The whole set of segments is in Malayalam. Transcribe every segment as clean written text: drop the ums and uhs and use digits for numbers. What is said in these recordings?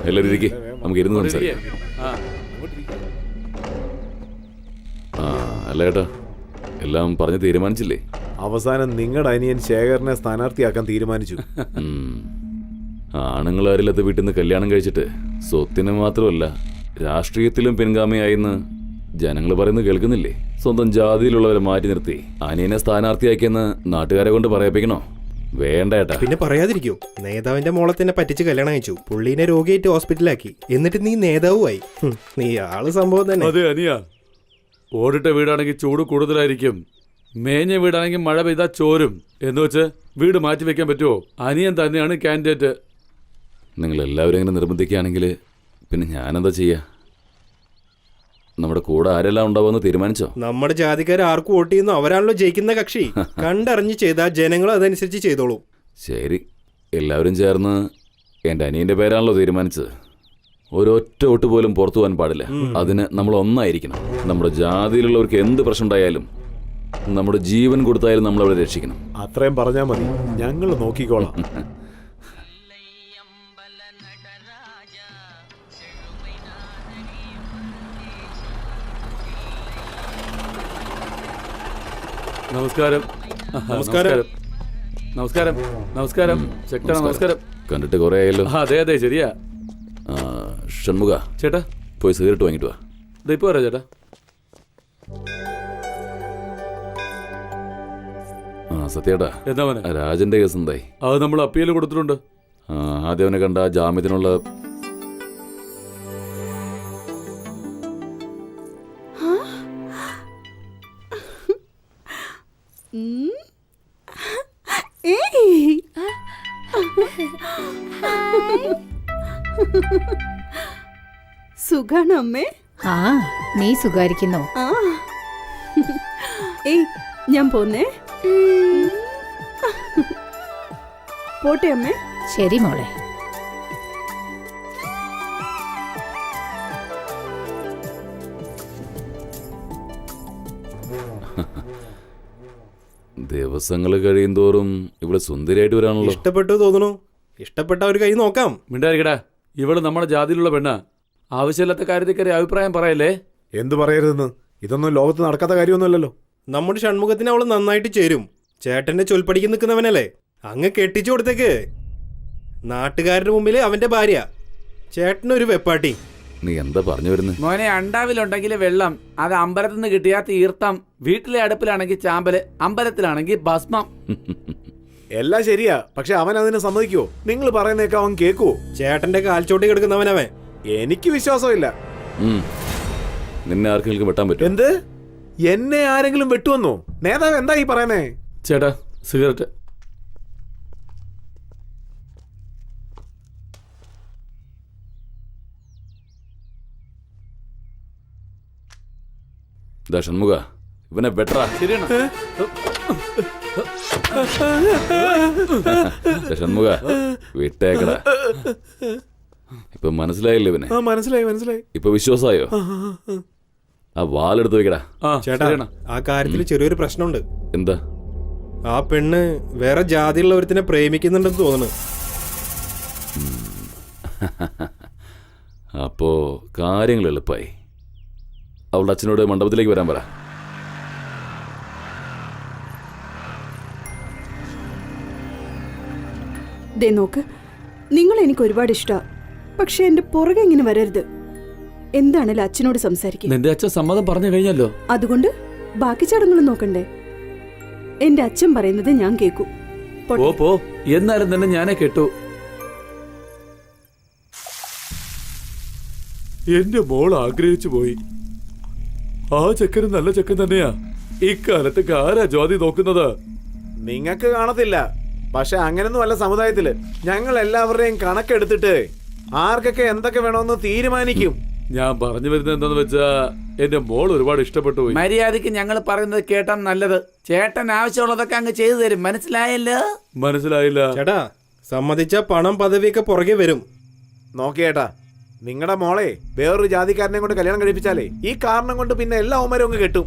എല്ലാരും ഇരിക്കെ, നമുക്ക് ഇരുന്ന് സംസാരിക്കാം. അല്ല ഏട്ടാ, എല്ലാം പറഞ്ഞ് തീരുമാനിച്ചില്ലേ? അവസാനം നിങ്ങളുടെ അനിയൻ ശേഖരനെ സ്ഥാനാർത്ഥിയാക്കാൻ തീരുമാനിച്ചു. ആണുങ്ങളാരില്ലാത്ത വീട്ടിൽ നിന്ന് കല്യാണം കഴിച്ചിട്ട് സ്വത്തിന് മാത്രമല്ല രാഷ്ട്രീയത്തിലും പിൻഗാമിയായിന്ന് ജനങ്ങൾ പറയുന്നത് കേൾക്കുന്നില്ലേ? സ്വന്തം ജാതിയിലുള്ളവരെ മാറ്റി നിർത്തി അനിയനെ സ്ഥാനാർത്ഥിയാക്കിയെന്ന് നാട്ടുകാരെ കൊണ്ട് പറയിപ്പിക്കണോ? വേണ്ട ഏട്ടാ. പിന്നെ പറയാതിരിക്കോ? നേതാവിന്റെ മോളെ തന്നെ പറ്റിച്ച് കല്യാണം കഴിച്ചു, പുള്ളീനെ രോഗിയായിട്ട് ഹോസ്പിറ്റലാക്കി, എന്നിട്ട് നീ നേതാവുമായി. നീ ആള് സംഭവം തന്നെ. അതെ അനിയ, ഓടിട്ട വീടാണെങ്കിൽ ചൂട് കൂടുതലായിരിക്കും, മേഞ്ഞ വീടാണെങ്കിൽ മഴ പെയ്താൽ ചോരും എന്ന് വെച്ച് വീട് മാറ്റി വെക്കാൻ പറ്റുമോ? അനിയൻ തന്നെയാണ് കാൻഡിഡേറ്റ്. നിങ്ങൾ എല്ലാവരും ഇങ്ങനെ നിർബന്ധിക്കുകയാണെങ്കിൽ പിന്നെ ഞാനെന്താ ചെയ്യാ? നമ്മുടെ കൂടെ ആരെല്ലാം ഉണ്ടാവുമെന്ന് തീരുമാനിച്ചോ? നമ്മുടെ ജാതിക്കാർ ആർക്ക് വോട്ട് ചെയ്യുന്നു അവരാണല്ലോ ജയിക്കുന്ന കക്ഷി. കണ്ടറിഞ്ഞ് ചെയ്താൽ ജനങ്ങൾ അതനുസരിച്ച് ചെയ്തോളൂ. ശരി, എല്ലാവരും ചേർന്ന് എൻ്റെ അനിയൻ്റെ പേരാണല്ലോ തീരുമാനിച്ചത്. ഒരൊറ്റ വോട്ട് പോലും പുറത്തു പോകാൻ പാടില്ല. അതിന് നമ്മൾ ഒന്നായിരിക്കണം. നമ്മുടെ ജാതിയിലുള്ളവർക്ക് എന്ത് പ്രശ്നം ഉണ്ടായാലും, നമ്മുടെ ജീവൻ കൊടുത്തായാലും നമ്മളവരെ രക്ഷിക്കണം. അത്രയും പറഞ്ഞാൽ മതി, ഞങ്ങൾ നോക്കിക്കോളാം. നമസ്കാരം. നമസ്കാരം. നമസ്കാരം. നമസ്കാരം. ചെക്കടാ, നമസ്കാരം. കണ്ടിട്ട് കുറേ ആയല്ലോ. അതെ അതെ, ശരിയാ. ഷൺമുഖ ചേട്ടാ, പോയി സിഗരറ്റ് വാങ്ങിട്ട് വാ. ഇപ്പൊ വരാം ചേട്ടാ. സത്യേട്ടാ, എന്താ മോനെ? രാജന്റെ കേസ് എന്തായി? അത് നമ്മൾ അപ്പീൽ കൊടുത്തിട്ടുണ്ട്. ആദ്യം അവനെ കണ്ട ജാമ്യത്തിനുള്ള സുഖാണോ അമ്മേ? ആ, നീ സുഖായിരിക്കുന്നോ? ഏയ്, ഞാൻ പോന്നേ. പോട്ടെ അമ്മേ. ശരി മോളെ. ദിവസങ്ങൾ കഴിയും തോറും ഇവിടെ സുന്ദരിയായിട്ട് വരാണല്ലോ. ഇഷ്ടപ്പെട്ടു തോന്നുന്നു. ഇഷ്ടപ്പെട്ട ഒരു കൈ നോക്കാം. മിണ്ടായിരിക്കടാ, ഇവള് നമ്മുടെ ജാതിയിലുള്ള പെണ്ണ. ആവശ്യമില്ലാത്ത കാര്യത്തിൽ അഭിപ്രായം പറയല്ലേ. എന്തു പറയരുതെന്ന്? ഇതൊന്നും ലോകത്ത് നടക്കാത്ത കാര്യമൊന്നുമല്ലല്ലോ. നമ്മുടെ ഷൺമുഖത്തിന് അവള് നന്നായിട്ട് ചേരും. ചേട്ടന്റെ ചൊൽപ്പടിക്ക് നിൽക്കുന്നവനല്ലേ, അങ്ങ് കെട്ടിച്ചു കൊടുത്തേക്ക്. നാട്ടുകാരുടെ മുമ്പിൽ അവന്റെ ഭാര്യ, ചേട്ടനൊരു വെപ്പാട്ടി. നീ എന്താ പറഞ്ഞു വരുന്നത് മോനെ? അണ്ടാവിലുണ്ടെങ്കിൽ വെള്ളം, അത് അമ്പലത്തിൽ നിന്ന് കിട്ടിയാ തീർത്ഥം. വീട്ടിലെ അടുപ്പിലാണെങ്കിൽ ചാമ്പല്, അമ്പലത്തിലാണെങ്കിൽ ഭസ്മം. എല്ലാം ശരിയാ, പക്ഷെ അവൻ അതിന് സമ്മതിക്കുവോ? നിങ്ങൾ പറയുന്നേക്കാ അവൻ കേക്കുവോ? ചേട്ടന്റെ കാൽച്ചോട്ടി കിടക്കുന്നവനവൻ. എനിക്ക് വിശ്വാസമില്ല. നിന്നെ ആർക്കെങ്കിലും വെട്ടാൻ പറ്റും? എന്ത്? എന്നെ ആരെങ്കിലും വെട്ടുവന്നോ? നേതാവ് എന്താ ഈ പറയുന്നേ? ചേട്ടാ, സിഗരറ്റ്. ഷൺമുഖ, ഇവനെ വെട്ടറാ. ശരിയാണ് ഷൺമുഖ, വിട്ടേക്കടാ. ഇപ്പൊ മനസ്സിലായില്ലേ ഇവനെ? മനസ്സിലായി. ഇപ്പൊ വിശ്വാസമായോ? ആ വാലെടുത്ത് വെക്കടാ. ചേട്ടാ, ആ കാര്യത്തിൽ ചെറിയൊരു പ്രശ്നമുണ്ട്. എന്താ? ആ പെണ്ണ് വേറെ ജാതിയുള്ളവരത്തിനെ പ്രേമിക്കുന്നുണ്ടെന്ന് തോന്നുന്നു. അപ്പോ കാര്യങ്ങൾ എളുപ്പമായി. അവളുടെ അച്ഛനോട് മണ്ഡപത്തിലേക്ക് വരാൻ പറ. ദേ നോക്ക്, നിങ്ങൾ എനിക്ക് ഒരുപാട് ഇഷ്ടമാണ്, പക്ഷെ എന്റെ പുറകെ ഇങ്ങനെ വരരുത്. എന്താണല്ലോ അച്ഛനോട് സംസാരിക്കുക. നിന്റെ അച്ഛൻ സമ്മതം പറഞ്ഞു കഴിഞ്ഞല്ലോ. അതുകൊണ്ട് ബാക്കി ചടങ്ങുകൾ നോക്കണ്ടേ? എന്റെ അച്ഛൻ പറയുന്നത് ഞാൻ കേൾക്കൂ. പോ, എന്നാലും തന്നെ ഞാനേ കേട്ടു. എന്റെ മോൾ ആഗ്രഹിച്ചു പോയി. ആ ചെക്കന് നല്ല ചെക്കൻ തന്നെയാ. ഇക്കാലത്ത് ആരാ ജാതി നോക്കുന്നത്? നിങ്ങക്ക് കാണത്തില്ല, പക്ഷെ അങ്ങനൊന്നും അല്ല സമുദായത്തില്. ഞങ്ങൾ എല്ലാവരുടെയും കണക്കെടുത്തിട്ട് ആർക്കൊക്കെ എന്തൊക്കെ വേണമെന്ന് തീരുമാനിക്കും. ഞാൻ പറഞ്ഞു വരുന്നത് എന്താന്ന് വെച്ചാ, എന്റെ മോൾ ഒരുപാട് ഇഷ്ടപ്പെട്ടു പോയി. മര്യാദക്ക് ഞങ്ങൾ പറയുന്നത് കേട്ടാ നല്ലത്. ചേട്ടൻ ആവശ്യമുള്ളതൊക്കെ അങ്ങ് ചെയ്തു തരും. മനസ്സിലായല്ലോ? മനസ്സിലായില്ല ചേട്ടാ. സമ്മതിച്ച പണം പദവിയൊക്കെ പുറകെ വരും. നോക്കിയേട്ടാ, നിങ്ങളുടെ മോളെ വേറൊരു ജാതിക്കാരനെ കൊണ്ട് കല്യാണം കഴിപ്പിച്ചാലേ ഈ കാരണം കൊണ്ട് പിന്നെ എല്ലാ ഉമ്മരും അങ്ങ് കെട്ടും.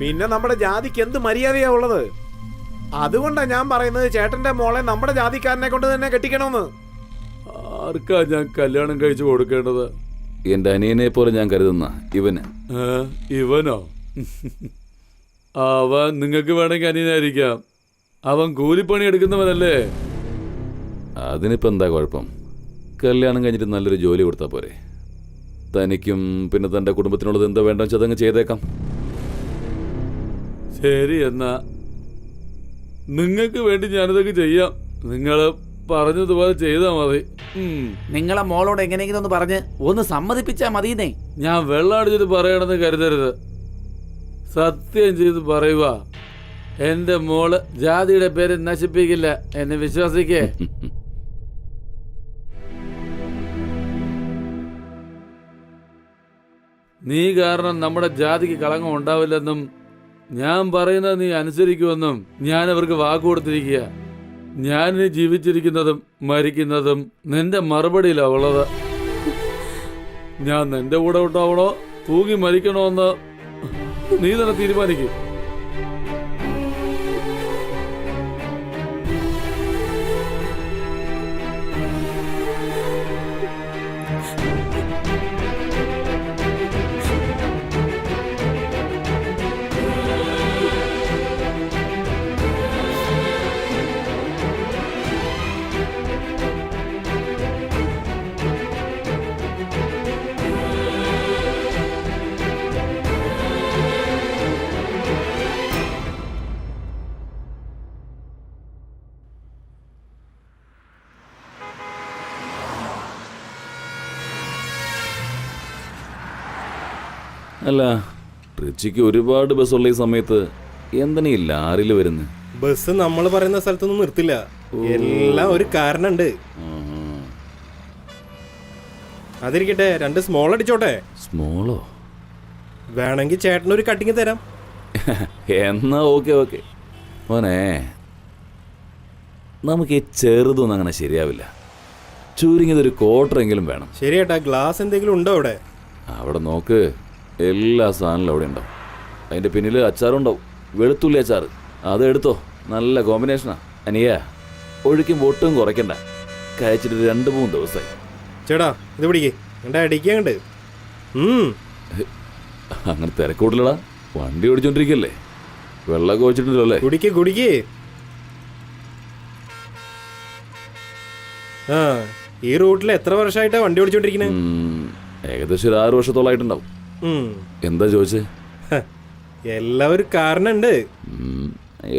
പിന്നെ നമ്മുടെ ജാതിക്ക് എന്ത് മര്യാദയാ ഉള്ളത്? അതുകൊണ്ടാ ഞാൻ പറയുന്നത് ചേട്ടന്റെ മോളെ നമ്മുടെ ജാതിക്കാരനെ കൊണ്ട് തന്നെ കെട്ടിക്കണമെന്ന്. ആർക്കാ ഞാൻ കല്യാണം കഴിച്ചു കൊടുക്കേണ്ടത്? എന്റെ അനിയനെ പോലെ ഞാൻ കരുതുന്ന ഇവന്. ഇവനോ? അവൻ നിങ്ങൾക്ക് വേണമെങ്കിൽ അനിയനായിരിക്കാം. അവൻ കൂലിപ്പണി എടുക്കുന്നവനല്ലേ? അതിനിപ്പോ എന്താ കുഴപ്പം? കല്യാണം കഴിഞ്ഞിട്ട് നല്ലൊരു ജോലി കൊടുത്താൽ പോരെ? തനിക്കും പിന്നെ തന്റെ കുടുംബത്തിനുള്ളത് എന്താ വേണ്ടെന്ന് വെച്ചാൽ അതങ്ങ് ചെയ്തേക്കാം. ശരി, എന്നാ നിങ്ങൾക്ക് വേണ്ടി ഞാനിതൊക്കെ ചെയ്യാം. നിങ്ങൾ പറഞ്ഞതുപോലെ ചെയ്താൽ മതി. നിങ്ങളെ മോളോട് എങ്ങനെയെങ്കിലും ഒന്ന് പറഞ്ഞ് ഒന്ന് സമ്മതിപ്പിച്ചാ മതിയെന്നേ. ഞാൻ വെള്ളമടിച്ചിട്ട് പറയണമെന്ന് കരുതരുത്. സത്യം ചെയ്ത് പറയുക, എന്റെ മോള് ജാതിയുടെ പേര് നശിപ്പിക്കില്ല. എന്നെ വിശ്വസിക്കേ. നീ കാരണം നമ്മുടെ ജാതിക്ക് കളങ്കം ഉണ്ടാവില്ലെന്നും ഞാൻ പറയുന്നത് നീ അനുസരിക്കുമെന്നും ഞാൻ അവർക്ക് വാക്ക് കൊടുത്തിരിക്കുക. ഞാനിനി ജീവിച്ചിരിക്കുന്നതും മരിക്കുന്നതും നിന്റെ മറുപടിയിലാ ഉള്ളത്. ഞാൻ നിന്റെ കൂടെ ഉണ്ടാവണോ തൂങ്ങി മരിക്കണോ എന്ന് നീ തന്നെ തീരുമാനിക്കും. അല്ല, ട്രിച്ചിക്ക് ഒരുപാട് ബസ്സുള്ള ഈ സമയത്ത് എന്തിനാ ഈ ലാറിൽ വരുന്നത്? ബസ് നമ്മൾ പറയുന്ന സ്ഥലത്തൊന്നും നിർത്തില്ല. എല്ലാം ഒരു കാരണമുണ്ട്. അതിരിക്കട്ടെ, 2 സ്മോൾ അടിച്ചോട്ടെ. സ്മോളോ? വേണമെങ്കിൽ ചേട്ടനൊരു കട്ടിങ് തരാം. എന്നാ ഓക്കെ ഓക്കെ. മോനെ, നമുക്ക് ഈ ചെറുതൊന്നും അങ്ങനെ ശരിയാവില്ല. ചുരുങ്ങിയതൊരു ക്വാർട്ടറെങ്കിലും വേണം. ശരി ഏട്ടാ, ഗ്ലാസ് എന്തെങ്കിലും ഉണ്ടോ അവിടെ? അവിടെ നോക്ക്, എല്ലാ സാധനങ്ങളും അവിടെ ഉണ്ടാവും. അതിൻ്റെ പിന്നിൽ അച്ചാറുണ്ടാവും, വെളുത്തുള്ളി അച്ചാർ. അത് എടുത്തോ, നല്ല കോമ്പിനേഷനാ. അനിയ, ഒഴുക്കും ഒട്ടും കുറയ്ക്കണ്ട. കഴിച്ചിട്ട് 2-3 ദിവസമായി. ചേട്ടാ ഇത് പിടിക്കേ, എൻ്റെ അടിക്കണ്ട്. അങ്ങനെ തിരക്കൂടില്ലടാ, വണ്ടി ഓടിച്ചോണ്ടിരിക്കല്ലേ? വെള്ളമൊക്കെ വെച്ചിട്ടുണ്ടല്ലോ അല്ലേ? കുടിക്കേ കുടിക്കേ. ആ, ഈ റൂട്ടിൽ എത്ര വർഷമായിട്ടാ വണ്ടി ഓടിച്ചോണ്ടിരിക്കണേ? ഏകദേശം ഒരു 6 വർഷത്തോളായിട്ടുണ്ടാവും. എന്താ ചോദിച്ചേ? എല്ലാം ഒരു കാരണമുണ്ട്.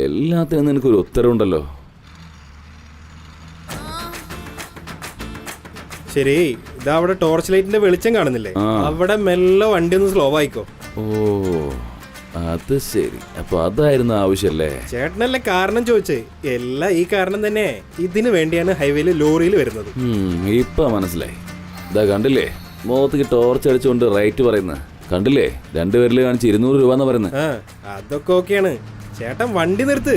എല്ലാത്തിനും നിനക്കൊരു ഉത്തരവുണ്ടല്ലോ. ശരി, ഇതാ അവിടെ ടോർച്ച് ലൈറ്റിന്റെ വെളിച്ചം കാണുന്നില്ലേ? അവിടെ മെല്ലെ വണ്ടി ഒന്ന് സ്ലോ ആയിക്കോ. ഓ, അത് ശരി. അപ്പൊ അതായിരുന്നു ആവശ്യല്ലേ? ചേട്ടനല്ലേ കാരണം ചോദിച്ചേ? എല്ലാം ഈ കാരണം തന്നെ. ഇതിനു വേണ്ടിയാണ് ഹൈവേയിൽ ലോറിയിൽ വരുന്നത്. ഇപ്പൊ മനസ്സിലായി. ഇതാ കണ്ടില്ലേ, മുഖത്തേക്ക് ടോർച്ച് അടിച്ചുകൊണ്ട് റൈറ്റ് പറയുന്നത് കണ്ടില്ലേ? 2 പേരിൽ കാണിച്ച് 200 രൂപ എന്നാ പറയുന്നത്. അതൊക്കെ ഓക്കെയാണ്. ചേട്ടൻ വണ്ടി നിർത്ത്.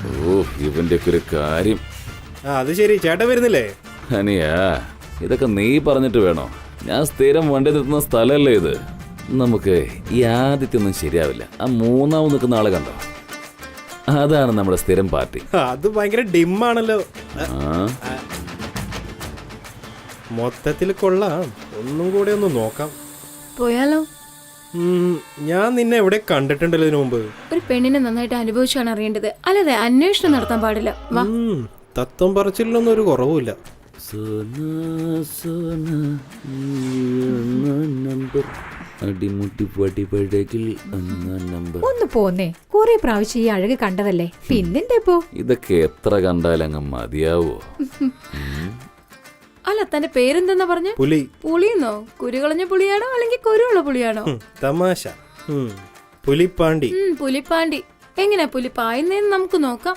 ഓ, ഇവന്റെ ഒക്കെ ഒരു കാര്യം. അത് ശരി, ചേട്ടൻ വരുന്നില്ലേ? അനിയാ, ഇതൊക്കെ നീ പറഞ്ഞിട്ട് വേണോ? ഞാൻ സ്ഥിരം വണ്ടി നിർത്തുന്ന സ്ഥലമല്ലേ ഇത്. നമുക്ക് ഈ ആദ്യത്തൊന്നും ശരിയാവില്ല. ആ 3ാമത് നിൽക്കുന്ന ആളെ കണ്ടോ? അതാണ് നമ്മുടെ സ്ഥിരം പാർട്ടി. അത് ഭയങ്കര ഡിമ്മാണല്ലോ. മൊത്തത്തിൽ കൊള്ളാം. ഒന്നും കൂടെ ഒന്ന് നോക്കാം. പോയാലോ? ഞാൻ നിന്നെ എവിടെ കണ്ടിട്ടുണ്ടല്ലോ ഇതിനു മുമ്പ്. ഒരു പെണ്ണിനെ നന്നായിട്ട് അനുഭവിച്ചാണ് അറിയേണ്ടത്, അല്ലാതെ അന്വേഷണം നടത്താൻ പാടില്ല. വാ. തത്വം പറച്ചിലൊന്നും ഒരു കുറവുമില്ല. ഒന്ന് പോന്നേ, കുറെ പ്രാവശ്യം ഈ അഴക് കണ്ടതല്ലേ, പിന്നെന്താ ഇപ്പോ? ഇതൊക്കെ എത്ര കണ്ടാലങ്ങ് മതിയാവോ? അല്ല, തന്റെ പേരെന്തെന്നാ പറഞ്ഞ? പുലി. പുളിയെന്നോ? കുരുകളഞ്ഞ പുളിയാണോ അല്ലെങ്കിൽ കുരുള്ള പുളിയാണോ? തമാശ. പുലിപ്പാണ്ടി. പുലിപ്പാണ്ടി. എങ്ങനെയാ പുലി പായുന്നേന്ന് നമുക്ക് നോക്കാം.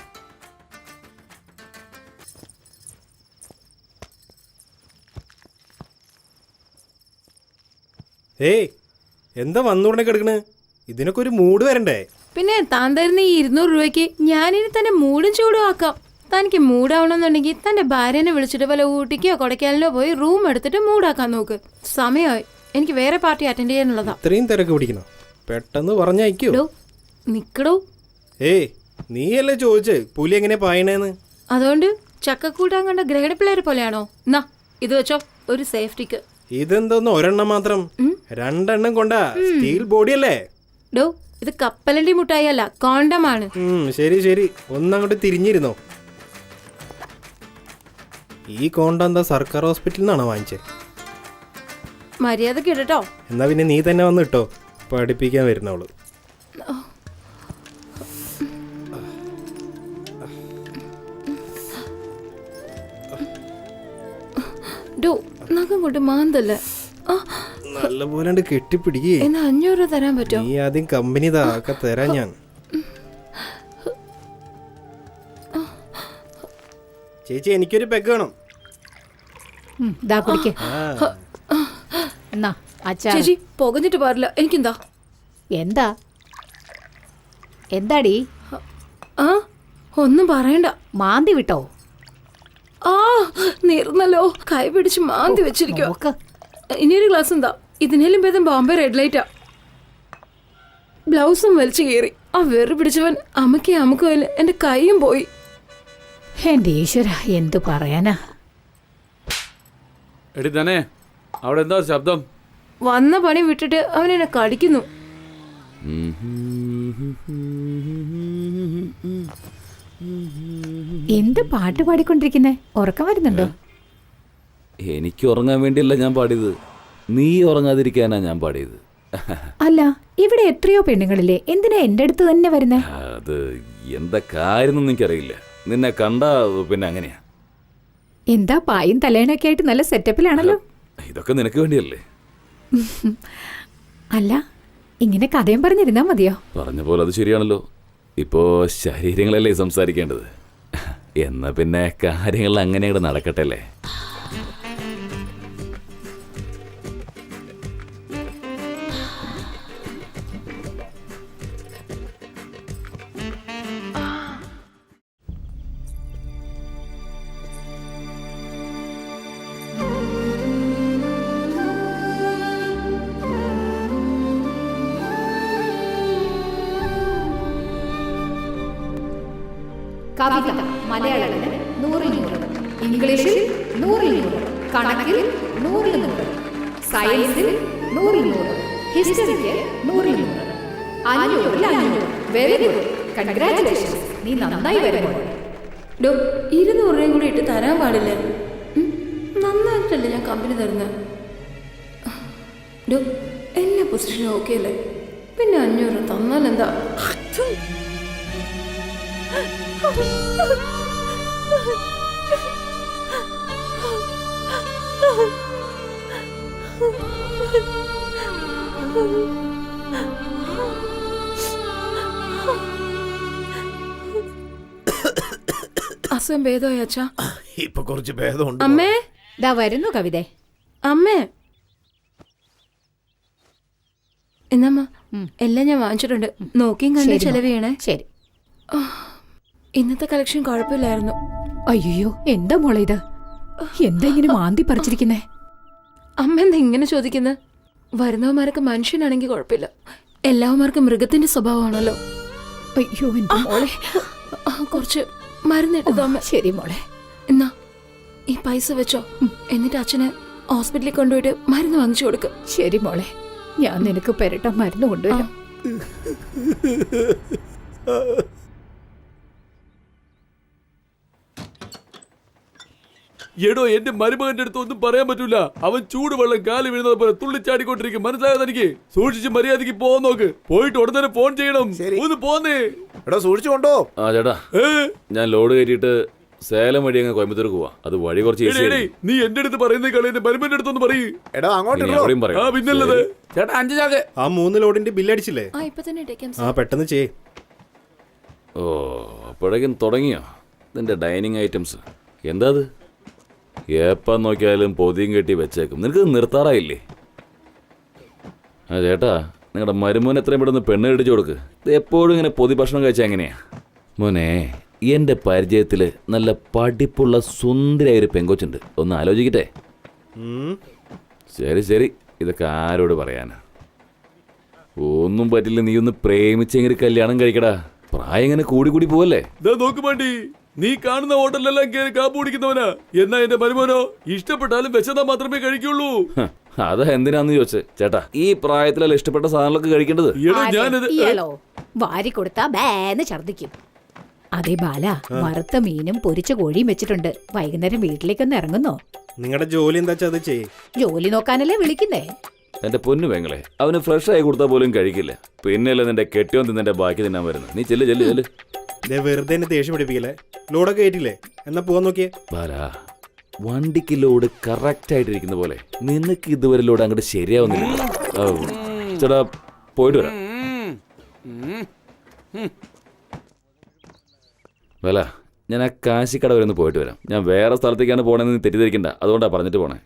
ഏയ്, എന്താ വന്നുടനെ കിടക്കണ്? ഇതിനൊക്കെ ഒരു മൂഡ് വരണ്ടേ? പിന്നെ താൻ തരുന്ന ഈ 200 രൂപയ്ക്ക് ഞാനിനി തന്നെ മൂടും ചൂടും ആക്കാം. തനിക്ക് മൂടാവണമെന്നുണ്ടെങ്കിൽ തന്റെ ഭാര്യനെ വിളിച്ചിട്ട് വല്ല ഊട്ടിക്കോ കൊടൈക്കനാലിനോ പോയി റൂം എടുത്തിട്ട് മൂടാക്കാൻ നോക്ക്. സമയമായി, എനിക്ക് വേറെ പാർട്ടി അറ്റൻഡ് ചെയ്യാനുള്ളതാ. ഇത്രയും തിരക്ക് പിടിക്കണം? പെട്ടെന്ന് പറഞ്ഞയക്കോ. നിക്കടോ. ഏയ് നീയല്ലേ ചോദിച്ചേ പുലി എങ്ങനെ പായണേന്ന്? അതുകൊണ്ട് ചക്കക്കൂട്ടാൻ കണ്ട ഗ്രേഡ് പിള്ളേർ പോലെയാണോ? എന്നാ ഇത് വെച്ചോ, ഒരു സേഫ്റ്റിക്ക്. ഇതെന്തോന്ന് ഒരെണ്ണം മാത്രം? 2 എണ്ണം കൊണ്ടാ? സ്റ്റീൽ ബോഡിയല്ലേ? ഡോ, ഇത് കപ്പലണ്ടി മുട്ടായി അല്ല, കോണ്ടമാണ്. ശരി ശരി, ഒന്നങ്ങോട്ട് തിരിഞ്ഞിരുന്നോ. ഈ കോണ്ട എന്താ സർക്കാർ ഹോസ്പിറ്റലിൽ നിന്നാണോ വാങ്ങിച്ചേ? മര്യാദക്ക് ഇടട്ടോ. എന്നാ പിന്നെ നീ തന്നെ വന്ന് ഇട്ടോ, പഠിപ്പിക്കാൻ വരുന്നവള്. ഡോ, നഖം കൊണ്ട് മാന്തല്ലേ. നല്ലപോലെ കെട്ടിപ്പിടിക്കേ. എന്നാ 500 രൂപ തരാൻ പറ്റോ? നീ ആദ്യം കമ്പനി ഒക്കെ തരാൻ ഞാൻ. ചേച്ചി എനിക്കൊരു പെഗ് വേണം. ദാ കുടിക്ക്. എന്നാ അച്ഛാ. ചേച്ചി പുകഞ്ഞിട്ട് പാടില്ല, എനിക്കെന്താ? എന്താ എന്താടി? ആ, ഒന്നും പറയണ്ട. മാന്തി വിട്ടോ? ആ, നീർന്നല്ലോ. കൈ പിടിച്ച് മാന്തി വെച്ചിരിക്കോ. നോക്ക്. ഇനിയൊരു ഗ്ലാസ് എന്താ? ഇതിനേലും ഭേദം ബോംബെ റെഡ് ലൈറ്റാ. ബ്ലൗസും വലിച്ചു കീറി. ആ വെറു പിടിച്ചവൻ അമുക്കുമല്ല, എന്റെ കൈയും പോയി. എന്റെ ഈശ്വര, എന്തു പറയാനാ. എടി തന്നെ, അവിടെ എന്താ ശബ്ദം? വന്ന പണി വിട്ടിട്ട് അവൻ എന്നെ കടിക്കുന്നു. എന്ത് പാട്ട് പാടിക്കൊണ്ടിരിക്കുന്നേ? ഉറക്കം വരുന്നുണ്ടോ? എനിക്ക് ഉറങ്ങാൻ വേണ്ടിയല്ല ഞാൻ പാടിയത്, നീ ഉറങ്ങാതിരിക്കാനാ ഞാൻ പാടിയത്. അല്ല, ഇവിടെ എത്രയോ പെണ്ണുങ്ങളില്ലേ, എന്തിനാ എന്റെ അടുത്ത് തന്നെ വരുന്നേ? അത് എന്താ കാര്യം എനിക്കറിയില്ല. നിന്നെ കണ്ട പിന്നെ അങ്ങനെയാ. എന്താ പായും തലേണൊക്കെ ആയിട്ട് നല്ല സെറ്റപ്പിലാണല്ലോ. ഇതൊക്കെ നിനക്ക് വേണ്ടിയല്ലേ? അല്ല, ഇങ്ങനെ കഥയും പറഞ്ഞിരുന്നാ മതിയോ? പറഞ്ഞ പോലെ അത് ശരിയാണല്ലോ. ഇപ്പോ ശരീരങ്ങളല്ലേ സംസാരിക്കേണ്ടത്. എന്നാ പിന്നെ കാര്യങ്ങൾ അങ്ങനെ അങ്ങോട്ട് നടക്കട്ടെ അല്ലേ? കവിത മലയാളത്തിൽ 100-100, ഇംഗ്ലീഷിൽ 100-100, കണക്കിൽ 100-100, സയൻസിൽ 100-100, ഹിസ്റ്ററിക്ക് 100-100, 500-500. Very good, congratulations. നീ നന്നായി വരുമോ? ഡോ, 200 രൂപയും കൂടി ഇട്ട് തരാൻ പാടില്ലേ? നന്നായിട്ടല്ലേ ഞാൻ കമ്പനി തരുന്നത്. ഡോ, എല്ലാ പൊസിഷനും ഓക്കെ അല്ലേ? പിന്നെ 500 രൂപ തന്നാലെന്താ? അസുഖം ഭേദമായി അച്ഛാ? ഇപ്പൊ കുറച്ച് ഭേദമുണ്ട്. അമ്മേ, ദാ വരുന്നു കവിതേ. അമ്മേ. എന്നമ്മ, എല്ലാം ഞാൻ വാങ്ങിച്ചിട്ടുണ്ട്. നോക്കിയും കണ്ട് ചെലവ് ചെയ്യണേ. ശരി. ഇന്നത്തെ കളക്ഷൻ കുഴപ്പമില്ലായിരുന്നു. അയ്യോ, എന്താ മോളെ ഇത്? എന്താ ഇങ്ങനെ മാന്തി പറിച്ചിരിക്കുന്നേ? അമ്മ എന്താ ഇങ്ങനെ ചോദിക്കുന്നത്? വരുന്നവന്മാരൊക്കെ മനുഷ്യനാണെങ്കിൽ കുഴപ്പമില്ല, എല്ലാവന്മാർക്കും മൃഗത്തിന്റെ സ്വഭാവമാണല്ലോ. അയ്യോ എന്റെ മോളെ, കുറച്ച് മരുന്നിട്ടതോ അമ്മ? ശരി മോളെ. എന്നാ ഈ പൈസ വെച്ചോ, എന്നിട്ട് അച്ഛനെ ഹോസ്പിറ്റലിൽ കൊണ്ടുപോയിട്ട് മരുന്ന് വാങ്ങിച്ചു കൊടുക്കും. ശരി മോളെ, ഞാൻ നിനക്ക് പെരട്ട മരുന്ന് കൊണ്ടുവരാം. എടോ, എന്റെ മരുമകന്റെ അടുത്ത് ഒന്നും പറയാൻ പറ്റൂല. അവൻ ചൂടുവെള്ളം കാലി വീഴുന്നത് പോലെ തുള്ളിച്ചാടിക്കൊണ്ടിരിക്കും. മനസ്സിലായോ തനിക്ക്? സൂക്ഷിച്ച് മര്യാദക്ക് പോകാൻ നോക്ക്. പോയിട്ട് ഉടനെ ഫോൺ ചെയ്യണം. ഒന്ന് പോന്നേ. എടാ, സൂക്ഷിച്ചു കൊണ്ടോ. ആ ചേട്ടാ, ഞാൻ ലോഡ് കയറ്റിയിട്ട് സേലം വഴി അങ്ങ് കോയമ്പത്തൂർക്ക് പോവാ. അത് വഴി കുറച്ച് ഈസി. നീ എന്റെ അടുത്ത് പറയുന്ന കളി എന്റെ മരുമന്റെ അടുത്തൊന്ന് പറയൂ. എടാ, അങ്ങോട്ട് അവിടെയും പറയാം. പിന്നല്ലത് ചേട്ടാ, 5 ചാക്ക്. ആ 3 ലോഡിന്റെ ബില്ലടിച്ചില്ലേ? ഇപ്പൊ തന്നെ ഇട്ടേക്കാം. ആ പെട്ടെന്ന് ചെയ്. ഓ, അപ്പോഴേക്കും തുടങ്ങിയോ ഇതിന്റെ ഡൈനിങ് ഐറ്റംസ്? എന്താ അത്? എപ്പം നോക്കിയാലും പൊതിയും കെട്ടി വെച്ചേക്കും. നിനക്ക് നിർത്താറായില്ലേ? ആ ചേട്ടാ, നിങ്ങളുടെ മരുമോൻ എത്രയും പെട്ടെന്ന് പെണ്ണ് കെട്ടിച്ചു കൊടുക്ക്. ഇത് എപ്പോഴും ഇങ്ങനെ പൊതി ഭക്ഷണം കഴിച്ചാൽ എങ്ങനെയാ? മോനെ, എൻ്റെ പരിചയത്തിൽ നല്ല പഠിപ്പുള്ള സുന്ദരിയായൊരു പെങ്കൊച്ചുണ്ട്. ഒന്ന് ആലോചിക്കട്ടെ. ശരി ശരി, ഇതൊക്കെ ആരോട് പറയാനാ? ഒന്നും പറ്റില്ല, നീ ഒന്ന് പ്രേമിച്ചെങ്ങനെ കല്യാണം കഴിക്കടാ. പ്രായം ഇങ്ങനെ കൂടി കൂടി പോവല്ലേ. നോക്ക് പാണ്ടി, നീ കാണുന്ന ഹോട്ടലിലെല്ലാം കയറി കാപ്പ് കുടിക്കുന്നവനാ. എന്നാ എന്റെ മരുമോനോ ഇഷ്ടപ്പെട്ടാലും വെച്ചതാ മാത്രമേ കഴിക്കുള്ളൂ. ഹ, അതാ എന്തിനാന്ന് ചോദിച്ചേ. ചേട്ടാ, ഈ പ്രായത്തിലല്ല ഇഷ്ടപ്പെട്ട സാധനങ്ങളൊക്കെ കഴിക്കേണ്ടത്. എടാ ഞാനിത് ഇയാളോ വാരി കൊടുത്താ ബേന്ന് ഛർദിക്കും. അതേ ബാല, വറുത്ത മീനും പൊരിച്ച കോഴിയും വെച്ചിട്ടുണ്ട്. വൈകുന്നേരം വീട്ടിലേക്കൊന്ന് ഇറങ്ങുന്നോ? നിങ്ങളുടെ ജോലി എന്താ വെച്ചാൽ അത് ചെയ്യേ. ജോലി നോക്കാനല്ലേ വിളിക്കുന്നേ? എന്റെ പൊന്നു പെങ്ങളെ, അവന് ഫ്രഷ് ആയി കൊടുത്താൽ പോലും കഴിക്കില്ല. പിന്നെയല്ലേ നിന്റെ കെട്ടിയോൻ തിന്നെ ബാക്കി തിന്നാൻ വരുന്നത്. നീ ചെല്ല് ചെല്ല് ചെല്ല്. വെറുതെ എന്നെ ദേഷ്യം പിടിപ്പിക്കല്ലേ. ലോഡൊക്കെ കയറ്റില്ലേ, എന്നാ പോവാൻ നോക്കിയേ. ബാലാ, വണ്ടിക്ക് ലോഡ് കറക്റ്റ് ആയിട്ടിരിക്കുന്ന പോലെ നിനക്ക് ഇതുവരെ ലോഡ് അങ്ങോട്ട് ശരിയാവുന്നില്ല. ചേട്ടാ, പോയിട്ട് വരാം. വേല, ഞാൻ ആ കാശിക്കട വരെ ഒന്ന് പോയിട്ട് വരാം. ഞാൻ വേറെ സ്ഥലത്തേക്കാണ് പോകണമെന്ന് നീ തെറ്റിദ്ധരിക്കണ്ട. അതുകൊണ്ടാണ് പറഞ്ഞിട്ട് പോണേ.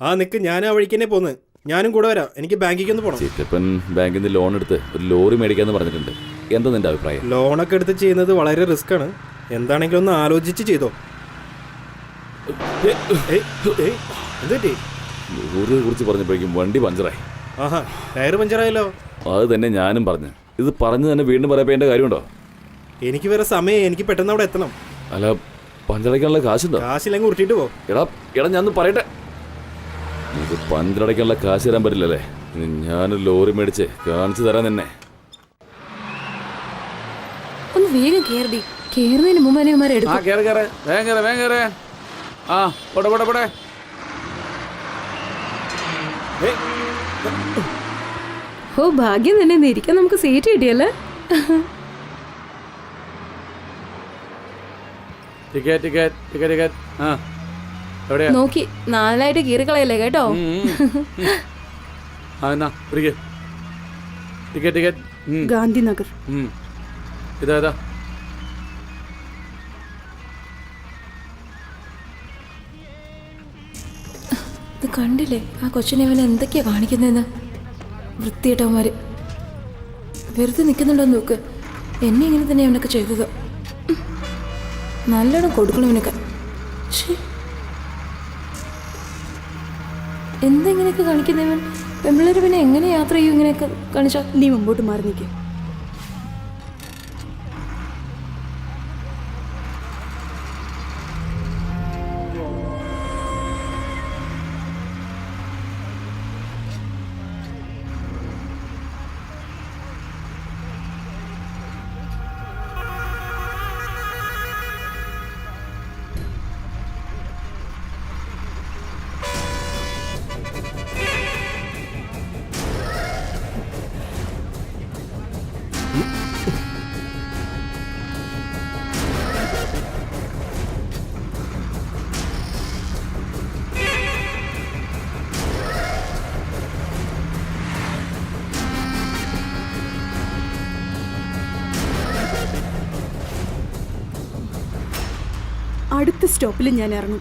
ആ നിക്ക്, ഞാൻ ആ വഴിക്ക് തന്നെ പോന്ന്. ഞാനും കൂടെ വരാം. എനിക്ക് ബാങ്കിലേക്ക് ഒന്ന് പോകണം. ചിറ്റപ്പൻ ബാങ്കിൽ നിന്ന് ലോൺ എടുത്ത് ഒരു ലോറി മേടിക്കാന്ന് പറഞ്ഞിട്ടുണ്ട്. എന്താ നിന്റെ അഭിപ്രായം? ലോണൊക്കെ എടുത്ത് ചെയ്യുന്നത് വളരെ റിസ്ക് ആണ്. എന്താണെങ്കിലും ഒന്ന് ആലോചിച്ച് ചെയ്തോ. എന്തുപറ്റി? ലോറിയെ കുറിച്ച് പറഞ്ഞപ്പോഴേക്കും വണ്ടി പഞ്ചറായി. ആഹാ, ടയർ പഞ്ചറായല്ലോ. അത് തന്നെ ഞാനും പറഞ്ഞു. ഇത് പറഞ്ഞു തന്നെ വീണ്ടും പറയപ്പേണ്ട കാര്യമുണ്ടോ? എനിക്ക് വേറെ സമയം, എനിക്ക് പെട്ടെന്ന് അവിടെ എത്തണം. അല്ല, പഞ്ചറയ്ക്കാനുള്ള കാശുണ്ടോ? കാശില്ലെങ്കിൽ ഉരുട്ടിട്ട് പോ. എടാ എടാ, ഞാൻ പറയട്ടെ. ഇത് പഞ്ചറടയ്ക്കാനുള്ള കാശ് തരാൻ പറ്റില്ലല്ലേ? ഞാനൊരു ലോറി മേടിച്ച് കാണിച്ചു തരാൻ തന്നെ. ഒന്ന് വേഗം കേറടി. കേറുന്നതിന് മുമ്പ് ആ എടുക്കും. കേറ് കേറ്, വേഗം കേറ്, വേഗം കേറ്. ആ പോട്ടെ പോട്ടെ പോട്ടെ. ഓ ഭാഗ്യം തന്നെ, ഇന്ന് ഇരിക്കാൻ നമുക്ക് സീറ്റ് കിട്ടിയല്ലേ. Ticket ticket ticket ticket. ആ എവിടെയാ? നോക്കി നാലായിട്ട് കീറിക്കളയല്ലേ കേട്ടോ. ആ എന്നാ പിടിക്ക്. Ticket ticket. ഗാന്ധിനഗർ. ഇതാ ഇതാ. ഇത് കണ്ടില്ലേ ആ കൊച്ചിനെ അവൻ എന്തൊക്കെയാ കാണിക്കുന്നതെന്ന്. വൃത്തിയിട്ടവന്മാര് വെറുതെ നിൽക്കുന്നുണ്ടോ നോക്ക്. എന്നെ ഇങ്ങനെ തന്നെ അവനൊക്കെ ചെയ്തത്. നല്ലോണം കൊടുക്കണം ഇവനൊക്കെ. എന്താ ഇങ്ങനെയൊക്കെ കാണിക്കുന്നവൻ? പെമ്പിള്ളേർ പിന്നെ എങ്ങനെ യാത്ര ചെയ്യും ഇങ്ങനെയൊക്കെ കാണിച്ചാ? നീ മുമ്പോട്ട് മാറി നിൽക്കുക. അടുത്ത സ്റ്റോപ്പിൽ ഞാൻ ഇറങ്ങും.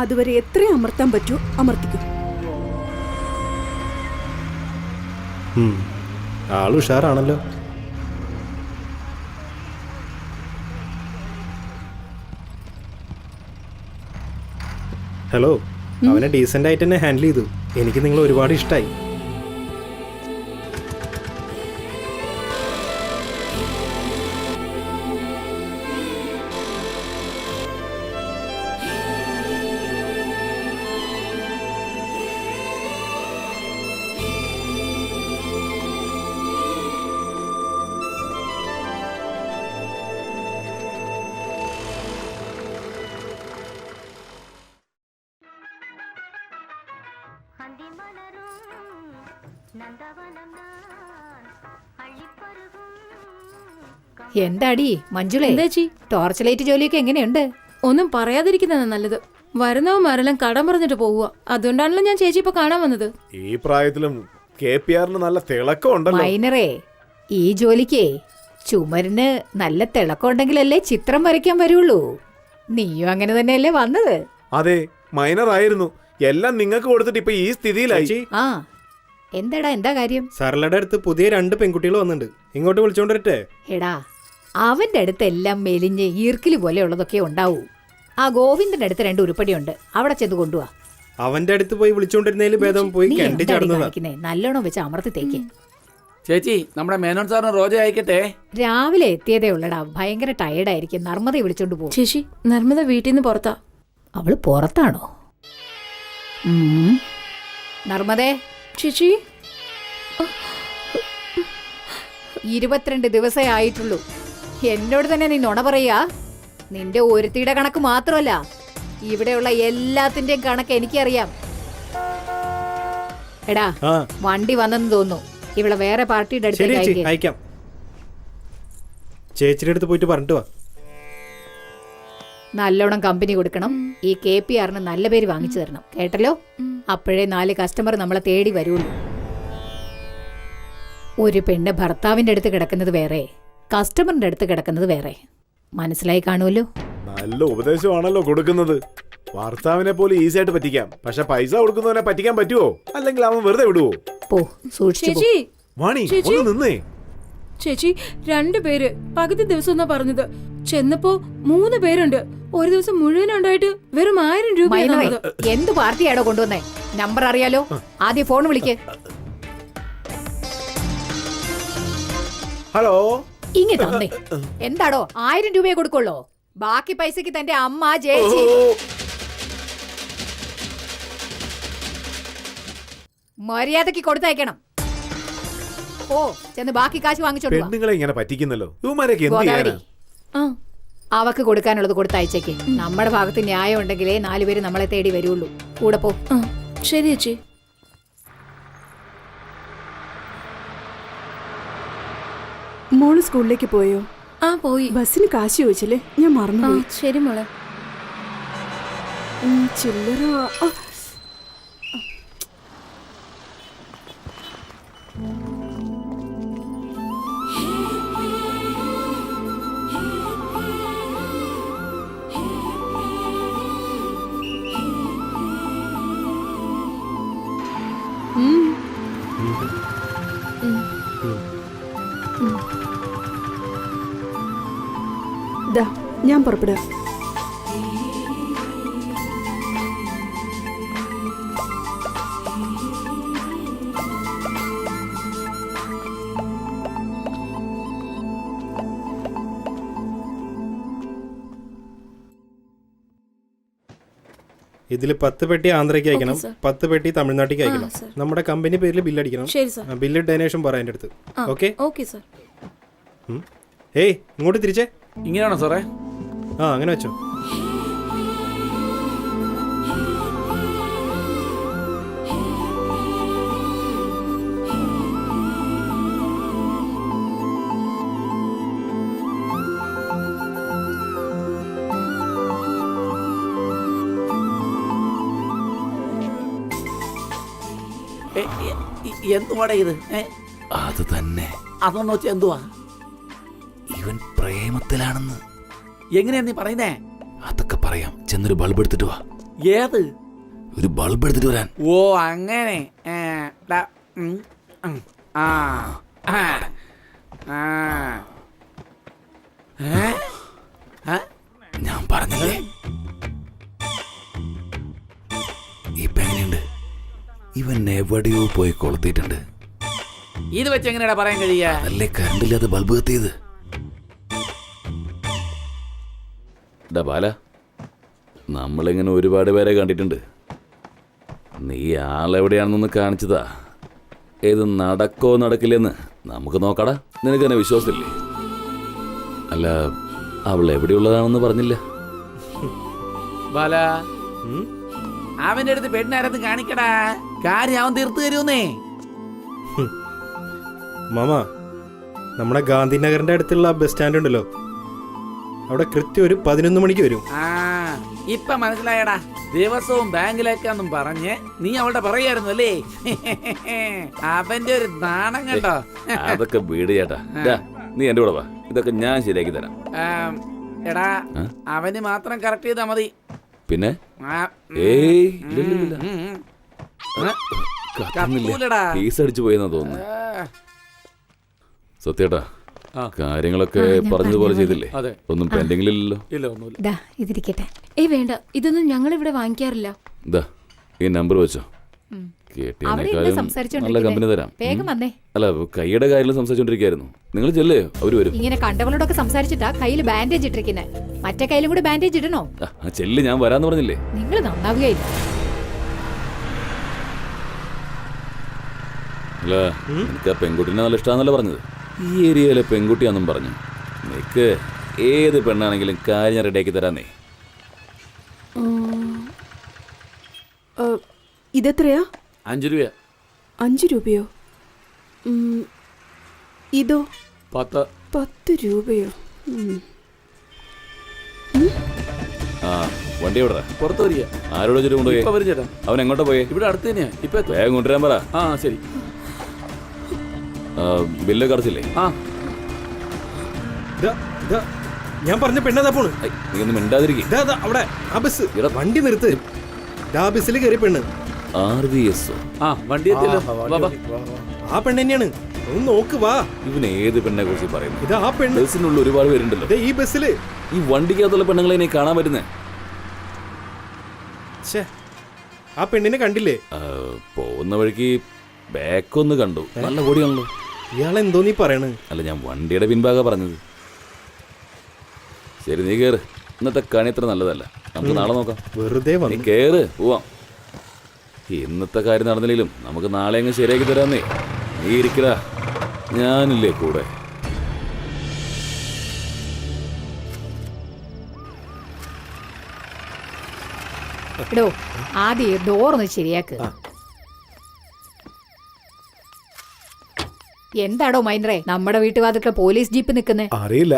അതുവരെ എത്രയും അമർത്താൻ പറ്റുമോ അമർത്തിക്കും. ആള് ഉഷാറാണല്ലോ. ഹലോ, അവനെ ഡീസൻ്റ് ആയിട്ട് തന്നെ ഹാൻഡിൽ ചെയ്തു. എനിക്ക് നിങ്ങൾ ഒരുപാട് ഇഷ്ടമായി. എന്താടി മഞ്ജുളേ, എന്താച്ചി? ടോർച്ച് ലൈറ്റ് ജോലിയൊക്കെ എങ്ങനെയുണ്ട്? ഒന്നും പറയാതിരിക്കുന്നതാണ് നല്ലത്. വരുന്നവന്മാരെല്ലാം കടം പറഞ്ഞിട്ട് പോവുക. അതുകൊണ്ടാണല്ലോ ഞാൻ ചേച്ചി ഇപ്പൊ കാണാൻ വന്നത്. ഈ പ്രായത്തിലും KPR-ന് നല്ല തിളക്കം ഉണ്ടല്ലോ. മൈനറേ, ഈ ജോലിക്ക് ചുമരിന് നല്ല തിളക്കം ഉണ്ടെങ്കിലല്ലേ ചിത്രം വരയ്ക്കാൻ വരുള്ളൂ. നീയും അങ്ങനെ തന്നെയല്ലേ വന്നത്? അതെ, മൈനർ ആയിരുന്നു. എല്ലാം നിങ്ങൾക്ക് കൊടുത്തിട്ട് ഇപ്പൊ ഈ സ്ഥിതിയിലായി. ആ എന്താടാ, എന്താ കാര്യം? സരളയുടെ അടുത്ത് പുതിയ 2 പെൺകുട്ടികൾ വന്നിട്ടുണ്ട്. ഇങ്ങോട്ട് വിളിച്ചോണ്ടിരട്ടെ. എടാ, അവന്റെ അടുത്ത് എല്ലാം മെലിഞ്ഞ് ഈർക്കിലി പോലെയുള്ളതൊക്കെ ഉണ്ടാവൂ. ആ ഗോവിന്ദന്റെ അടുത്ത് 2 ഉരുപ്പടിയുണ്ട്, അവിടെ ചെന്ന് കൊണ്ടുപോവാ. അവന്റെ അടുത്ത് പോയി വിളിച്ചോണ്ടിരുന്നതിൽ ഭേദം പോയി നീ കണ്ടി എന്താടി ചടന്നതാ. കാണിക്കുന്നെ? നല്ലോണം വെച്ച് അമർത്തി തേക്ക്. ചേച്ചി നമ്മുടെ മേനോൻ സാറിന് റോജ അയക്കട്ടെ. രാവിലെ എത്തിയതേ ഉള്ളടാ, ഭയങ്കര ടയർഡായിരിക്കും. നർമ്മദയെ വിളിച്ചോണ്ട് പോകും. ചേച്ചി നർമ്മദ വീട്ടിൽ നിന്ന് പുറത്താ. അവള് പുറത്താണോ? നർമ്മദേ, ചേച്ചി 22 ദിവസമേ ആയിട്ടുള്ളൂ. എന്നോട് തന്നെ നീ നുണ പറയാ? നിന്റെ ഒരുത്തിയുടെ കണക്ക് മാത്രമല്ല, ഇവിടെയുള്ള എല്ലാത്തിന്റെയും കണക്ക് എനിക്കറിയാം. എടാ, വണ്ടി വന്നെന്ന് തോന്നുന്നു. ഇവിടെ വേറെ പാർട്ടിയുടെ ശരി ചേച്ചി, അടുത്തേക്ക് അയക്കാം. ചേച്ചിയുടെ അടുത്ത് പോയിട്ട് പറഞ്ഞിട്ട് വാ. നല്ലോണം കമ്പനി കൊടുക്കണം. ഈ KPRന് നല്ല പേര് വാങ്ങിച്ചു തരണം, കേട്ടല്ലോ? അപ്പോഴേ 4 കസ്റ്റമർ നമ്മളെ തേടി വരുള്ളൂ. ഒരു പെണ്ണ് ഭർത്താവിന്റെ അടുത്ത് കിടക്കുന്നത് വേറെ, കസ്റ്റമറിന്റെ അടുത്ത് കിടക്കുന്നത് വേറെ. മനസ്സിലായി കാണുമല്ലോ? നല്ല ഉപദേശമാണല്ലോ കൊടുക്കുന്നത്. ഭർത്താവിനെ പോലെ ഈസി ആയിട്ട് പറ്റിക്കാം, പക്ഷെ പൈസ കൊടുക്കുന്നവനെ പറ്റിക്കാൻ പറ്റുമോ? അല്ലെങ്കിൽ അവൻ വെറുതെ വിടുവോ? പോ, സൂക്ഷിച്ചു പോ. ചേച്ചി വാണി, ചേച്ചി. ഒന്ന് നിന്നേ. ചേച്ചി 2 പേര് പകുതി ദിവസം എന്നാ പറഞ്ഞത്. ചെന്നപ്പോ 3 പേരുണ്ട്. ഒരു ദിവസം മുഴുവൻ ഉണ്ടായിട്ട് വെറും 1000 രൂപ. മൈനവേ, എന്ത് പാർട്ടിയാണോ കൊണ്ടുവന്നേ? നമ്പർ അറിയാലോ? ആദ്യം ഫോൺ വിളിക്ക്. ഹലോ, ഇങ്ങി തന്നെ. എന്താടോ, 1000 രൂപയെ കൊടുക്കുള്ളോ? ബാക്കി പൈസക്ക് തന്റെ അമ്മ ചേച്ചി. മര്യാദക്ക് കൊടുത്തയക്കണം. ഓ, ചെന്ന് ബാക്കി കാശ് വാങ്ങിച്ചോണ്ട് വാ. പെണ്ണുങ്ങളെ ഇങ്ങനെ പറ്റിക്കുന്നല്ലോ ഇവന്മാരൊക്കെ. എന്ത് ഗോദാവരി, ചെയ്യാനാ? അവക്ക് കൊടുക്കാനുള്ളത് കൊടുത്തയച്ചേക്ക്. നമ്മുടെ ഭാഗത്ത് ന്യായം ഉണ്ടെങ്കിലേ 4 പേര് നമ്മളെ തേടി വരുള്ളൂ. കൂടെ പോ. ശരി ചേച്ചി. മോള് സ്കൂളിലേക്ക് പോയോ? ആ പോയി. ബസ്സിന് കാശ് ചോദിച്ചില്ലേ? ഞാൻ ആ മറന്നുപോയി. ശരി മോളെ. ചില്ലറ. ആ, ദാ, ഞാൻ പുറപ്പെടാം. ഇതിൽ 10 പെട്ടി ആന്ധ്രയ്ക്ക് അയക്കണം, sir. 10 പെട്ടി തമിഴ്നാട്ടിലേക്ക് അയക്കണം. sir. നമ്മുടെ കമ്പനി പേരിൽ ബില്ലടിക്കണം. ശരി സർ. ബില്ല് ഡൊനേഷൻ പറയാം എൻ്റെ അടുത്ത്. ഓക്കെ? Okay sir. ഏയ്, ഇങ്ങോട്ട് തിരിച്ചേ. ഇങ്ങനെയാണോ സാറേ? ആ, അങ്ങനെ വെച്ചോ. എന്തുവാടേ ഇത്? അത് തന്നെ. അതൊന്ന് വെച്ചാൽ എന്തുവാ? ഇവൻ പ്രേമത്തിലാണെന്ന്. എങ്ങനെയാ നീ പറയുന്നേ? അതൊക്കെ പറയാം. ചെന്നൊരു ബൾബ് എടുത്തിട്ട് വാ. ഏത്? ഒരു ബൾബ് എടുത്തിട്ട് വരാൻ. ഓ അങ്ങനെ. ആ ആ ആ. ഞാൻ പറഞ്ഞില്ലേ, ഇപ്പൊ എങ്ങനെയുണ്ട്? ഇവൻ എവിടെയോ പോയി കൊളുത്തിയിട്ടുണ്ട്. ഇത് വെച്ച് എങ്ങനെയാ പറയാൻ കഴിയാ? അല്ലേ കറണ്ടില്ലാതെ ബൾബ് കത്തിയത്. ബാല, നമ്മളിങ്ങനെ ഒരുപാട് പേരെ കണ്ടിട്ടുണ്ട്. നീ ആളെവിടെയാണെന്നൊന്ന് കാണിച്ചതാ. ഏത് നടക്കോ നടക്കില്ലെന്ന് നമുക്ക് നോക്കടാ. നിനക്ക് തന്നെ വിശ്വാസമില്ലേ? അല്ല, അവൾ എവിടെയുള്ളതാണെന്ന് പറഞ്ഞില്ല. ബാല, അവന്റെ അടുത്ത് പെണ്ണാരത്ത് കാണിക്കടാ. കാര്യം അവൻ തീർത്തു തരുന്നേ. മാമ, നമ്മുടെ ഗാന്ധിനഗറിന്റെ അടുത്തുള്ള ബസ് സ്റ്റാൻഡ് ഉണ്ടല്ലോ, അവിടെ കൃത്യം ഒരു 11 മണിക്ക് വരും. ആ, ഇപ്പൊ മനസ്സിലായടാ. ദിവസവും ബാങ്കിലേക്കാന്നും പറഞ്ഞ് നീ അവളുടെ പറയായിരുന്നു അല്ലേ? അവന്റെ ഒരു നാണം കണ്ടോ? അതൊക്കെ വീട് ചേട്ടാ. നീ എന്റെ കൂടെ വാ, ഇതൊക്കെ ഞാൻ ശരിയാക്കി തരാം. എടാ, അവന് മാത്രം കറക്റ്റ് ചെയ്താ മതി. പിന്നെ ഏയ് കേസ് അടിച്ചു പോയെന്നാ തോന്നുന്നു. സത്യേട്ടാ, കാര്യങ്ങളൊക്കെ പറഞ്ഞതുപോലെ ചെയ്തില്ലേ? ഒന്നും പെൻഡിങ്ങിലില്ലല്ലോ? ഇല്ല, ഒന്നുമില്ല. ദാ, ഇതിരിക്കട്ടെ. വേണ്ട, ഇതൊന്നും ഞങ്ങൾ ഇവിടെ വാങ്ങിക്കാറില്ല. ഇതാ, ഈ നമ്പർ വെച്ചോ. അവിടെ ഇരുന്ന് കേട്ടിയതിനേക്കാളും നല്ല സംസാരിച്ചോണ്ടിരിക്കുന്നെ. കമ്പനി തരാം. വേഗം വന്നേ. അല്ല, കൈയുടെ കാര്യം സംസാരിച്ചോണ്ടിരിക്കായിരുന്നു. നിങ്ങൾ ചെല്ലേ, അവര് വരും. ഇങ്ങനെ കണ്ടവളോടൊക്കെ സംസാരിച്ചിട്ടാ കയ്യിൽ ബാൻഡേജ് ഇട്ടിരിക്കുന്നെ. മറ്റേ കയ്യിലും കൂടി ബാൻഡേജ് ഇടണോ? ചെല്ല്, ഞാൻ വരാന്ന് പറഞ്ഞില്ലേ. നിങ്ങൾ നന്നാവുകയില്ല. അല്ല, എനിക്ക് ആ പെൺകുട്ടീനെ നല്ല ഇഷ്ടമാണെന്നല്ല പറഞ്ഞത്. ഈ ഏരിയയിലെ പെൺകുട്ടിയാണെന്നും പറഞ്ഞു. നിനക്ക് ഏത് പെണ്ണാണെങ്കിലും കാര്യം ഞാൻ റെഡിയാക്കി തരാന്നേ. ഇതെത്രയാ? 5 രൂപ. 5 രൂപയോ? ഇതോ? 10. 10 രൂപയോ? ആ, വണ്ടി എവിടാ? പുറത്ത് വരിക. ആരോട് വെച്ചിട്ട് കൊണ്ടുപോയി? ഇപ്പൊ വരും ചേട്ടാ. അവൻ എങ്ങോട്ടാ പോയേ? ഇവിടെ അടുത്ത് തന്നെയാ. ഇപ്പൊ എത്തും. വേഗം കൊണ്ടുവരാൻ പറ. ആ ശരി. ബില്ല് കറച്ചില്ലേ? ആ ദാ, ദാ, ഞാൻ പറഞ്ഞ പെണ്ണതാ പോണ്. നീ ഒന്ന് മിണ്ടാതിരിക്കും. ദാ, ദാ, അവിടെ ആ ബസ്. എടാ. വണ്ടി നിർത്ത്. ആ ബസ്സിൽ കയറി പെണ്ണ്. RVS. ആ വണ്ടി എത്തിയല്ലോ. വാ, വാ. ആ പെണ്ണ് തന്നെയാണ്. ഒന്ന് നോക്ക് വാ. ഇവൻ ഏത് പെണ്ണെ കുറിച്ച് പറയുന്നു? ഇത് ആ പെണ്ണ്. ബസ്സിനുള്ള ഒരുപാട് പേരുണ്ടല്ലോ. ദേ ഈ ബസ്സില്. ഈ വണ്ടിക്കകത്തുള്ള പെണ്ണുങ്ങളെ ഇനി കാണാൻ പറ്റുന്നേ. ഛേ, ആ പെണ്ണിനെ കണ്ടില്ലേ? പോകുന്ന വഴിക്ക് ബാക്കൊന്ന് കണ്ടു. നല്ല ഓടിയാണല്ലോ. ഇയാളെന്തോ നീ പറയണ്? അല്ല, ഞാൻ വണ്ടിയുടെ പിൻഭാഗ പറഞ്ഞത്. ശരി, നീ കേറ്. ഇന്നത്തെ കണി അത്ര നല്ലതല്ല. നമുക്ക് നാളെ നോക്കാം. വെറുതെ നീ വന്നു. കേറ്, പോവാം. ഇന്നത്തെ കാര്യം നടന്നില്ലെങ്കിലും നമുക്ക് നാളെ അങ്ങ് ശരിയാക്കി തരാന്നേ. നീ ഇരിക്കടാ, ഞാനില്ലേ കൂടെ. എടോ, ആദ്യം ഡോറൊന്ന് ശരിയാക്ക്. എന്താടോ മൈൻഡ്രേ, നമ്മുടെ വീട്ടുവാതിൽക്ക് പോലീസ് ജീപ്പ് നിൽക്കുന്നേ? അറിയില്ല.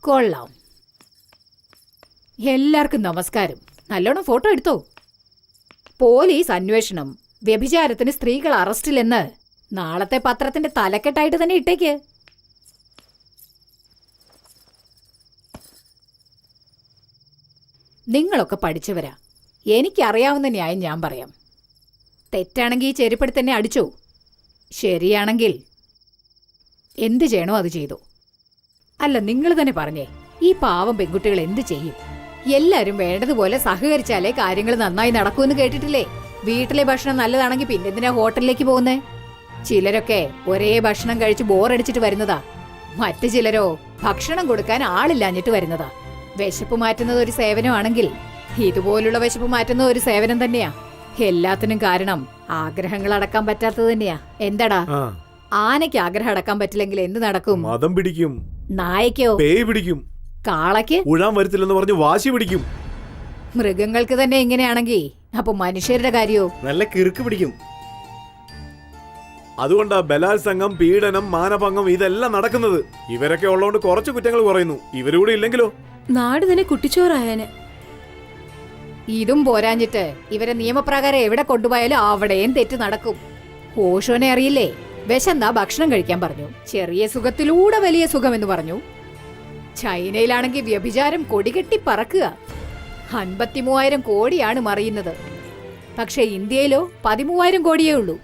കൊള്ളാം. എല്ലാവർക്കും നമസ്കാരം. നല്ലോണം ഫോട്ടോ എടുത്തോ. പോലീസ് അന്വേഷണം, വ്യഭിചാരത്തിന് സ്ത്രീകൾ അറസ്റ്റിലെന്ന് നാളത്തെ പത്രത്തിന്റെ തലക്കെട്ടായിട്ട് തന്നെ ഇട്ടേക്ക്. നിങ്ങളൊക്കെ പഠിച്ചവരാ. എനിക്കറിയാവുന്ന ന്യായം ഞാൻ പറയാം. തെറ്റാണെങ്കിൽ ഈ ചെരുപ്പെടുത്ത് തന്നെ അടിച്ചോ. ശരിയാണെങ്കിൽ എന്ത് ചെയ്യണോ അത് ചെയ്തോ. അല്ല, നിങ്ങൾ തന്നെ പറഞ്ഞേ, ഈ പാവം പെൺകുട്ടികൾ എന്ത് ചെയ്യും? എല്ലാരും വേണ്ടതുപോലെ സഹകരിച്ചാലേ കാര്യങ്ങൾ നന്നായി നടക്കൂന്ന് കേട്ടിട്ടില്ലേ? വീട്ടിലെ ഭക്ഷണം നല്ലതാണെങ്കിൽ പിന്നെന്തിനാ ഹോട്ടലിലേക്ക് പോകുന്നേ? ചിലരൊക്കെ ഒരേ ഭക്ഷണം കഴിച്ച് ബോറടിച്ചിട്ട് വരുന്നതാ. മറ്റു ചിലരോ ഭക്ഷണം കൊടുക്കാൻ ആളില്ലാഞ്ഞിട്ട് വരുന്നതാ. വിശപ്പ് മാറ്റുന്നത് ഒരു സേവനമാണെങ്കിൽ ഇതുപോലുള്ള വിശപ്പ് മാറ്റുന്നത് ഒരു സേവനം തന്നെയാ. എല്ലാത്തിനും കാരണം ആഗ്രഹങ്ങൾ അടക്കാൻ പറ്റാത്തത് തന്നെയാ. എന്താടാ, ആനയ്ക്ക് ആഗ്രഹം അടക്കാൻ പറ്റില്ലെങ്കിൽ എന്ത് നടക്കും? മതം പിടിക്കും. നായക്കോ? പേയ് പിടിക്കും. കാളയ്ക്ക് ഉഴാൻ വരത്തില്ലെന്ന് പറഞ്ഞ് വാശി പിടിക്കും. മൃഗങ്ങൾക്ക് തന്നെ ഇങ്ങനെയാണെങ്കിൽ അപ്പൊ മനുഷ്യരുടെ കാര്യോ? നല്ല കിറുക്ക് പിടിക്കും. അതുകൊണ്ടാ ബലാത്സംഗം, പീഡനം, മാനഭംഗം ഇതെല്ലാം നടക്കുന്നത്. ഇവരൊക്കെ ഉള്ളതുകൊണ്ട് കുറച്ച് കുറ്റങ്ങൾ കുറയുന്നു. ഇവരൂടെ ഇല്ലെങ്കിലോ നാട് തന്നെ കുട്ടിച്ചോറായനെ. ഇതും പോരാഞ്ഞിട്ട് ഇവരെ നിയമപ്രകാരം എവിടെ കൊണ്ടുപോയാലും അവിടെയും തെറ്റ് നടക്കും. ഓഷോനെ അറിയില്ലേ? വിശന്നാ ഭക്ഷണം കഴിക്കാൻ പറഞ്ഞു. ചെറിയ സുഖത്തിലൂടെ വലിയ സുഖം എന്ന് പറഞ്ഞു. ചൈനയിലാണെങ്കിൽ വ്യഭിചാരം കൊടികെട്ടി പറക്കുക. 53,000 കോടിയാണ് മറിയുന്നത്. പക്ഷെ ഇന്ത്യയിലോ 13,000 കോടിയേ ഉള്ളൂ.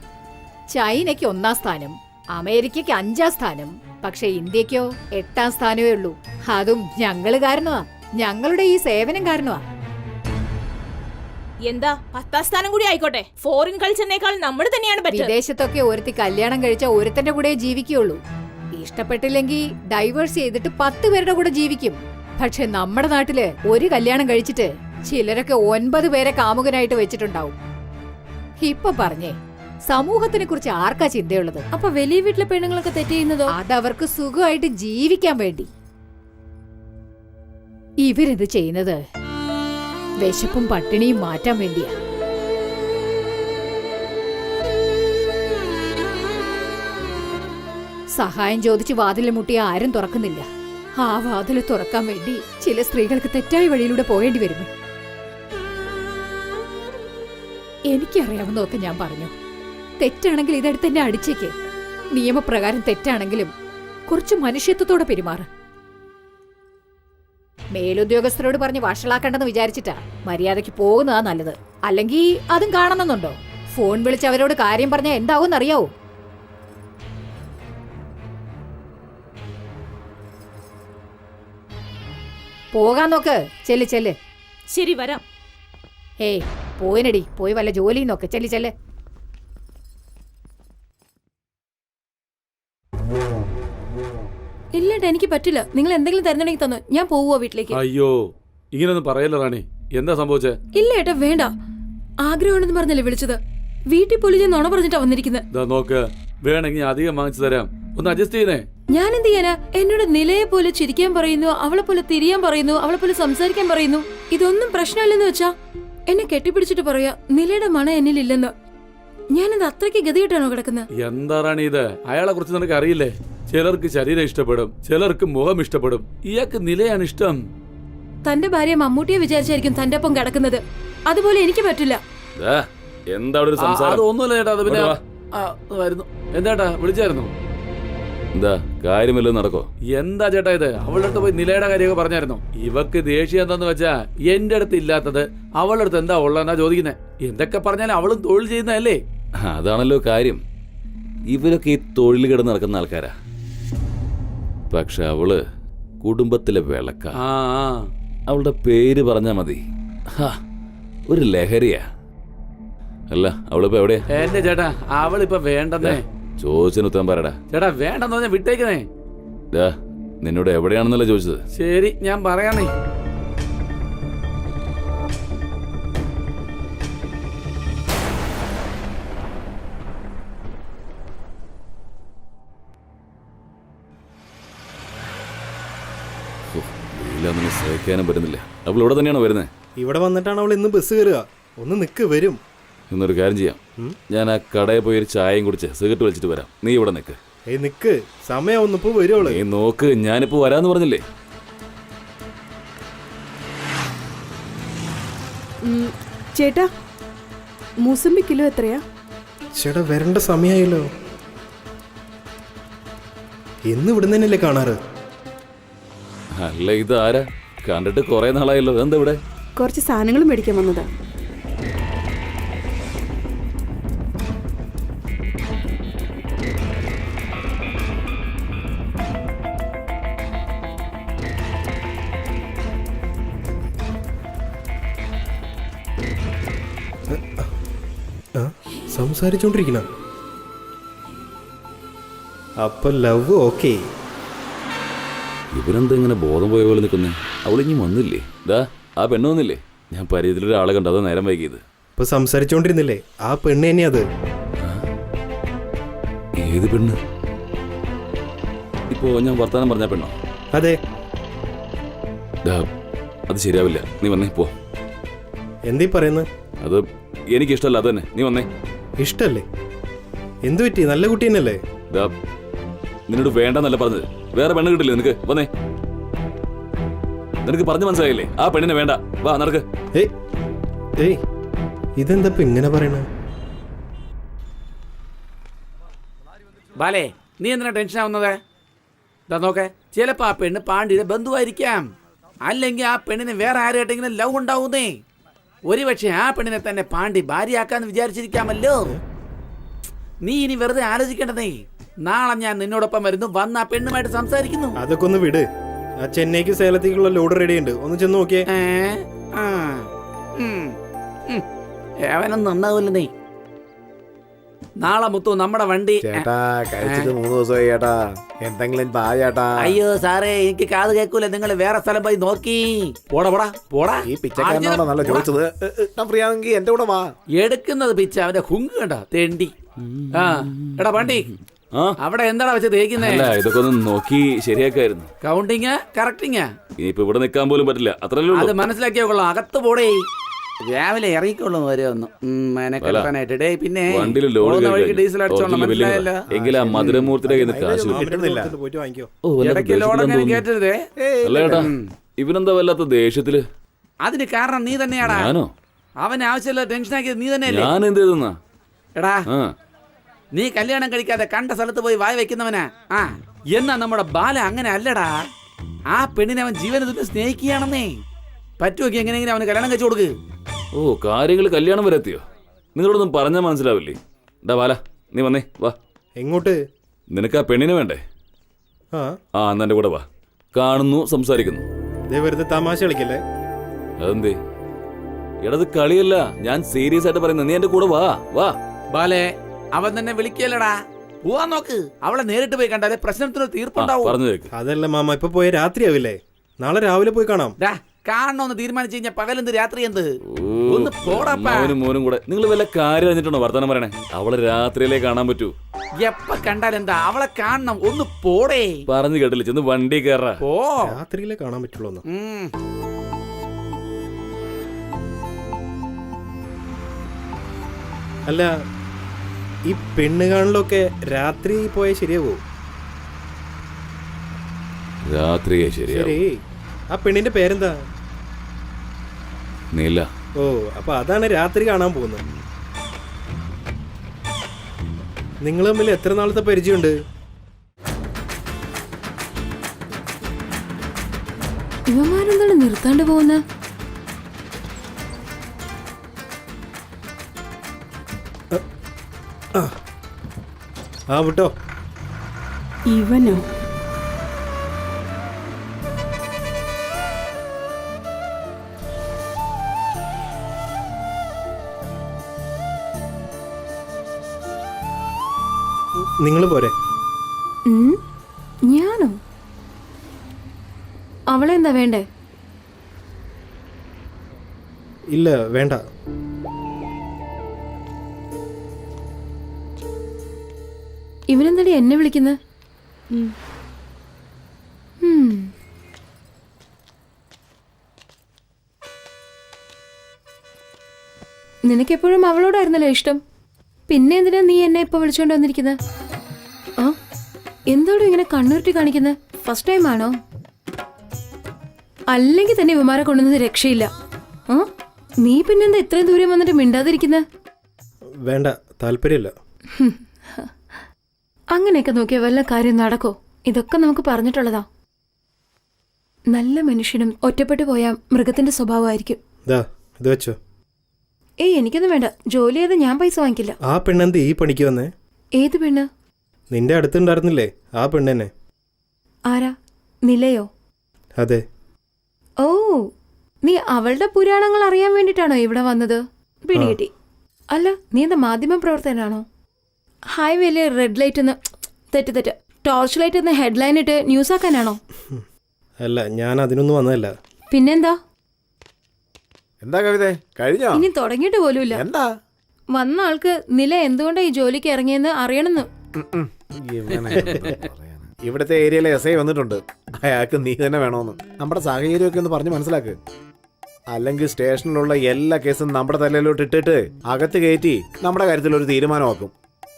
ചൈനയ്ക്ക് 1-ാം സ്ഥാനം, അമേരിക്കയ്ക്ക് 5-ാം സ്ഥാനം. പക്ഷെ ഇന്ത്യക്കോ 8-ാം സ്ഥാനമേ ഉള്ളൂ. അതും ഞങ്ങള് കാരണമാ, ഞങ്ങളുടെ ഈ സേവനം കാരണമാ. എന്താ 10-ാം സ്ഥാനം കൂടി ആയിക്കോട്ടെ, ഫോറിൻ കൾച്ചറിനേക്കാൾ നമ്മൾ തന്നെയാണ് ബെറ്റർ. വിദേശത്തൊക്കെ ഒരുത്തി കല്യാണം കഴിച്ച ഒരുത്തന്റെ കൂടെ ജീവിക്കുള്ളൂ. ഇഷ്ടപ്പെട്ടില്ലെങ്കിൽ ഡൈവേഴ്സ് ചെയ്തിട്ട് 10 പേരുടെ കൂടെ ജീവിക്കും. പക്ഷെ നമ്മുടെ നാട്ടില് ഒരു കല്യാണം കഴിച്ചിട്ട് ചിലരൊക്കെ 9 പേരെ കാമുകനായിട്ട് വെച്ചിട്ടുണ്ടാവും. ഇപ്പൊ പറഞ്ഞേ, സമൂഹത്തിനെ കുറിച്ച് ആർക്കാ ചിന്തയുള്ളത്? അപ്പൊ വലിയ വീട്ടിലെ പെണ്ണുങ്ങളൊക്കെ തെറ്റ് ചെയ്യുന്നതോ? അതവർക്ക് സുഖമായിട്ട് ജീവിക്കാൻ വേണ്ടി. ഇവരിത് ചെയ്യുന്നത് വിശപ്പും പട്ടിണിയും മാറ്റാൻ വേണ്ടിയാ. സഹായം ചോദിച്ച് വാതിൽ മുട്ടിയ ആരും തുറക്കുന്നില്ല. ആ വാതിൽ തുറക്കാൻ വേണ്ടി ചില സ്ത്രീകൾക്ക് തെറ്റായ വഴിയിലൂടെ പോകേണ്ടി വരുന്നു. എനിക്കറിയാവുന്നതൊക്കെ ഞാൻ പറഞ്ഞു. തെറ്റാണെങ്കിൽ ഇതെടുത്ത് എന്നെ അടിച്ചേക്ക്. നിയമപ്രകാരം തെറ്റാണെങ്കിലും കുറച്ച് മനുഷ്യത്വത്തോടെ പെരുമാറ്. മേലുദ്യോഗസ്ഥരോട് പറഞ്ഞ് വഷളാക്കണ്ടെന്ന് വിചാരിച്ചിട്ടാ മര്യാദയ്ക്ക് പോകുന്നതാ നല്ലത്. അല്ലെങ്കിൽ അതും കാണണമെന്നുണ്ടോ? ഫോൺ വിളിച്ച് അവരോട് കാര്യം പറഞ്ഞാൽ എന്താവും അറിയാവോ? പോകാൻ നോക്ക്. ചെല്ല് ചെല്ല്. ശരി, വരാം. ഏയ്, പോയിനടി, പോയി വല്ല ജോലിയും നോക്ക്. ചെല്ലി ചെല്ല്. ഇല്ലേട്ടാ, എനിക്ക് പറ്റില്ല. നിങ്ങൾ എന്തെങ്കിലും തരുന്നുണ്ടെങ്കിൽ തന്നോ, ഞാൻ പോവുക വീട്ടിലേക്ക്. അയ്യോ ഇങ്ങനൊന്നും പറയല്ല റാണി. എന്താ സംഭവിച്ചേ? ഇല്ല ഏട്ടാ, വേണ്ട. ആഗ്രഹമാണെന്ന് പറഞ്ഞല്ലേ വിളിച്ചത്. വീട്ടിൽ പോലും ഞാൻ നുണ പറഞ്ഞിട്ടാ വന്നിരിക്കുന്നത്. ഇതാ നോക്ക്, വേണമെങ്കിൽ അധികം വാങ്ങിച്ചു തരാം. ഒന്ന് അഡ്ജസ്റ്റ് ചെയ്യണേ. ഞാൻ എന്ത് ചെയ്യാനാ? എന്നോട് നിലയെ പോലെ ചിരിക്കാൻ പറയുന്നു, അവളെ പോലെ തിരിയാൻ പറയുന്നു, അവളെ പോലെ സംസാരിക്കാൻ പറയുന്നു. ഇതൊന്നും പ്രശ്നമല്ലെന്ന് വെച്ചാ എന്നെ കെട്ടിപ്പിടിച്ചിട്ട് പറയാ നിലയുടെ മണം എന്നിലില്ലെന്ന്. ഞാനത് അത്രയ്ക്ക് ഗതികെട്ടാണോ കിടക്കുന്നത്? എന്താ റാണി ഇത്? അയാളെ കുറിച്ച് നിനക്ക് അറിയില്ലേ? ചിലർക്ക് ശരീരം ഇഷ്ടപ്പെടും, ചിലർക്ക് മുഖം ഇഷ്ടപ്പെടും. ഇയാൾക്ക് നിലയാണ് ഇഷ്ടം. തന്റെ ഭാര്യ മമ്മൂട്ടിയെ വിചാരിച്ചായിരിക്കും തന്റെ ഒപ്പം കിടക്കുന്നത്. അതുപോലെ എനിക്ക് പറ്റില്ല. ദാ, എന്താ അവിടെ ഒരു സംസാരം? അതൊന്നുമില്ല ചേട്ടാ. അത് പിന്നെ ഇങ്ങോട്ട് വാ. വരുന്നു. എന്താ വിളിച്ചായിരുന്നു? എന്താ കാര്യമല്ലോ നടക്കോ? എന്താ ചേട്ടാ ഇത്? അവളുടെ അടുത്ത് പോയി നിലയുടെ കാര്യമൊക്കെ പറഞ്ഞായിരുന്നു. ഇവക്ക് ദേഷ്യം എന്താന്ന് വെച്ചാ എന്റെ അടുത്ത് ഇല്ലാത്തത് അവളുടെ അടുത്ത് എന്താ ഉള്ളതെന്നാ ചോദിക്കുന്നത്. എന്തൊക്കെ പറഞ്ഞാലും അവളും തൊഴിൽ ചെയ്യുന്നതല്ലേ. അതാണല്ലോ കാര്യം. ഇവരൊക്കെ ഈ തൊഴിൽ കിടന്ന് നടക്കുന്ന ആൾക്കാരാ. പക്ഷെ അവള് കുടുംബത്തിലെ വിളക്ക. അവളുടെ പേര് പറഞ്ഞാ മതി, ഒരു ലഹരിയാ. അല്ല, അവളിപ്പോ എവിടെയാ? എന്റെ ചേട്ടാ, അവളിപ്പോ വേണ്ടെന്നേ. ചോദിച്ചതിന് ഉത്തരം പറയടാ. ചേട്ടാ വേണ്ടെന്ന് പറഞ്ഞാ വിട്ടേക്കുന്നേ. നിന്നോട് എവിടെയാണെന്നല്ല ചോദിച്ചത്. ശരി, ഞാൻ പറയാന്നേ. വെയിലൊന്നും സഹിക്കാനും പറ്റുന്നില്ല. അവൾ ഇവിടെ തന്നെയാണോ വരുന്നത്? ഇവിടെ വന്നിട്ടാണ് അവൾ ഇന്ന് ബസ് കയറുക. ഒന്ന് നിക്ക്, വരും. എന്നൊരു കാര്യം ചെയ്യാം, ഞാൻ ആ കടയിൽ പോയി ഒരു ചായയും കുടിച്ച് സിഗരറ്റ് വലിച്ചിട്ട് വരാം. നീ ഇവിടെ നിൽക്ക്. നിക്ക്, സമയം ഇപ്പൊ വരുവോള്. നീ നോക്ക്, ഞാനിപ്പോ വരാന്ന് പറഞ്ഞില്ലേ. ചേട്ടാ, മൂസമ്പി കിലോ എത്രയാ? ചേട്ടാ വരേണ്ട സമയമായല്ലോ. എന്ന് ഇവിടുന്ന് തന്നെയല്ലേ കാണാറ്? അല്ല, ഇത് ആരാ? കണ്ടിട്ട് കുറെ നാളായല്ലോ. എന്താ ഇവിടെ? കുറച്ച് സാധനങ്ങൾ മേടിക്കാൻ വന്നതാ. സംസാരിച്ചോണ്ടിരിക്കണ അപ്പൊ ലവ് ഓക്കെ. ഇവരെന്താ ഇങ്ങനെ ബോധം പോയ പോലെ നിൽക്കുന്നേ? അവളിഞ്ഞി വന്നില്ലേ? ആ പെണ്ണ് വന്നില്ലേ? ഞാൻ പരിചയത്തിലൊരാളെ കണ്ടത് നേരം വൈകിയത്. ഇപ്പൊ സംസാരിച്ചോണ്ടിരുന്നില്ലേ, ആ പെണ്ണ് തന്നെയാ അത്. ഏത് പെണ്ണ്? ഇപ്പോ ഞാൻ വർത്താനം പറഞ്ഞ പെണ്ണോ? അതെ. അത് ശരിയാവില്ല. നീ വന്നേ, പോ. എന്തീ പറയുന്നത്? അത് എനിക്കിഷ്ടമല്ല. അത് തന്നെ, നീ വന്നേ. ഇഷ്ടല്ലേ? എന്തു പറ്റി? നല്ല കുട്ടി തന്നെയല്ലേ? നിന്നോട് വേണ്ടെന്നല്ല പറഞ്ഞത്. വേറെ പെണ്ണ് കിട്ടില്ലേ നിനക്ക്? വന്നേ. നിനക്ക് പറഞ്ഞു മനസ്സിലായില്ലേ? ആ പെണ്ണിനെ വേണ്ട. വാ, നടക്ക്. ഏയ്, ഇതെന്താ ഇങ്ങനെ പറയണ? ബാലേ, നീ എന്തിനാ ടെൻഷൻ ആവുന്നത്? ഇതാ നോക്കെ, ചിലപ്പോ ആ പെണ്ണ് പാണ്ഡിയുടെ ബന്ധുവായിരിക്കാം. അല്ലെങ്കിൽ ആ പെണ്ണിന് വേറെ ആരായിട്ടെങ്കിലും ലവ് ഉണ്ടാവുന്നേ. ഒരുപക്ഷെ ആ പെണ്ണിനെ തന്നെ പാണ്ഡി ഭാര്യയാക്കാന്ന് വിചാരിച്ചിരിക്കാമല്ലോ. നീ ഇനി വെറുതെ ആലോചിക്കേണ്ടതേ. നാളെ ഞാൻ നിന്നോടൊപ്പം വരുന്നു, വന്ന് ആ പെണ്ണുമായിട്ട് സംസാരിക്കുന്നു. അതൊക്കെ ഒന്ന് വിട്. ആ ചെന്നൈക്ക് സേലത്തേക്കുള്ള ലോഡ് റെഡി ഉണ്ട്, ഒന്ന് ചെന്ന് നോക്കിയേ. അവനൊന്നും നന്നാവില്ല. നീ നാളെ മുത്തു നമ്മുടെ വണ്ടി. ചേട്ടാ, കഴിച്ചിട്ട് 3 ദിവസമായി ചേട്ടാ. എന്തെങ്കിലും ചേട്ടാ. അയ്യോ സാറേ, എനിക്ക് കാത് കേൾക്കൂല. നിങ്ങൾ വേറെ സ്ഥലം പോയി നോക്കി. പോടാ പോടാ പോടാ. ഈ പിച്ചക്കാരനോടാ നല്ല ചോദിച്ചത്. ഫ്രീ ആണെങ്കിൽ എന്റെ കൂടെ വാ. എടുക്കുന്നത് പിച്ച, അവന്റെ ഹുങ്ക് കണ്ട തേണ്ടി. എടാ വണ്ടി, അവിടെ എന്താടാ വെച്ച് തേക്കുന്നേ? ഇതൊക്കെ ഒന്ന് നോക്കി ശരിയാക്കായിരുന്നു. കൗണ്ടിങ് കറക്റ്റിങ്. ഇനിയിപ്പോ ഇവിടെ നിൽക്കാൻ പോലും പറ്റില്ല. അത്രല്ലേ ഉള്ളൂ. അത് മനസ്സിലാക്കിയാ കൊള്ളാം. അകത്ത് പോടേ. രാവിലെ ഇറങ്ങിക്കൊള്ളു ഓരോന്ന് മെനക്കെടുക്കാനായിട്ട്. പിന്നെ ഡീസൽ അടിച്ചോളാം. എങ്കിൽ ആ മധുരമൂർത്തിയുടെ കയ്യിൽ നിന്ന് കാശ് കിട്ടുന്നില്ല. പോയിട്ട് വാങ്ങിക്കോ. ഇടയ്ക്ക് ലോഡങ്ങനെ കേട്ടരുതേ. ഇവനെന്താ വല്ലാത്ത ദേഷ്യത്തില്? അതിന് കാരണം നീ തന്നെയാടാ. ഞാനോ? അവന് ആവശ്യമില്ല ടെൻഷൻ ആക്കിയത് നീ തന്നെയല്ലേ? ഞാൻ എന്ത് ചെയ്തെന്നാ? എടാ, നീ കല്യാണം കഴിക്കാതെ കണ്ട സ്ഥലത്ത് പോയി വായ വെക്കുന്നവനാ. എന്നാ നമ്മുടെ ബാല അങ്ങനെ അല്ലടാ. ആ പെണ്ണിനെ അവൻ ജീവന തുല്യം സ്നേഹിക്കുകയാണെന്നേ. പറ്റുമൊക്കെ എങ്ങനെയെങ്കിലും അവന് കല്യാണം കഴിച്ചു കൊടുക്ക്. കാര്യങ്ങൾ കല്യാണം വരെ എത്തിയോ? നിങ്ങളോടൊന്നും പറഞ്ഞാൽ മനസ്സിലാവില്ലേ? ബാല, നീ വന്നേ, വാ. എങ്ങോട്ട്? നിനക്ക് ആ പെണ്ണിനെ വേണ്ടേ? എന്നാ എന്റെ കൂടെ വാ. കാണുന്നു, സംസാരിക്കുന്നു. വെറുതെ തമാശ കളിക്കല്ലേ? അതെന്തേ? എടത് കളിയല്ല, ഞാൻ സീരിയസ് ആയിട്ട് പറയുന്നത്. നീ എന്റെ കൂടെ വാ വാ. ബാലെ, അവൻ തന്നെ വിളിക്കല്ലടാ. പോവാൻ നോക്ക്. അവളെ നേരിട്ട് പോയി കണ്ടാലേ പ്രശ്നത്തിന് തീർപ്പുണ്ടാവും. പറഞ്ഞു കേക്ക്. അതല്ല മാമ, ഇപ്പൊ പോയ രാത്രിയാവില്ലേ? നാളെ രാവിലെ പോയി കാണാം. കാണണമെന്ന് തീരുമാനിച്ചു കഴിഞ്ഞാൽ പകലെന്ത് രാത്രി എന്ത്? ഒന്ന് പോടാപ്പാ. മോനും മോനും കൂടെ നിങ്ങൾ വല്ല കാര്യം അറിഞ്ഞിട്ടുണ്ടോ വർത്താനം പറയണേ? അവളെ രാത്രിയിലേ കാണാൻ പറ്റൂ. എപ്പ കണ്ടാലെന്താ? അവളെ കാണണം. ഒന്ന് പോടേ. പറഞ്ഞു കേട്ടില്ല, ചെന്ന് വണ്ടി കയറാ. പോ. രാത്രിയിലേ കാണാൻ പറ്റുള്ളൂ. അല്ല, ഈ പെണ്ണ് കാണലൊക്കെ രാത്രി പോയാൽ ശരിയാവോ? രാത്രിയെ ശരിയാ. ശരി, ആ പെണ്ണിന്റെ പേരെന്താ? നീല. ഓ, അപ്പൊ അതാണ് രാത്രി കാണാൻ പോകുന്നത്. നിങ്ങൾ തമ്മിൽ എത്ര നാളത്തെ പരിചയമുണ്ട്? ഇവന്മാരെന്താണ് നിർത്താണ്ട് പോകുന്ന? ആ വിട്ടോ. ഇവനോ? നിങ്ങൾ പോരെ? ഞാനോ? അവളെ എന്താ വേണ്ടേ? ഇല്ല, വേണ്ട. ഇവനെന്താടി എന്നെ വിളിക്കുന്നത്? നിനക്കെപ്പോഴും അവളോടായിരുന്നല്ലോ ഇഷ്ടം. പിന്നെ എന്തിനാ നീ എന്നെ ഇപ്പൊ വിളിച്ചോണ്ട് വന്നിരിക്കുന്നത്? ആ, എന്തോടും ഇങ്ങനെ കണ്ണുരുട്ടി കാണിക്കുന്നത്? ഫസ്റ്റ് ടൈം ആണോ? അല്ലെങ്കിൽ തന്നെ ഇവന്മാരെ കൊണ്ടുവന്നത് രക്ഷയില്ല. ആ, നീ പിന്നെന്താ ഇത്രയും ദൂരം വന്നിട്ട് മിണ്ടാതിരിക്കുന്നത്? വേണ്ട, താല്പര്യമില്ല. അങ്ങനെയൊക്കെ നോക്കിയ വല്ല കാര്യം നടക്കോ? ഇതൊക്കെ നമുക്ക് പറഞ്ഞിട്ടുള്ളതാ. നല്ല മനുഷ്യനും ഒറ്റപ്പെട്ടു പോയ മൃഗത്തിന്റെ സ്വഭാവമായിരിക്കും. ഇത് വെച്ചോ. ഏയ്, എനിക്കൊന്നും വേണ്ട. ജോലി ചെയ്ത് ഞാൻ പൈസ വാങ്ങിക്കില്ല. ആ പെണ്ണെന്ത് ഈ പണിക്ക് വന്നേ? ഏത് പെണ്ണ്? നിന്റെ അടുത്തുണ്ടായിരുന്നില്ലേ ആ പെണ്ണെന്നെ. ആരാ? നിലയോ? അതെ. ഓ, നീ അവളുടെ പുരാണങ്ങൾ അറിയാൻ വേണ്ടിട്ടാണോ ഇവിടെ വന്നത്? പിടികിട്ടി. അല്ല, നീ എന്താ മാധ്യമ പ്രവർത്തകനാണോ? ഹൈവേയില് റെഡ് ലൈറ്റ് തെറ്റ് ടോർച്ച് ലൈറ്റ് എന്ന് ഹെഡ്ലൈൻ ഇട്ട് ന്യൂസ് ആക്കാനാണോ? അല്ല, ഞാൻ അതിനൊന്നും വന്നതല്ല. പിന്നെന്താ? എന്താ കവിത, കഴിഞ്ഞോ? ഇനി തുടങ്ങിയിട്ട് പോലുമില്ല. എന്താ? വന്ന ആൾക്ക് നില എന്തുകൊണ്ടാ ഈ ജോലിക്ക് ഇറങ്ങിയെന്ന് അറിയണമെന്ന്. ഇവിടുത്തെ ഏരിയയിലെ എസ് ഐ വന്നിട്ടുണ്ട്. അയാൾക്ക് നീ തന്നെ വേണോന്ന്. നമ്മുടെ സാഹചര്യമൊക്കെ ഒന്ന് പറഞ്ഞ് മനസ്സിലാക്ക്. അല്ലെങ്കിൽ സ്റ്റേഷനിലുള്ള എല്ലാ കേസും നമ്മുടെ തലയിലോട്ട് ഇട്ടിട്ട് അകത്ത് കയറ്റി നമ്മുടെ കാര്യത്തിൽ ഒരു തീരുമാനമാക്കും.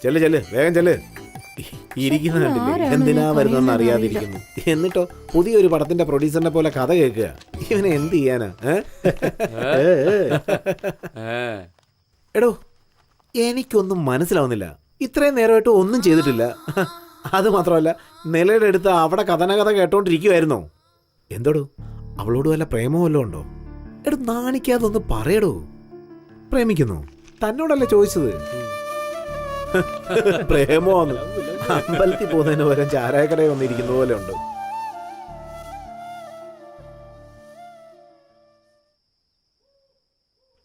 ചെല്ല് വേഗം ചെല്ല്. ഇരിക്കുന്ന കണ്ടില്ലേ, എന്തിനാ വരുന്നെന്ന് അറിയാതിരിക്കുന്നു. എന്നിട്ടോ പുതിയൊരു പടത്തിന്റെ പ്രൊഡ്യൂസറിനെ പോലെ കഥ കേൾക്കുക. ഇവനെ എന്ത് ചെയ്യാനാ? എടോ, എനിക്കൊന്നും മനസ്സിലാവുന്നില്ല. ഇത്രയും നേരമായിട്ട് ഒന്നും ചെയ്തിട്ടില്ല. അത് മാത്രമല്ല, നിലയുടെ അടുത്ത് അവിടെ കഥനകഥ കേട്ടോണ്ടിരിക്കുവായിരുന്നോ? എന്തോടോ, അവളോട് വല്ല പ്രേമോ വല്ലതും ഉണ്ടോ? എടോ, നാണിക്കാതെ ഒന്ന് പറയടോ. പ്രേമിക്കുന്നു? തന്നോടല്ലേ ചോദിച്ചത്. പ്രേമോന്ന് അമ്പലത്തിൽ പോകുന്നതിന് പകരം ചാരായക്കടയിൽ വന്നിരിക്കുന്ന പോലെ ഉണ്ട്.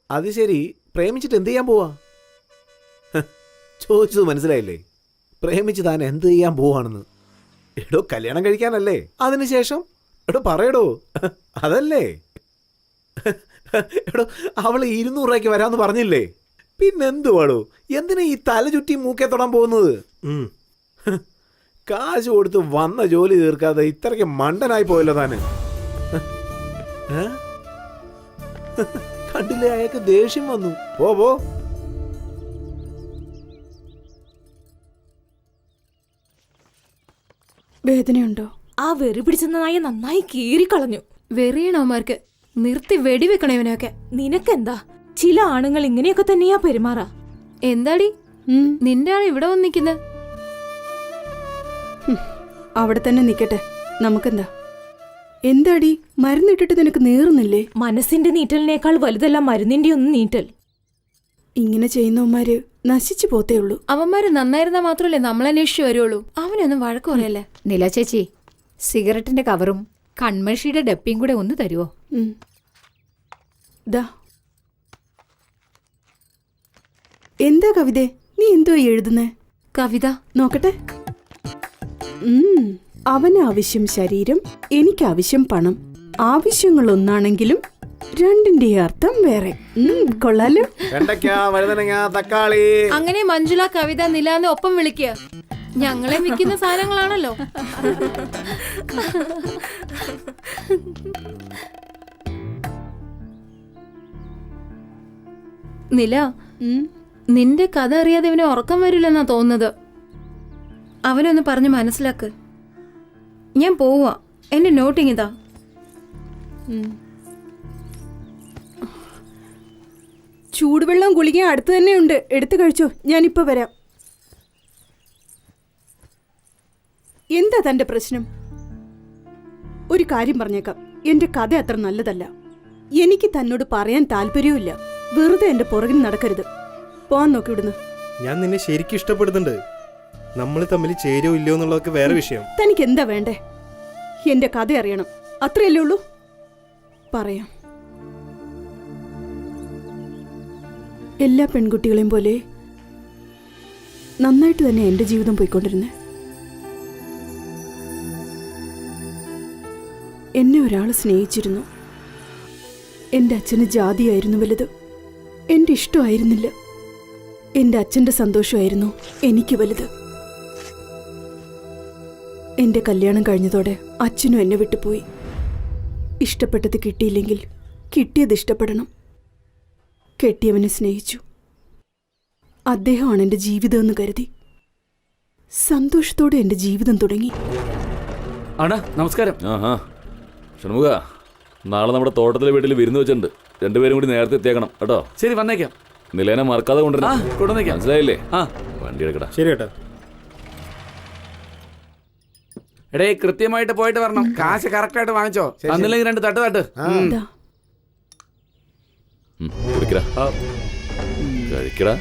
അത് ശരി, പ്രേമിച്ചിട്ട് എന്ത് ചെയ്യാൻ പോവാ? ചോദിച്ചത് മനസ്സിലായില്ലേ? പ്രേമിച്ച് താൻ എന്ത് ചെയ്യാൻ പോവാണെന്ന്. എടോ, കല്യാണം കഴിക്കാനല്ലേ? അതിനുശേഷം എടോ പറയടോ, അതല്ലേ? എടോ, അവള് 200 രൂപയ്ക്ക് വരാന്ന് പറഞ്ഞില്ലേ? പിന്നെന്തുവാടോ, എന്തിനാ ഈ തല ചുറ്റി മൂക്കെ തൊടാൻ പോകുന്നത്? കാശ് കൊടുത്ത് വന്ന ജോലി തീർക്കാതെ ഇത്രയ്ക്ക് മണ്ടനായി പോയല്ലോ താന്. കണ്ടില്ലേ, അയാൾക്ക് ദേഷ്യം വന്നു. പോ. വേദനയുണ്ടോ? ആ വെറി പിടിച്ച നായ നന്നായി കീറിക്കളഞ്ഞു. വെറിയണവന്മാർക്ക് നിർത്തി വെടിവെക്കണവനൊക്കെ. നിനക്കെന്താ? ചില ആണുങ്ങൾ ഇങ്ങനെയൊക്കെ തന്നെയാ പെരുമാറാ. എന്താടി നിന്റെ ആൾ ഇവിടെ വന്ന് നിൽക്കുന്നത്? അവിടെ തന്നെ നിക്കട്ടെ, നമുക്കെന്താ? എന്താടി, മരുന്നിട്ടിട്ട് നിനക്ക് നീറുന്നില്ലേ? മനസ്സിന്റെ നീറ്റലിനേക്കാൾ വലുതല്ല മരുന്നിന്റെ ഒന്നും നീറ്റൽ. ഇങ്ങനെ ചെയ്യുന്നവന്മാര് നശിച്ചു പോത്തേ ഉള്ളൂ. അവന്മാര് നന്നായിരുന്നാ മാത്രമല്ലേ നമ്മളന്വേഷിച്ചു വരുള്ളൂ. അവനൊന്നും വഴക്ക് പറയല്ലേ. നില ചേച്ചി, സിഗരറ്റിന്റെ കവറും കൺമഷിയുടെ ഡപ്പിയും കൂടെ ഒന്ന് തരുമോ? ദാ എന്താ കവിതേ, നീ എന്തോ എഴുതുന്നേ? കവിത. നോക്കട്ടെ. അവനാവശ്യം ശരീരം, എനിക്കാവശ്യം പണം. ആവശ്യങ്ങൾ ഒന്നാണെങ്കിലും രണ്ടിന്റെ അർത്ഥം വേറെ. കൊള്ളാലോ. വെണ്ടയ്ക്ക, വഴുതനങ്ങ, തക്കാളി. അങ്ങനെ മഞ്ജുള, കവിത, നിലാന്ന് ഒപ്പം വിളിക്കുക. ഞങ്ങളെ വിൽക്കുന്ന സാധനങ്ങളാണല്ലോ. നില, നിന്റെ കഥ അറിയാതെ ഇവനെ ഉറക്കം വരില്ലെന്നാ തോന്നുന്നത്. അവനൊന്ന് പറഞ്ഞ് മനസ്സിലാക്ക്. ഞാൻ പോവാ. എന്റെ നോട്ടിങ് ഇതാ. ചൂടുവെള്ളം ഗുളിക അടുത്ത് തന്നെ ഉണ്ട്, എടുത്തു കഴിച്ചോ. ഞാനിപ്പോ വരാം. എന്താ തന്റെ പ്രശ്നം? ഒരു കാര്യം പറഞ്ഞേക്കാം, എന്റെ കഥ അത്ര നല്ലതല്ല. എനിക്ക് തന്നോട് പറയാൻ താല്പര്യവുമില്ല. വെറുതെ എന്റെ പുറകിൽ നടക്കരുത്. പോവാൻ നോക്കി വിടുന്നു. ഞാൻ നിന്നെ ശരിക്കും ഇഷ്ടപ്പെടുന്നുണ്ട്. നമ്മൾ തമ്മിൽ ചേരോ ഇല്ലയോ എന്നുള്ളതൊക്കെ വേറെ വിഷയം. തനിക്ക് എന്താ വേണ്ടേ? എന്റെ കഥ അറിയണം, അത്രയല്ലേ ഉള്ളൂ. പറയാം. എല്ലാ പെൺകുട്ടികളെയും പോലെ നന്നായിട്ട് തന്നെ എന്റെ ജീവിതം പോയിക്കൊണ്ടിരുന്നേ. എന്നെ ഒരാൾ സ്നേഹിച്ചിരുന്നു. എൻ്റെ അച്ഛന് ജാതിയായിരുന്നു വലുത്. എൻ്റെ ഇഷ്ടമായിരുന്നില്ല. എൻ്റെ അച്ഛൻ്റെ സന്തോഷമായിരുന്നു എനിക്ക് വലുത്. എൻ്റെ കല്യാണം കഴിഞ്ഞതോടെ അച്ഛനും എന്നെ വിട്ടുപോയി. ഇഷ്ടപ്പെട്ടത് കിട്ടിയില്ലെങ്കിൽ കിട്ടിയത് ഇഷ്ടപ്പെടണം. കെട്ടിയവനെ സ്നേഹിച്ചു. അദ്ദേഹമാണ് എൻ്റെ ജീവിതമെന്ന് കരുതി സന്തോഷത്തോടെ എൻ്റെ ജീവിതം തുടങ്ങി. അണ്ണാ നമസ്കാരം. ആഹാ ഷൺമുഖ, നാളെ നമ്മുടെ തോട്ടത്തിലെ വീട്ടിൽ വിരുന്ന് വെച്ചിട്ടുണ്ട്. രണ്ടുപേരും കൂടി നേരത്തെ എത്തിയേക്കണം കേട്ടോ. ശരി, വന്നേക്കാം. നിലേനെ മറക്കാതെ കൊണ്ടുവരണം. കൊണ്ടുവന്നേക്കാം. മനസ്സിലായില്ലേ? ആ, വണ്ടി എടുക്കടാ. ശരി കേട്ടോ. എടേ, കൃത്യമായിട്ട് പോയിട്ട് വരണം. കാശ് കറക്റ്റ് ആയിട്ട് വാങ്ങിച്ചോ. അന്നില്ലെങ്കിൽ 2 തട്ട്. ഇതാ. കുടിക്കടാ, കഴിക്കടാ.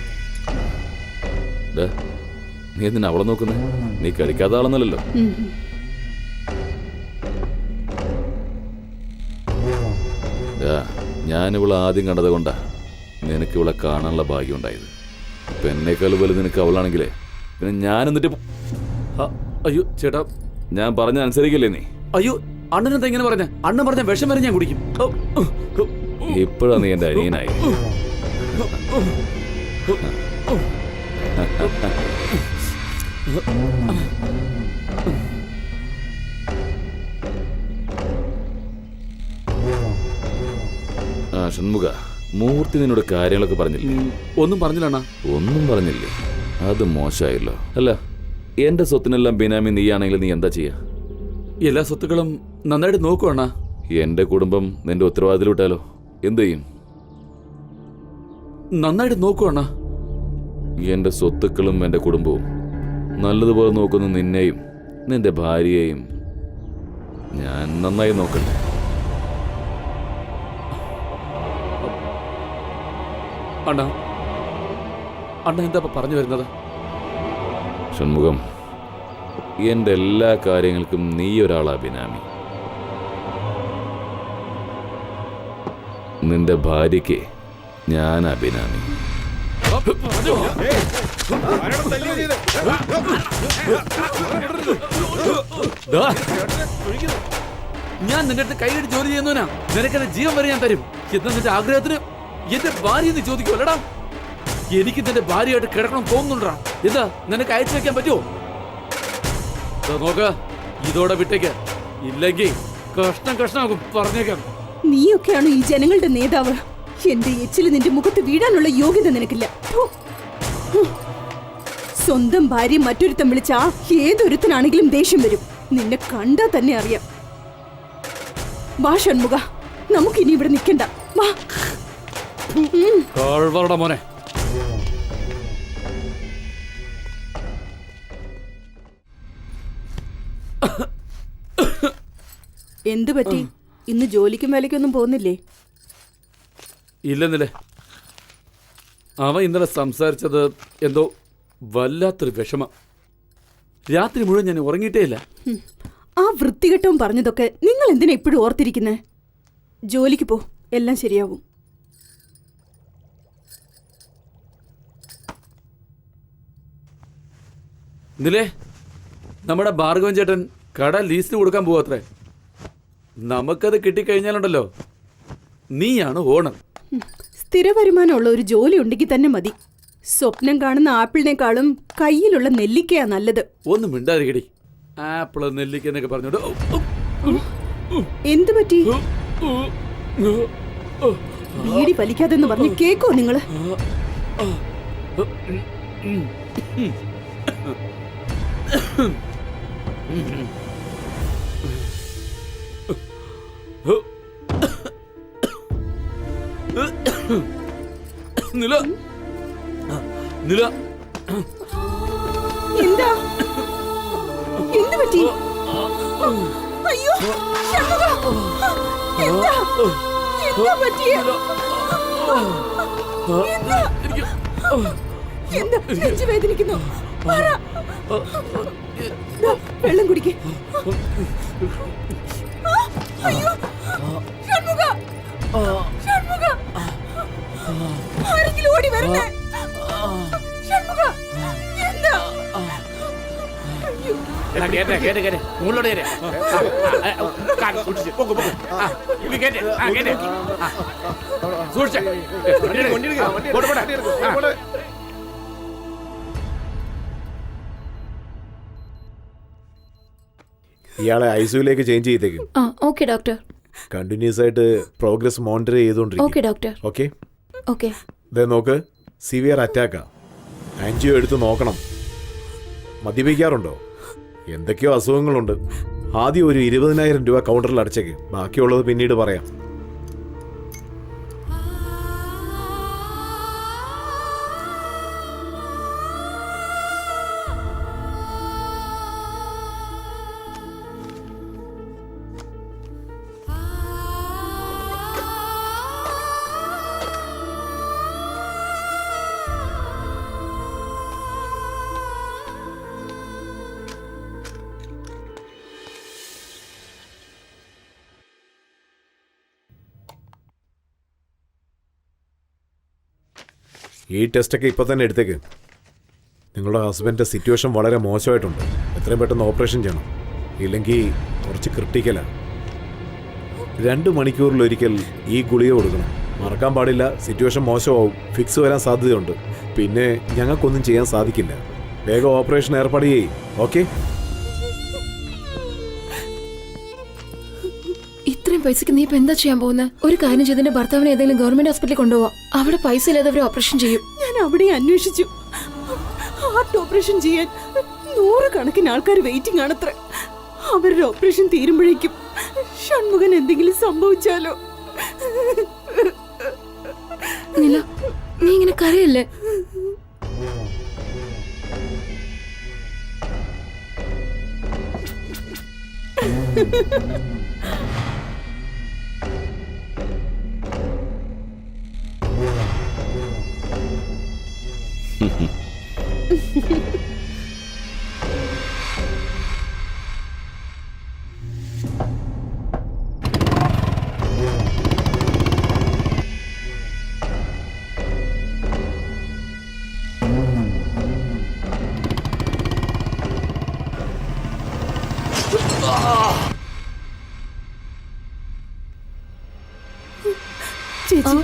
നീ എന്തിനാ അവളെ നോക്കുന്നേ? നീ കഴിക്കാത്ത ആളൊന്നല്ലോ. ഞാനിവളെ ആദ്യം കണ്ടത് കൊണ്ടാ നിനക്ക് ഇവളെ കാണാനുള്ള ഭാഗ്യം ഉണ്ടായത്. ഇപ്പൊ എന്നേക്കാൾ വലുത് നിനക്ക് അവളാണെങ്കിലേ പിന്നെ ഞാൻ എന്നിട്ട് അയ്യോ ചേട്ടാ, ഞാൻ പറഞ്ഞ അനുസരിക്കില്ലേ നീ? അയ്യോ അണ്ണനെന്താ ഇങ്ങനെ പറഞ്ഞ? അണ്ണൻ പറഞ്ഞ വിഷം വരെ ഞാൻ കുടിക്കും. ഇപ്പോഴാ നീ എന്റെ അനിയനായി. ആ ഷൺമുഖ, മൂർത്തി നിന്നോട് കാര്യങ്ങളൊക്കെ പറഞ്ഞില്ലേ? ഒന്നും പറഞ്ഞില്ല അണ്ണാ. ഒന്നും പറഞ്ഞില്ലേ? അത് മോശമായല്ലോ. അല്ല, എന്റെ സ്വത്തിനെല്ലാം ബിനാമി നീയാണെങ്കിൽ നീ എന്താ ചെയ്യാ? എല്ലാ സ്വത്തുക്കളും നന്നായിട്ട് നോക്കൂ അണ്ണാ. എന്റെ കുടുംബം നിന്റെ ഉത്തരവാദിത്തത്തിൽ വിട്ടാലോ? എന്ത് ചെയ്യും? നന്നായിട്ട് നോക്കൂ അണ്ണാ. എന്റെ സ്വത്തുക്കളും എന്റെ കുടുംബവും നല്ലതുപോലെ നോക്കുന്ന നിന്നെയും നിന്റെ ഭാര്യയെയും ഞാൻ നന്നായി നോക്കണ്ടേ? അണ്ണാ, അണ്ണ എന്താ പറഞ്ഞു വരുന്നത്? ഷൺമുഖം, എന്റെ എല്ലാ കാര്യങ്ങൾക്കും നീ ഒരാളാ ബിനാമി. നിന്റെ ഭാര്യയ്ക്ക് ഞാനാ ബിനാമി. ഞാൻ നിന്റെ അടുത്ത് കൈകടി ജോലി ചെയ്യുന്നവനാ. നിനക്കെന്റെ ജീവൻ വരെ ഞാൻ തരും. എന്താ നിന്റെ ആഗ്രഹത്തിന് എന്റെ ഭാര്യ നീ ചോദിക്കുമല്ലടാ? എനിക്ക് നിന്റെ ഭാര്യയായിട്ട് കിടക്കണം തോന്നുന്നുണ്ടാ? എന്താ നിനക്ക് അയച്ചു വെക്കാൻ പറ്റുമോ? നോക്ക, ഇതോടെ വിട്ടേക്ക്. ഇല്ലെങ്കിൽ കഷ്ണമാകും, പറഞ്ഞേക്കാം. നീയൊക്കെയാണ് ഈ ജനങ്ങളുടെ നേതാവ്. എന്റെ എച്ചില് നിന്റെ മുഖത്ത് വീഴാനുള്ള യോഗ്യത നിനക്കില്ല. സ്വന്തം ഭാര്യ മറ്റൊരുത്തം വിളിച്ചാ ഏതൊരുത്തനാണെങ്കിലും ദേഷ്യം വരും. നിന്നെ കണ്ടാ തന്നെ അറിയാം. വാ ഷൺമുഖ, നമുക്കിനി ഇവിടെ നിൽക്കണ്ട. വാ. മോനെ, എന്തു പറ്റി? ഇന്ന് ജോലിക്കും വേലയ്ക്കൊന്നും പോകുന്നില്ലേ? ഇല്ലെന്നില്ലേ. അവൻ ഇന്നലെ സംസാരിച്ചത് എന്തോ വല്ലാത്തൊരു വിഷമം. രാത്രി മുഴുവൻ ഞാൻ ഉറങ്ങിയിട്ടേ ഇല്ല. ആ വൃത്തികെട്ടവും പറഞ്ഞതൊക്കെ നിങ്ങൾ എന്തിനാ ഇപ്പോഴും ഓർത്തിരിക്കുന്നേ? ജോലിക്ക് പോ, എല്ലാം ശരിയാവും. നിലേ നമ്മുടെ ഭാർഗവൻ ചേട്ടൻ കട ലീസിന് കൊടുക്കാൻ പോവാത്രേ. നമുക്കത് കിട്ടിക്കഴിഞ്ഞാലുണ്ടല്ലോ നീയാണ് ഓണർ. സ്ഥിര വരുമാനമുള്ള ഒരു ജോലി ഉണ്ടെങ്കിൽ തന്നെ മതി. സ്വപ്നം കാണുന്ന ആപ്പിളിനേക്കാളും കയ്യിലുള്ള നെല്ലിക്കയാ നല്ലത്. ഒന്നും മിണ്ടാതിരിക്കടി. ആപ്പിള് നെല്ലിക്ക എന്നൊക്കെ പറഞ്ഞോണ്ട് എന്തു പറ്റി? ബീഡി വലിക്കാതെന്ന് പറഞ്ഞ് കേക്കോ നിങ്ങള്? നില നില എന്താ എന്ത് പറ്റി? അയ്യോ എന്താ എന്താ പറ്റിയ? എന്താ നെഞ്ച് വേദനിക്കുന്നു? പറ. ദാ, വെള്ളം കുടിക്ക്. അയ്യോ ഷൺമുഖ, ഷൺമുഖ, ആരെങ്കിലും ഓടി വരണേ. ഷൺമുഖ എന്താ? ഇയാളെ ഐസിയുലേക്ക് ചേഞ്ച് ചെയ്തേക്കും. ആ ഓക്കെ ഡോക്ടർ. കണ്ടിന്യൂസ് ആയിട്ട് പ്രോഗ്രസ് മോണിറ്റർ ചെയ്തോണ്ടിരിക്കും. Okay doctor. Okay okay. ദേ നോക്ക്, സിവിയർ അറ്റാക്കാ. ആൻജിയോ എടുത്ത് നോക്കണം. മദ്യപിക്കാറുണ്ടോ? എന്തൊക്കെയോ അസുഖങ്ങളുണ്ട്. ആദ്യം ഒരു 20,000 രൂപ കൗണ്ടറിൽ അടച്ചേക്ക്. ബാക്കിയുള്ളത് പിന്നീട് പറയാം. ഈ ടെസ്റ്റൊക്കെ ഇപ്പോൾ തന്നെ എടുത്തേക്ക്. നിങ്ങളുടെ ഹസ്ബൻഡിൻ്റെ സിറ്റുവേഷൻ വളരെ മോശമായിട്ടുണ്ട്. എത്രയും പെട്ടെന്ന് ഓപ്പറേഷൻ ചെയ്യണം. ഇല്ലെങ്കിൽ കുറച്ച് ക്രിട്ടിക്കലാണ്. 2 മണിക്കൂറിലൊരിക്കൽ ഈ ഗുളിക കൊടുക്കണം. മറക്കാൻ പാടില്ല. സിറ്റുവേഷൻ മോശമാവും. ഫിക്സ് വരാൻ സാധ്യതയുണ്ട്. പിന്നെ ഞങ്ങൾക്കൊന്നും ചെയ്യാൻ സാധിക്കില്ല. വേഗം ഓപ്പറേഷൻ ഏർപ്പാട് ചെയ്യ്. ഓക്കെ? ഇത്രയും പൈസക്ക് നീ ഇപ്പൊ എന്താ ചെയ്യാൻ പോകുന്നത്? ഒരു കാര്യം ചെയ്തിന്റെ ഭർത്താവിനെ ഏതെങ്കിലും ഗവൺമെന്റ് ഹോസ്പിറ്റലിൽ കൊണ്ടുപോവാ. അവിടെ പൈസ ഇല്ലാതെ അവർ ഓപ്പറേഷൻ ചെയ്യും. ഞാൻ അവിടെ അന്വേഷിച്ചു. ഹാർട്ട് ഓപ്പറേഷൻ ചെയ്യാൻ 100 കണക്കിന് ആൾക്കാർ വെയിറ്റിംഗ് ആണത്ര. അവരുടെ ഓപ്പറേഷൻ തീരുമ്പോഴേക്കും ഷൺമുഖൻ എന്തെങ്കിലും സംഭവിച്ചാലോ? നില, നീ ഇങ്ങനെ കരയല്ലേ? ചേച്ചി,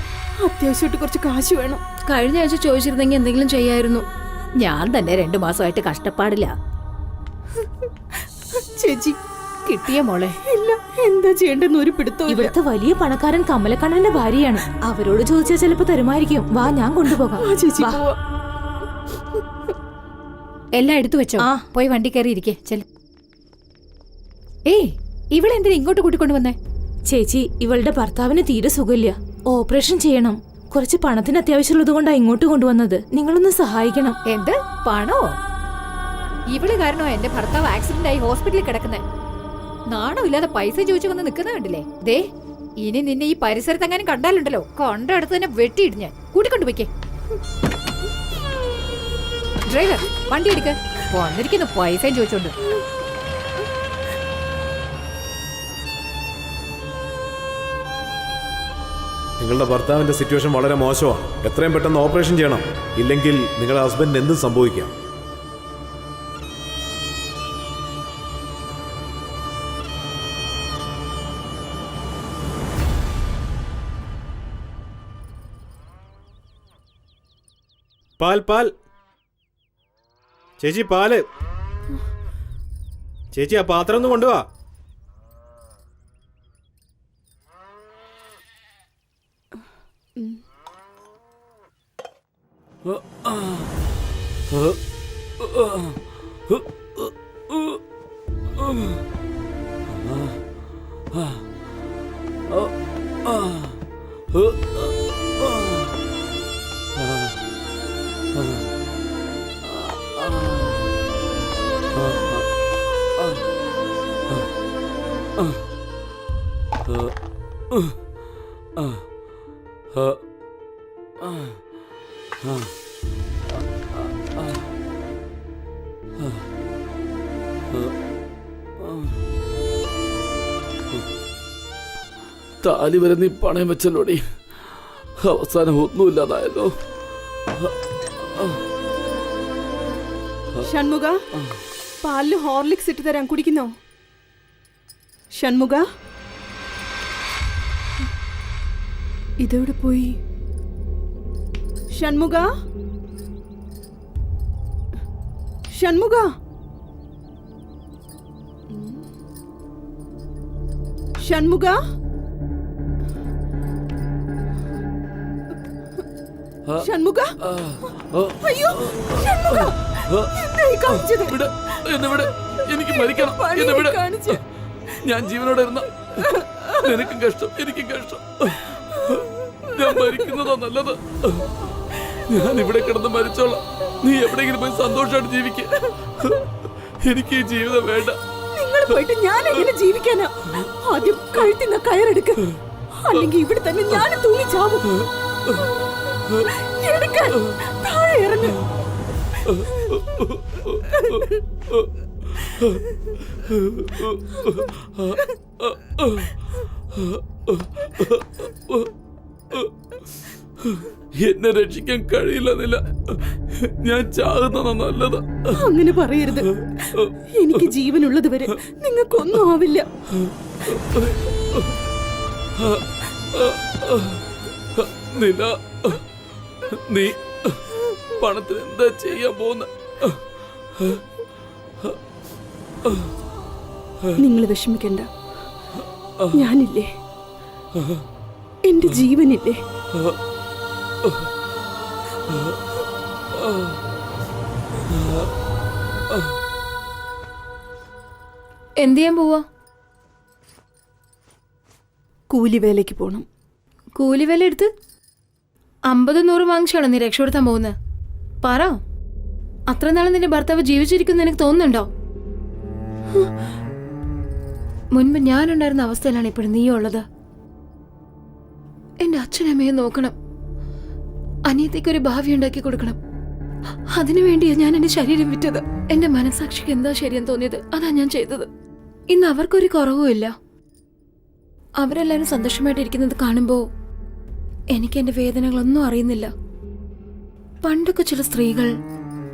അത്യാവശ്യമായിട്ട് കുറച്ച് കാശ് വേണം. കഴിഞ്ഞ ആഴ്ച ചോദിച്ചിരുന്നെങ്കിൽ എന്തെങ്കിലും ചെയ്യായിരുന്നു. ഞാൻ തന്നെ 2 മാസമായിട്ട് കഷ്ടപ്പാടില്ല. ചേച്ചി കിട്ടിയ മോളെ. ഇല്ല, എന്താ ചെയ്യേണ്ടെന്ന് ഒരു പിടുത്തവും ഇല്ല. ഇവിടുത്തെ വലിയ പണക്കാരൻ കമലക്കണ്ണന്റെ ഭാര്യയാണ്. അവരോട് ചോദിച്ചാൽ ചിലപ്പോ തരുമായിരിക്കും. വാ, ഞാൻ കൊണ്ടുപോകാം. ആ ചേച്ചി വാ. പോവാ. എല്ലാം എടുത്തു വെച്ചോ. പോയി വണ്ടി കയറി ഇരിക്കേ. ചെല്. ഏയ്, ഇവളെന്തിനാ ഇങ്ങോട്ട് കൂട്ടിക്കൊണ്ടുവന്നേ? ചേച്ചി, ഇവളുടെ ഭർത്താവിന് തീരെ സുഖമില്ല. ഓപ്പറേഷൻ ചെയ്യണം. കുറച്ച് പണത്തിന് അത്യാവശ്യമുള്ളത് കൊണ്ടാണ് ഇങ്ങോട്ട് കൊണ്ടുവന്നത്. നിങ്ങളൊന്ന് സഹായിക്കണം. എന്ത് പണോ? ഇവള് കാരണോ എന്റെ ഭർത്താവ് ആക്സിഡന്റ് ആയി ഹോസ്പിറ്റലിൽ കിടക്കുന്നേ. നാണമില്ലാതെ പൈസ ചോദിച്ചു വന്ന് നിൽക്കുന്ന കണ്ടില്ലേ? ദേ, ഇനി നിന്നെ ഈ പരിസരത്ത് എങ്ങാനും കണ്ടാലുണ്ടല്ലോ, കൊണ്ടടുത്ത് തന്നെ വെട്ടിയിട് ഞാൻ. കൂട്ടിക്കൊണ്ടുപോയിക്കേ. ഡ്രൈവർ, വണ്ടി എടുക്ക. വന്നിരിക്കുന്നു പൈസയും ചോദിച്ചോണ്ട്. നിങ്ങളുടെ ഭർത്താവിൻ്റെ സിറ്റുവേഷൻ വളരെ മോശമാണ്. എത്രയും പെട്ടെന്ന് ഓപ്പറേഷൻ ചെയ്യണം. ഇല്ലെങ്കിൽ നിങ്ങളുടെ ഹസ്ബൻഡിന് എന്തും സംഭവിക്കാം. പാൽ പാൽ ചേച്ചി പാല്. ചേച്ചി ആ പാത്രം ഒന്ന് കൊണ്ടുവാ. താലി വരെ നീ പണയം വെച്ചല്ലോടി, അവസാനം ഒന്നുമില്ലാതായല്ലോ. ഷൺമുഖ, പാലില് ഹോർലിക്സ് ഇട്ട് തരാൻ, കുടിക്കുന്നോ? ഷൺമുഖ, ഇതെവിടെ പോയി? ഷൺമുഖ, ഷൺമുഖ, ഷൺമുഖ, ഷൺമുഖ, അയ്യോ ഷൺമുഖ, എന്തായി കാണിച്ചത്? വിട്, എന്നെ വിട്, എനിക്ക് മരിക്കണം, എന്നെ വിട്. കാണിച്ച് ഞാൻ ജീവനോടെ ഇരുന്ന നിനക്കും കഷ്ടം, എനിക്കും കഷ്ടം. ഞാൻ മരിക്കുന്നതാ നല്ലത്. ഞാൻ ഇവിടെ കിടന്ന് മരിച്ചോളാം, നീ എവിടെയെങ്കിലും പോയി സന്തോഷമായിട്ട് ജീവിക്കുക. എനിക്ക് ഈ ജീവിതം വേണ്ട. നിങ്ങൾ പോയിട്ട് ഞാൻ എങ്ങനെ ജീവിക്കാനാ? ആദ്യം കഴുത്തിന്ന് കയറെടുക്ക്, അല്ലെങ്കിൽ ഇവിടെ തന്നെ ഞാൻ തൂങ്ങി ചാവും. എടുക്കാൻ, താഴെ ഇറങ്ങ്. എന്നെ രക്ഷിക്കാൻ കഴിയില്ലെന്നില്ല, ഞാൻ ചാകുന്നതാ നല്ലത്. അങ്ങനെ പറയരുത്. എനിക്ക് ജീവനുള്ളത് വരെ നിങ്ങൾക്കൊന്നും ആവില്ല. നില, നീ പണത്തിന് എന്താ ചെയ്യാൻ പോകുന്ന? നിങ്ങൾ വിഷമിക്കണ്ട, ഞാനില്ലേ, എന്റെ ജീവനില്ലേ. എന്ത് ചെയ്യാൻ പോവാ? കൂലിവേലയ്ക്ക് പോണം. കൂലിവേല എടുത്ത് 50-100 വാങ്ങിച്ചാണോ നീ രക്ഷപ്പെടുത്താൻ പോകുന്നത്? പറ, അത്ര നാളെ നിന്റെ ഭർത്താവ് ജീവിച്ചിരിക്കുന്ന എനിക്ക് തോന്നുന്നുണ്ടോ? മുൻപ് ഞാനുണ്ടായിരുന്ന അവസ്ഥയിലാണ് ഇപ്പോഴും നീ ഉള്ളത്. എന്റെ അച്ഛനമ്മയെ നോക്കണം, അനിയത്തേക്ക് ഒരു ഭാവി ഉണ്ടാക്കി കൊടുക്കണം. അതിനുവേണ്ടിയാ ഞാൻ എന്റെ ശരീരം വിറ്റത്. എന്റെ മനസാക്ഷിക്ക് എന്താ ശരിയെന്ന് തോന്നിയത് അതാ ഞാൻ ചെയ്തത്. ഇന്ന് അവർക്കൊരു കുറവുമില്ല. അവരെല്ലാരും സന്തോഷമായിട്ടിരിക്കുന്നത് കാണുമ്പോ എനിക്ക് എന്റെ വേദനകളൊന്നും അറിയുന്നില്ല. പണ്ടൊക്കെ ചില സ്ത്രീകൾ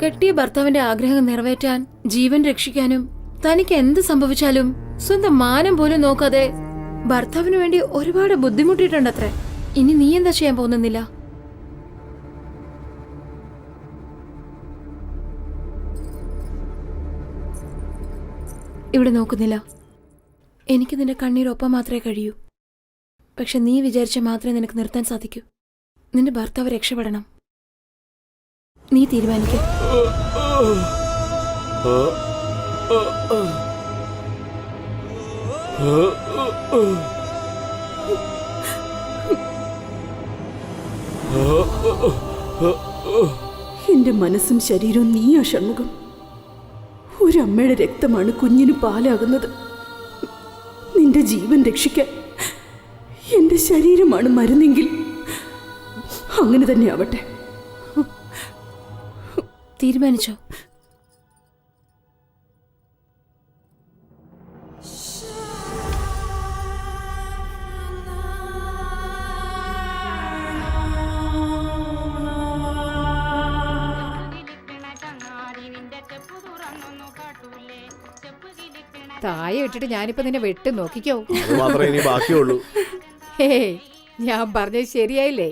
കെട്ടിയ ഭർത്താവിന്റെ ആഗ്രഹം നിറവേറ്റാൻ, ജീവൻ രക്ഷിക്കാനും, തനിക്ക് എന്ത് സംഭവിച്ചാലും സ്വന്തം മാനം പോലും നോക്കാതെ ഭർത്താവിന് വേണ്ടി ഒരുപാട് ബുദ്ധിമുട്ടിയിട്ടുണ്ടത്രേ. ഇനി നീ എന്താ ചെയ്യാൻ പോകുന്നില്ല? ഇവിടെ നോക്കുന്നില്ല. എനിക്ക് നിന്റെ കണ്ണീരൊപ്പം മാത്രമേ കഴിയൂ. പക്ഷെ നീ വിചാരിച്ച മാത്രമേ നിനക്ക് നിർത്താൻ സാധിക്കൂ. നിന്റെ ഭർത്താവ് രക്ഷപ്പെടണം. നീ തീരുമാനിക്ക. എന്റെ മനസ്സും ശരീരവും നീയാ ഷൺമുഖം. ഒരമ്മയുടെ രക്തമാണ് കുഞ്ഞിന് പാലാകുന്നത്. നിന്റെ ജീവൻ രക്ഷിക്കാൻ എന്റെ ശരീരമാണ് മരുന്നെങ്കിൽ അങ്ങനെ തന്നെ ആവട്ടെ. തീരുമാനിച്ചോ? താഴെ ഇട്ടിട്ട് ഞാനിപ്പോ നിന്നെ വെട്ട് നോക്കിക്കോ. അത് മാത്രമേ ഇനി ബാക്കിയുള്ളൂ. ഞാൻ പറഞ്ഞത് ശരിയായില്ലേ?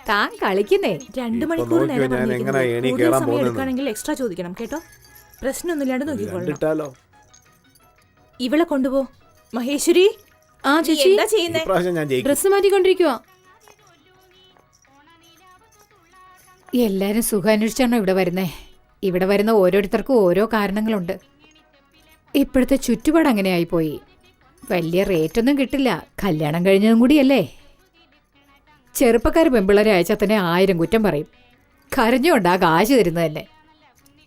താൻ കളിക്കുന്നേ. 2 ഇപ്പൊ മണിക്കൂർ നോക്കിയോ നേരം ഞാൻ എങ്ങനെ ഏണി കൂടുതൽ കേറാൻ സമയം പോകുന്നെന്ന്. എടുക്കുകയാണെങ്കിൽ എക്സ്ട്രാ ചോദിക്കണം കേട്ടോ. പ്രശ്നമൊന്നുമില്ലാണ്ട് നോക്കിക്കൊള്ളണം. കണ്ടിട്ടാലോ ഇവളെ കൊണ്ടുപോ. മഹേശ്വരി, ആ നീ ചേച്ചി, എന്താ ചെയ്യുന്നേ? ഇപ്രാവശ്യം ഞാൻ ജയിക്കും. ഡ്രസ്സ് മാറ്റിക്കൊണ്ടിരിക്കുവാ. എല്ലാരും സുഖം അന്വേഷിച്ചാണോ ഇവിടെ വരുന്നേ? ഇവിടെ വരുന്ന ഓരോരുത്തർക്കും ഓരോ കാരണങ്ങളുണ്ട്. ഇപ്പോഴത്തെ ചുറ്റുപാട് അങ്ങനെ ആയിപ്പോയി. വലിയ റേറ്റൊന്നും കിട്ടില്ല. കല്യാണം കഴിഞ്ഞതും കൂടിയല്ലേ. ചെറുപ്പക്കാർ പെമ്പിള്ളേരെ അയച്ചാൽ തന്നെ 1000 കുറ്റം പറയും. കരഞ്ഞുകൊണ്ടാ കാശ് തരുന്നത് തന്നെ.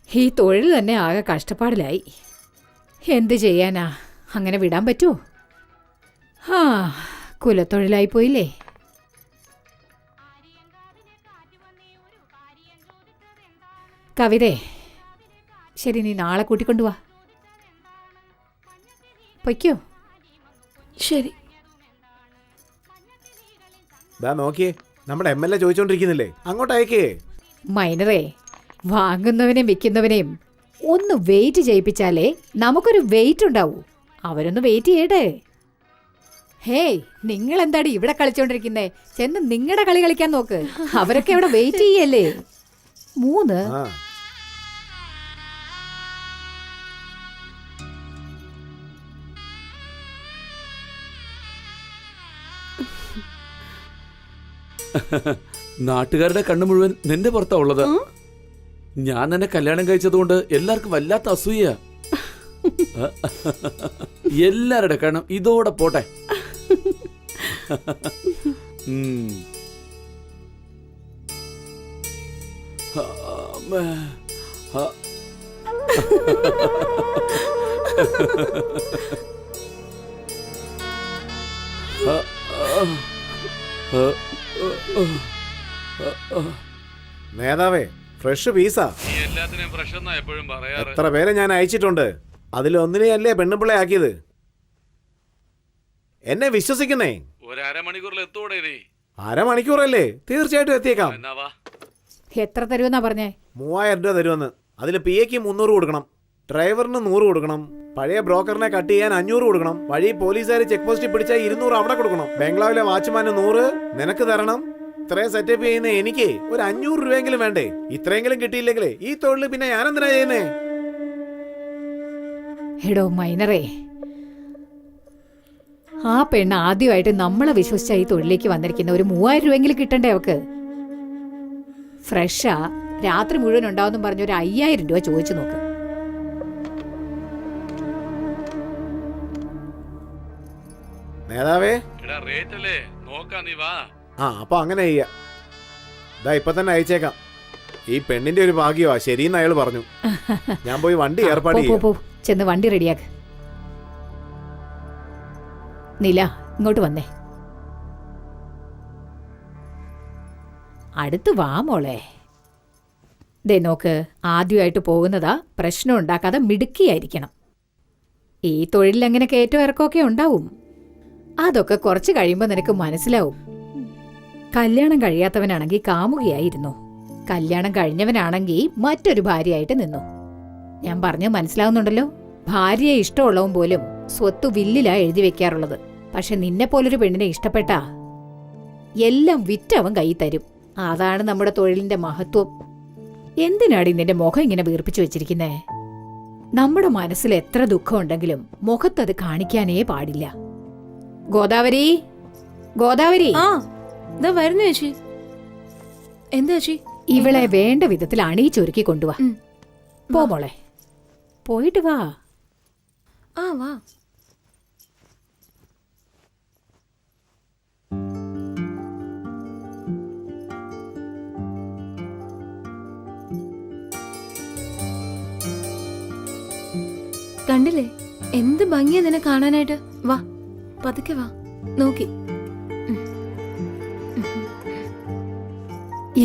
ഈ തൊഴിൽ തന്നെ ആകെ കഷ്ടപ്പാടിലായി. എന്ത് ചെയ്യാനാ? അങ്ങനെ വിടാൻ പറ്റുമോ? ആ, കുലത്തൊഴിലായിപ്പോയില്ലേ. കവിതേ, ശരി, നീ നാളെ കൂട്ടിക്കൊണ്ടുവാ. പൊയ്ക്കോ. ശരി. ദാ നോക്കിയേ, നമ്മുടെ MLA ചോദിച്ചോണ്ടിരിക്കുന്നില്ലേ, അങ്ങോട്ട് അയക്കേ. മൈനറേ, വാങ്ങുന്നവനെയും വിൽക്കുന്നവനെയും ഒന്ന് വെയിറ്റ് ചെയ്യിപ്പിച്ചാലേ നമുക്കൊരു വെയിറ്റ് ഉണ്ടാവൂ. അവരൊന്ന് വെയിറ്റ് ചെയ്യട്ടെ. ഹേയ്, നിങ്ങൾ എന്താടി ഇവിടെ കളിച്ചോണ്ടിരിക്കുന്നേ? ചെന്ന് നിങ്ങളുടെ കളി കളിക്കാൻ നോക്ക്. അവരൊക്കെ ഇവിടെ വെയിറ്റ് ചെയ്യല്ലേ. 3 ആ നാട്ടുകാരുടെ കണ്ണു മുഴുവൻ നിന്റെ പുറത്താ ഉള്ളത്. ഞാൻ തന്നെ കല്യാണം കഴിച്ചതുകൊണ്ട് എല്ലാവർക്കും വല്ലാത്ത അസൂയ. എല്ലാരുടെ കണ്ണും ഇതോടെ പോട്ടെ. നേതാവേ, ഫ്രഷ് പീസാ. എല്ലാത്തിനും പ്രശ്നം എപ്പോഴും പറയാറ്. എത്ര പേരെ ഞാൻ അയച്ചിട്ടുണ്ട്. അതിലൊന്നിനെയല്ലേ പെണ്ണുപിള്ളെ ആക്കിയത്. എന്നെ വിശ്വസിക്കുന്നേ. ഒരു അരമണിക്കൂറിൽ എത്തൂടെ നീ? അരമണിക്കൂറല്ലേ? തീർച്ചയായിട്ടും എത്തിയേക്കാം. എന്നാവാ? എത്ര തരുമെന്നാ പറഞ്ഞേ? 3000 രൂപ തരുമെന്ന്. അതിൽ PAക്ക് 300 കൊടുക്കണം, ഡ്രൈവറിന് 100 കൊടുക്കണം, പഴയ ബ്രോക്കറിനെ കട്ട് ചെയ്യാൻ 500 കൊടുക്കണം, വഴി പോലീസുകാർ ചെക്ക് പോസ്റ്റിൽ പിടിച്ചാൽ 200 അവിടെ കൊടുക്കണം, ബംഗ്ലാവിലെ വാച്ച്മാന് 100 നിനക്ക് തരണം. ഇത്രയും സെറ്റപ്പ് ചെയ്യുന്ന എനിക്ക് ഒരു 500 രൂപയെങ്കിലും വേണ്ടേ? ഇത്രയെങ്കിലും കിട്ടിയില്ലെങ്കിലേ ഈ തൊഴിൽ പിന്നെ ഞാനെന്തിനാ ചെയ്യുന്നേ? എടോ മൈനറേ, ആ പെണ്ണ് ആദ്യമായിട്ട് നമ്മളെ വിശ്വസിച്ച ഈ തൊഴിലേക്ക് വന്നിരിക്കുന്ന ഒരു 3000 രൂപയെങ്കിലും കിട്ടണ്ടേ അവക്ക്? ഫ്രഷാ, രാത്രി മുഴുവൻ ഉണ്ടാവും പറഞ്ഞ ഒരു 5000 രൂപ ചോദിച്ചു നോക്ക്. നേതാവേ, റേറ്റ് അല്ലേ നോക്കാം, നീ വാ. ആ അപ്പൊ അങ്ങനെ ചെയ്യാ. ഇതാ ഇപ്പൊ തന്നെ അയച്ചേക്കാം. ഈ പെണ്ണിന്റെ ഒരു ഭാഗ്യമാ ശരിയെന്ന് അയാൾ പറഞ്ഞു. ഞാൻ പോയി വണ്ടി ഏർപ്പാട് പോ, ചെയ്യാം. പോ, ചെന്ന് വണ്ടി റെഡിയാക്ക്. നില, ഇങ്ങോട്ട് വന്നേ. അടുത്ത് വാ മോളെ. ദേ നോക്ക്, ആദ്യമായിട്ട് പോകുന്നതാ. പ്രശ്നം ഉണ്ടാക്കാതെ മിടുക്കിയായിരിക്കണം. ഈ തൊഴിലിൽ അങ്ങനെ കയറ്റം ഇറക്കമൊക്കെ ഉണ്ടാവും. അതൊക്കെ കുറച്ച് കഴിയുമ്പോൾ നിനക്ക് മനസ്സിലാവും. കല്യാണം കഴിയാത്തവനാണെങ്കിൽ കാമുകയായിരുന്നു, കല്യാണം കഴിഞ്ഞവനാണെങ്കിൽ മറ്റൊരു ഭാര്യയായിട്ട് നിന്നു. ഞാൻ പറഞ്ഞത് മനസ്സിലാവുന്നുണ്ടല്ലോ? ഭാര്യയെ ഇഷ്ടമുള്ളവൻ പോലും സ്വത്ത് വില്ലിലാ എഴുതി വെക്കാറുള്ളത്. പക്ഷെ നിന്നെപ്പോലൊരു പെണ്ണിനെ ഇഷ്ടപ്പെട്ടാ എല്ലാം വിറ്റവൻ കൈ തരും. അതാണ് നമ്മുടെ തൊഴിലിന്റെ മഹത്വം. എന്തിനാടി നിന്റെ മുഖം ഇങ്ങനെ വീർപ്പിച്ചു വെച്ചിരിക്കുന്നേ? നമ്മുടെ മനസ്സിൽ എത്ര ദുഃഖം ഉണ്ടെങ്കിലും മുഖത്തത് കാണിക്കാനേ പാടില്ല. ഗോദാവരി, ഗോദാവരി. ആ ഇതാ വരുന്നു ചേച്ചി. എന്താ ചേച്ചി? ഇവളെ വേണ്ട വിധത്തിൽ അണിയിച്ചൊരുക്കി കൊണ്ടുവാ. പോ മോളെ, പോയിട്ട് വാ. ആ വാ. കണ്ടില്ലേ എന്ത് ഭംഗിയാ നിന്നെ കാണാനായിട്ട്. വാ പതുക്കെ വാ. നോക്കി.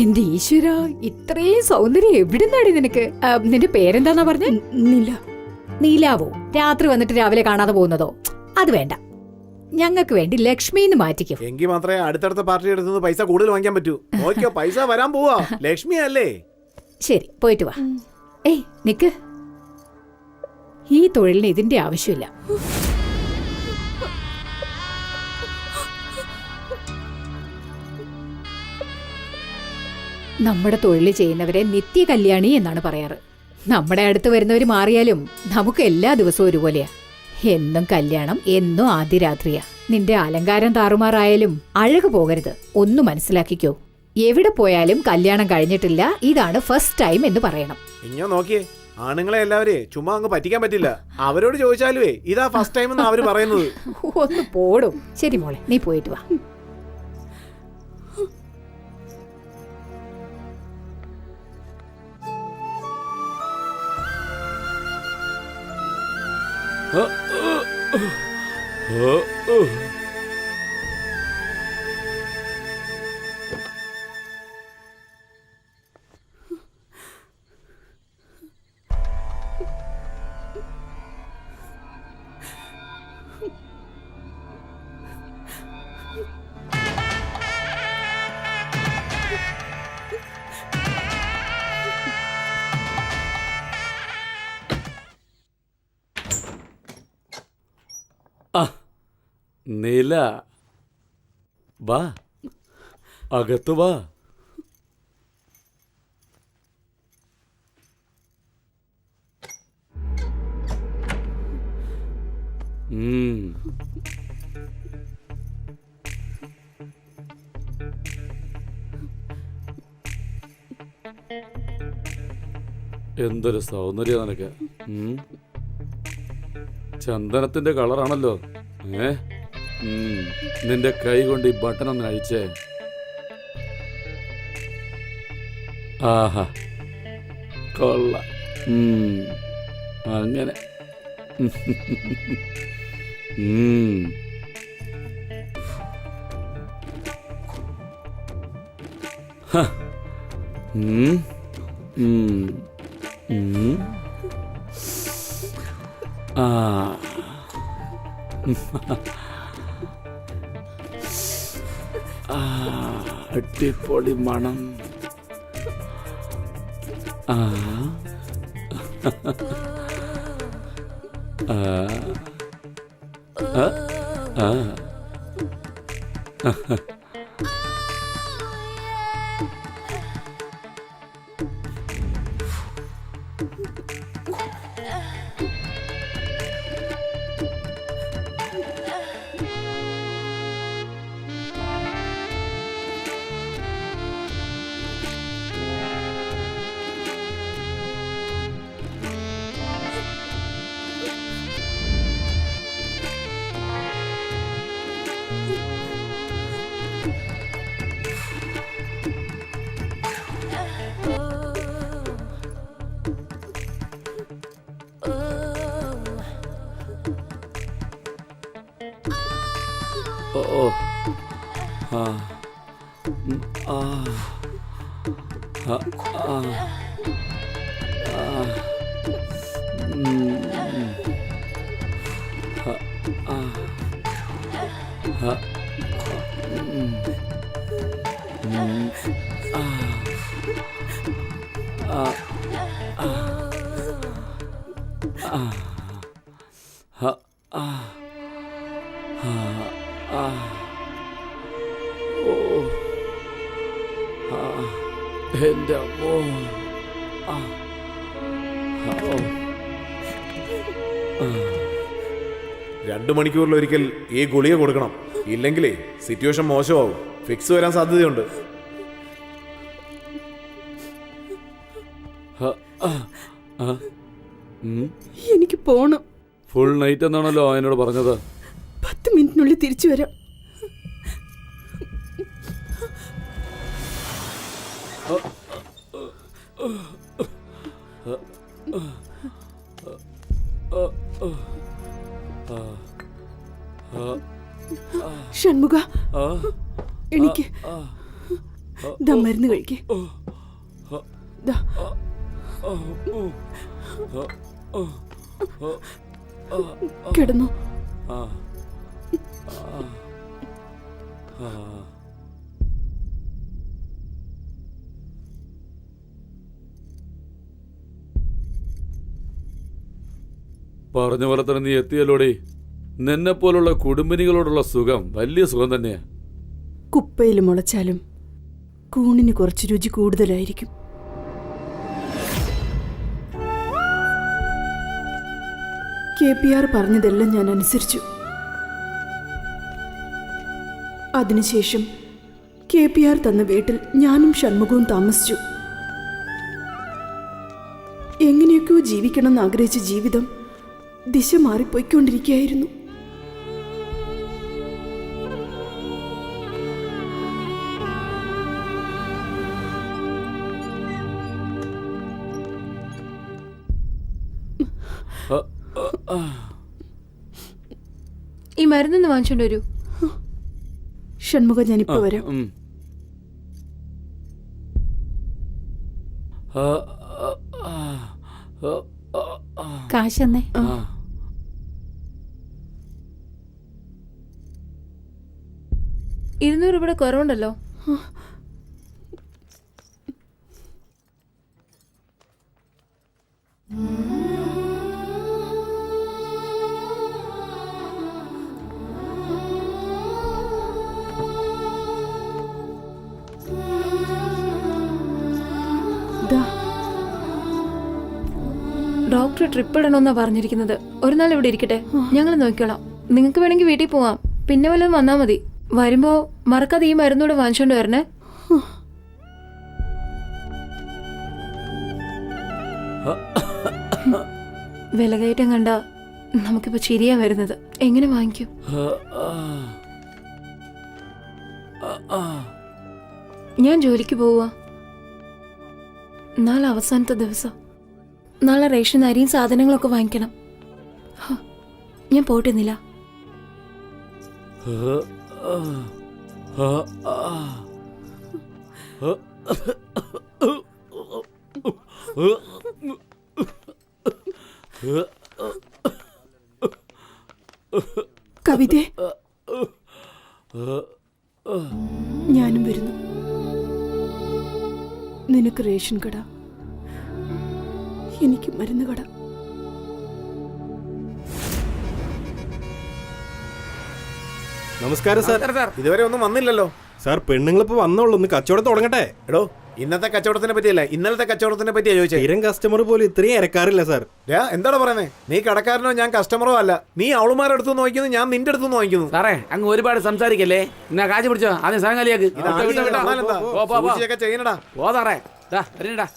എന്റെ ഈശ്വര, ഇത്രയും സൗന്ദര്യം എവിടുന്നാടി നിനക്ക്? നിന്റെ പേരെന്താന്നാ പറഞ്ഞ? നില. നീലാവോ? രാത്രി വന്നിട്ട് രാവിലെ കാണാതെ പോകുന്നതോ? അത് വേണ്ട, ഞങ്ങൾക്ക് വേണ്ടി ലക്ഷ്മിന്ന് മാറ്റിക്കും. എങ്കിൽ മാത്രമേ അടുത്തടുത്ത പാർട്ടി എടുത്തുനിന്ന് പൈസ കൂടുതൽ വാങ്ങിക്കാൻ പറ്റൂ. നോക്കിയോ, പൈസ വരാൻ പോവാ. ലക്ഷ്മി അല്ലേ? ശരി, പോയിട്ട് വാ. ഏയ് നിക്ക്, ഈ തൊഴിലിന് ഇതിന്റെ ആവശ്യമില്ല. നമ്മുടെ തൊഴിൽ ചെയ്യുന്നവരെ നിത്യ കല്യാണി എന്നാണ് പറയാറ്. നമ്മുടെ അടുത്ത് വരുന്നവർ മാറിയാലും നമുക്ക് എല്ലാ ദിവസവും ഒരുപോലെയാ. എന്നും കല്യാണം, എന്നും ആദ്യ രാത്രിയാ. നിന്റെ അലങ്കാരം താറുമാറായാലും അഴക് പോകരുത്. ഒന്ന് മനസ്സിലാക്കിക്കോ. എവിടെ പോയാലും കല്യാണം കഴിഞ്ഞിട്ടില്ല, ഇതാണ് ഫസ്റ്റ് ടൈം എന്ന് പറയണം. ഇങ്ങനെ നോക്കിയേ, ആണുങ്ങളെ എല്ലാവരെയും ചുമ്മാ അങ്ങ് പറ്റിക്കാൻ പറ്റില്ല. അവരോട് ചോദിച്ചാലുവേ ഇതാ ഫസ്റ്റ് ടൈം എന്ന് അവര് പറയുന്നത്. ഒന്ന് പോടും. ശരി മോളെ, നീ പോയിട്ട് വാ. നില, വാ, അകത്ത് വാ. എന്തൊരു സൗന്ദര്യം നിനക്ക്. ചന്ദനത്തിന്റെ കളറാണല്ലോ. നിന്റെ കൈ കൊണ്ട് ഈ ബട്ടൺ ഒന്ന് അഴിച്ചേ. ആഹാ, കൊള്ള. അങ്ങനെ. അടിപൊളി മണം. എന്റെ അമ്മോ. 2 മണിക്കൂറിലൊരിക്കൽ ഈ ഗുളിക കൊടുക്കണം. ഇല്ലെങ്കിലേ സിറ്റുവേഷൻ മോശമാവും. ഫിക്സ് വരാൻ സാധ്യതയുണ്ട്. എനിക്ക് പോണം. ഫുൾ നൈറ്റ് എന്നാണല്ലോ എന്നോട് പറഞ്ഞത്. 10 മിനിറ്റിനുള്ളിൽ തിരിച്ചു വരാം. ഷൺമുഖ, എനിക്ക് മരുന്ന് കഴിക്കേ. കിടന്നു. പറഞ്ഞ പോലെ തന്നെ നീ എത്തിയല്ലോടി. നിന്നെ പോലുള്ള കുടുംബിനികളോടുള്ള സുഖം വലിയ സുഖം തന്നെയാ. കുപ്പയിൽ മുളച്ചാലും കൂണിന് കുറച്ച് രുചി കൂടുതലായിരിക്കും. KPR പറഞ്ഞതെല്ലാം ഞാൻ അനുസരിച്ചു. അതിനുശേഷം KPR തന്ന വീട്ടിൽ ഞാനും ഷൺമുഖവും താമസിച്ചു. എങ്ങനെയൊക്കെയോ ജീവിക്കണമെന്ന് ആഗ്രഹിച്ച ജീവിതം ദിശ മാറിപ്പോയിക്കൊണ്ടിരിക്കുകയായിരുന്നു. ഈ മരുന്നൊന്ന് വാങ്ങിച്ചോണ്ട് വരൂ. ഷൺമുഖ, ഞാനിപ്പോ വരാം. കാശെന്നേ. 200 രൂപയുടെ കുറവുണ്ടല്ലോ. ഡോക്ടർ ട്രിപ്പ് ഇടണമെന്നാ പറഞ്ഞിരിക്കുന്നത്. ഒരു നാൾ ഇവിടെ ഇരിക്കട്ടെ, ഞങ്ങൾ നോക്കിക്കോളാം. നിങ്ങൾക്ക് വേണമെങ്കിൽ വീട്ടിൽ പോവാം, പിന്നെ വല്ലതും വന്നാ മതി. വരുമ്പോ മറക്കാതെ ഈ മരുന്നൂടെ വാങ്ങിച്ചോണ്ട് വരണേ. വിലകയറ്റം കണ്ട നമുക്കിപ്പോ ചിരിയാ വരുന്നത്. എങ്ങനെ വാങ്ങിക്കും? ഞാൻ ജോലിക്ക് പോവാ. നാളെ അവസാനത്തെ ദിവസം. നാളെ റേഷൻ അരിയും സാധനങ്ങളൊക്കെ വാങ്ങിക്കണം. ഞാൻ പോട്ടെന്നില്ല. കവിതേ, ഞാനും വരുന്നു. നിനക്ക് റേഷൻ കട, എനിക്ക് മരുന്ന് കട. നമസ്കാരം സാർ. ഇതുവരെ ഒന്നും വന്നില്ലല്ലോ. സാർ, പെണ്ണുങ്ങളിപ്പോ വന്നോളൂ, ഒന്ന് കച്ചവടം തുടങ്ങട്ടെ. എടോ, ഇന്നത്തെ കച്ചവടത്തിനെ പറ്റിയല്ല, ഇന്നലത്തെ കച്ചവടത്തിനെ പറ്റിയാ ചോദിച്ചേ. സ്ഥിരം കസ്റ്റമർ പോലും ഇത്രയും ഇറക്കാറില്ല സാർ. എന്താടാ പറയുന്നേ? നീ കടക്കാരനോ ഞാൻ കസ്റ്റമറോ അല്ല. നീ അവളുമാരുടെ അടുത്ത് വാങ്ങിക്കുന്നു, ഞാൻ നിന്റെ അടുത്ത് വാങ്ങിക്കുന്നു. സാറേ, അങ്ങ് ഒരുപാട് സംസാരിക്കല്ലേ. എന്നാ കാശ് പിടിച്ചോ, ആദ്യം സാധനം കാലിയാക്ക്. ചെയ്യണടാ. ഓ സാറേ, വരണടാ.